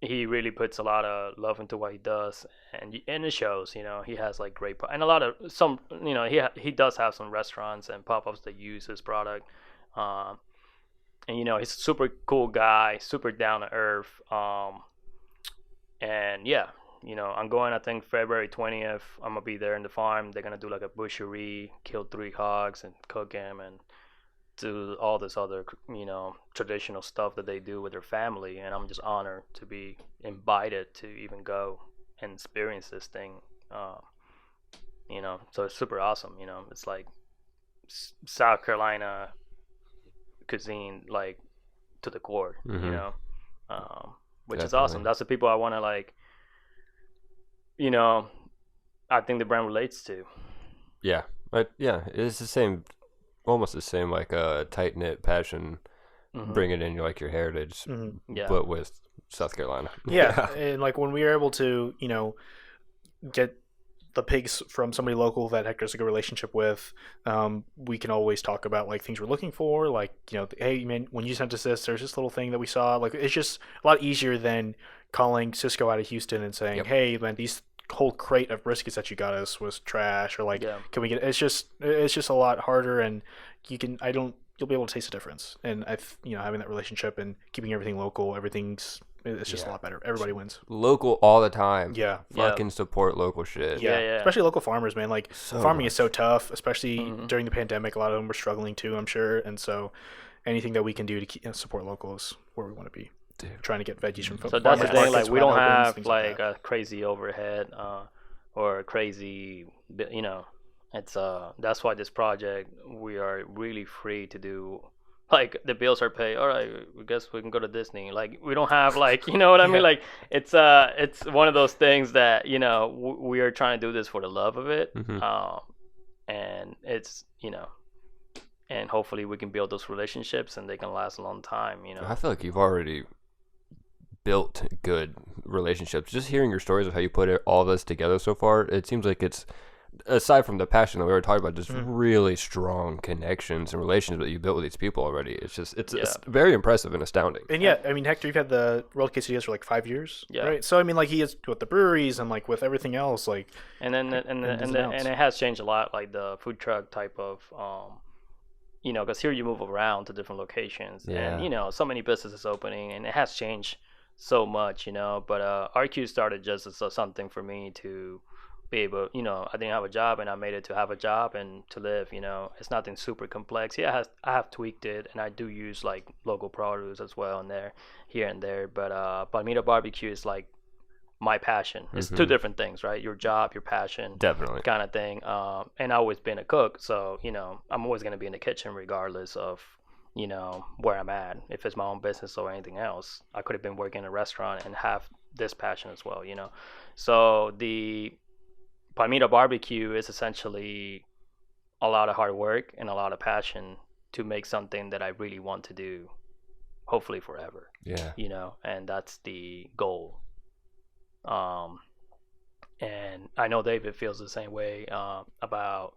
Speaker 5: he really puts a lot of love into what he does, and it shows. He has like great and a lot of he does have some restaurants and pop-ups that use his product. And he's a super cool guy, super down to earth. And I'm going, I think February 20th. I'm gonna be there in the farm. They're gonna do like a butchery, kill 3 hogs and cook them, and do all this other traditional stuff that they do with their family. And I'm just honored to be invited to even go and experience this thing. So it's super awesome. It's like South Carolina cuisine, like to the core. Which is awesome. That's the people I want to I think the brand relates to.
Speaker 1: Yeah, it's the same, almost the same, like a tight knit passion, bringing in like your heritage,
Speaker 5: Yeah.
Speaker 1: but with South Carolina.
Speaker 4: Yeah, and like when we were able to, get the pigs from somebody local that Hector has a good relationship with, we can always talk about like things we're looking for. Like, hey man, when you sent us this, there's this little thing that we saw. Like, it's just a lot easier than calling Cisco out of Houston and saying, hey man, these whole crate of briskets that you got us was trash, or like, can we get? It's just a lot harder, and you'll be able to taste the difference. And having that relationship and keeping everything local, it's just a lot better. Everybody wins.
Speaker 1: Local all the time.
Speaker 4: Yeah.
Speaker 1: Fucking support local shit.
Speaker 4: Yeah. Especially local farmers, man. Like, farming is so tough, especially during the pandemic. A lot of them were struggling too, I'm sure. And so anything that we can do to support locals where we want to be. Dude. Trying to get veggies from
Speaker 5: so
Speaker 4: farmers.
Speaker 5: That's the thing, like, we don't have like a crazy overhead or a crazy, it's that's why this project, we are really free to do. Like, the bills are paid. All right, I guess we can go to Disney. Like, we don't have, like, you know what I mean? Like, it's one of those things that, we are trying to do this for the love of it. And it's, and hopefully we can build those relationships and they can last a long time,
Speaker 1: I feel like you've already built good relationships. Just hearing your stories of how you put all this together so far, it seems like it's, aside from the passion that we were talking about, just really strong connections and relations that you built with these people already. It's very impressive and astounding.
Speaker 4: And I mean, Hector, you've had the World Quesadillas for like 5 years, right? So I mean, like, he is with the breweries and like with everything else, like,
Speaker 5: and it has changed a lot, like the food truck type of, because here you move around to different locations, and so many businesses opening, and it has changed so much, but RQ started just as something for me to be able, I didn't have a job, and I made it to have a job and to live. It's nothing super complex. I have tweaked it, and I do use like local produce as well in there, here and there, but Palmyra barbecue is like my passion. It's two different things, right? Your job, your passion,
Speaker 1: definitely,
Speaker 5: kind of thing. And I've always been a cook, so I'm always going to be in the kitchen regardless of where I'm at. If it's my own business or anything else, I could have been working in a restaurant and have this passion as well. So the Palmyra barbecue is essentially a lot of hard work and a lot of passion to make something that I really want to do, hopefully forever.
Speaker 1: Yeah.
Speaker 5: And that's the goal. And I know David feels the same way about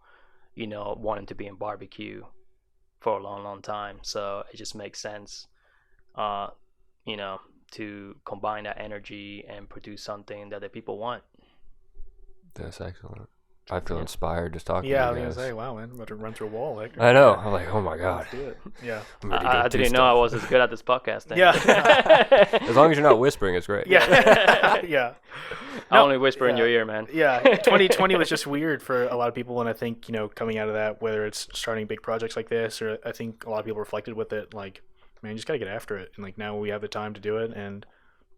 Speaker 5: wanting to be in barbecue for a long, long time. So it just makes sense, to combine that energy and produce something that the people want.
Speaker 1: That's excellent. I feel inspired just talking to you
Speaker 4: I
Speaker 1: guys.
Speaker 4: was going to say, wow, man, I'm about to run through a wall, Hector.
Speaker 1: I know. I'm like, oh my God.
Speaker 4: Let's do it. Yeah.
Speaker 5: I didn't know I was as good at this podcast thing.
Speaker 4: Yeah.
Speaker 1: As long as you're not whispering, it's great.
Speaker 4: Yeah. Yeah.
Speaker 5: I only whisper in your ear, man.
Speaker 4: Yeah. 2020 was just weird for a lot of people, and I think, coming out of that, whether it's starting big projects like this, or I think a lot of people reflected with it, like, man, you just got to get after it. And like, now we have the time to do it, and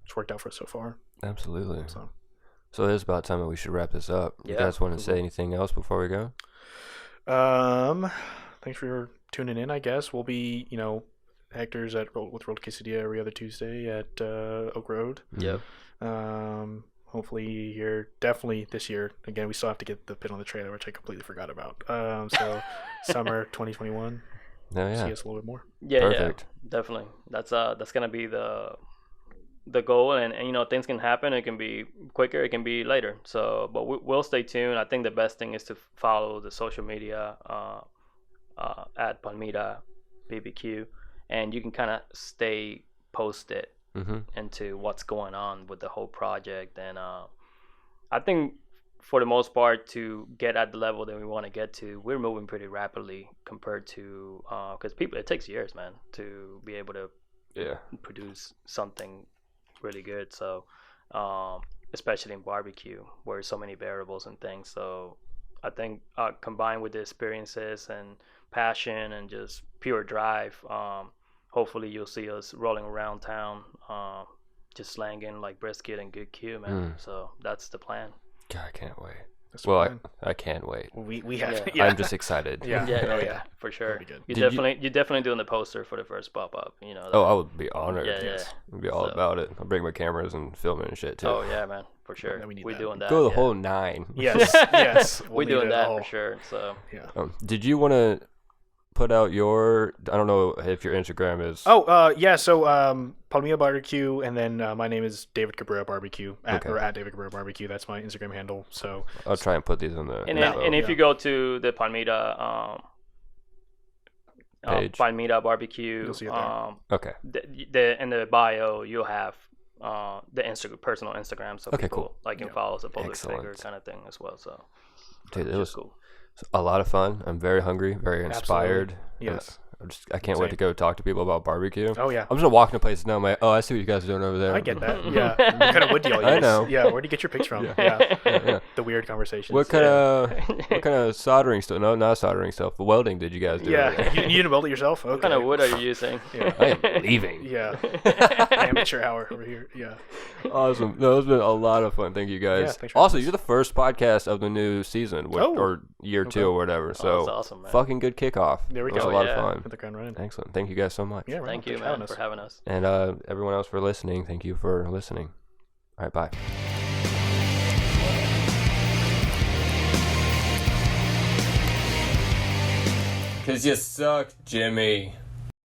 Speaker 4: it's worked out for us so far.
Speaker 1: Absolutely. So it is about time that we should wrap this up. You guys want to say anything else before we go?
Speaker 4: Thanks for tuning in, I guess. We'll be, Hector's with World Quesadilla every other Tuesday at Oak Road.
Speaker 5: Yep.
Speaker 4: Hopefully here, definitely this year. Again, we still have to get the pin on the trailer, which I completely forgot about. So summer 2021.
Speaker 1: Oh, yeah.
Speaker 4: See us a little bit more.
Speaker 5: Yeah,
Speaker 1: perfect.
Speaker 5: Yeah, definitely. That's gonna be the goal, and things can happen. It can be quicker, it can be later. So, but we'll stay tuned. I think the best thing is to follow the social media at Palmyra BBQ, and you can kind of stay posted into what's going on with the whole project. And I think for the most part, to get at the level that we want to get to, we're moving pretty rapidly compared to because it takes years, man, to be able to produce something really good. So especially in barbecue, where there's so many variables and things. So I think combined with the experiences and passion and just pure drive, hopefully you'll see us rolling around town, just slanging like brisket and good Q, man. So that's the plan.
Speaker 1: God, I can't wait.
Speaker 4: That's
Speaker 1: Well,
Speaker 4: fine.
Speaker 1: I can't wait.
Speaker 4: We have.
Speaker 5: Yeah.
Speaker 4: Yeah.
Speaker 1: I'm just excited.
Speaker 4: Yeah.
Speaker 5: Yeah,
Speaker 4: Oh,
Speaker 5: yeah,
Speaker 4: yeah.
Speaker 5: for sure.
Speaker 4: That'd be good.
Speaker 5: You're definitely doing the poster for the first pop up. You know.
Speaker 1: Oh, I would be honored.
Speaker 5: Yeah,
Speaker 4: Yes.
Speaker 5: yeah.
Speaker 1: I'd be all
Speaker 5: So-
Speaker 1: about it. I'll bring my cameras and film it and shit too.
Speaker 5: Oh yeah, man, for sure.
Speaker 4: Yeah, we need
Speaker 5: We're
Speaker 4: that.
Speaker 5: doing that.
Speaker 1: Go the
Speaker 5: yeah.
Speaker 1: whole 9.
Speaker 4: Yes. Yes.
Speaker 5: We're
Speaker 4: need
Speaker 5: doing
Speaker 4: it
Speaker 5: that
Speaker 4: all.
Speaker 5: for sure. So.
Speaker 4: Yeah.
Speaker 1: Did you want to put out your? I don't know if your Instagram is.
Speaker 4: Oh, yeah. So, Palmilla Barbecue, and then my name is David Cabrera Barbecue or at David Cabrera Barbecue. That's my Instagram handle. So,
Speaker 1: I'll try and put these in the.
Speaker 5: And
Speaker 1: info.
Speaker 5: if you go to the Palmita
Speaker 1: Page.
Speaker 5: Palmita Barbecue,
Speaker 4: You'll see it there.
Speaker 1: Okay.
Speaker 5: in the bio you'll have the personal Instagram, so
Speaker 1: Okay,
Speaker 5: people
Speaker 1: cool.
Speaker 5: can follow as a public
Speaker 1: Excellent.
Speaker 5: figure kind of thing as well. So
Speaker 1: Dude, it
Speaker 5: which
Speaker 1: was
Speaker 5: is cool.
Speaker 1: a lot of fun. I'm very hungry, very inspired.
Speaker 4: Yes.
Speaker 1: I can't wait to go talk to people about barbecue.
Speaker 4: Oh, yeah.
Speaker 1: I'm just gonna walk into places now. I'm like, oh, I see what you guys are doing over there.
Speaker 4: I get that. Yeah. What kind of wood do y'all use?
Speaker 1: I know.
Speaker 4: Yeah. Where do you get your picks from? Yeah. The weird conversations.
Speaker 1: What kind of soldering stuff? No, not soldering stuff. But welding did you guys do?
Speaker 4: Yeah. You didn't weld it yourself? Okay.
Speaker 5: What kind of wood are you using?
Speaker 4: Yeah.
Speaker 1: I am leaving.
Speaker 4: Yeah. Amateur hour over here. Yeah.
Speaker 1: Awesome. No, it's been a lot of fun. Thank you guys.
Speaker 4: Yeah, thanks for
Speaker 1: Also,
Speaker 4: having us.
Speaker 1: you're the first podcast of the new season, or year 2 or whatever. So
Speaker 5: that's awesome, man.
Speaker 1: fucking good kickoff.
Speaker 4: There we
Speaker 1: It was
Speaker 4: go.
Speaker 1: a lot
Speaker 5: Yeah.
Speaker 1: of fun.
Speaker 4: Hit the ground running.
Speaker 1: Excellent. Thank you guys so much.
Speaker 4: Yeah. Right.
Speaker 5: Thank you,
Speaker 4: Thanks for having
Speaker 5: man,
Speaker 4: us.
Speaker 5: for having us.
Speaker 1: And everyone else for listening, thank you for listening. All right, bye. Cause you suck, Jimmy.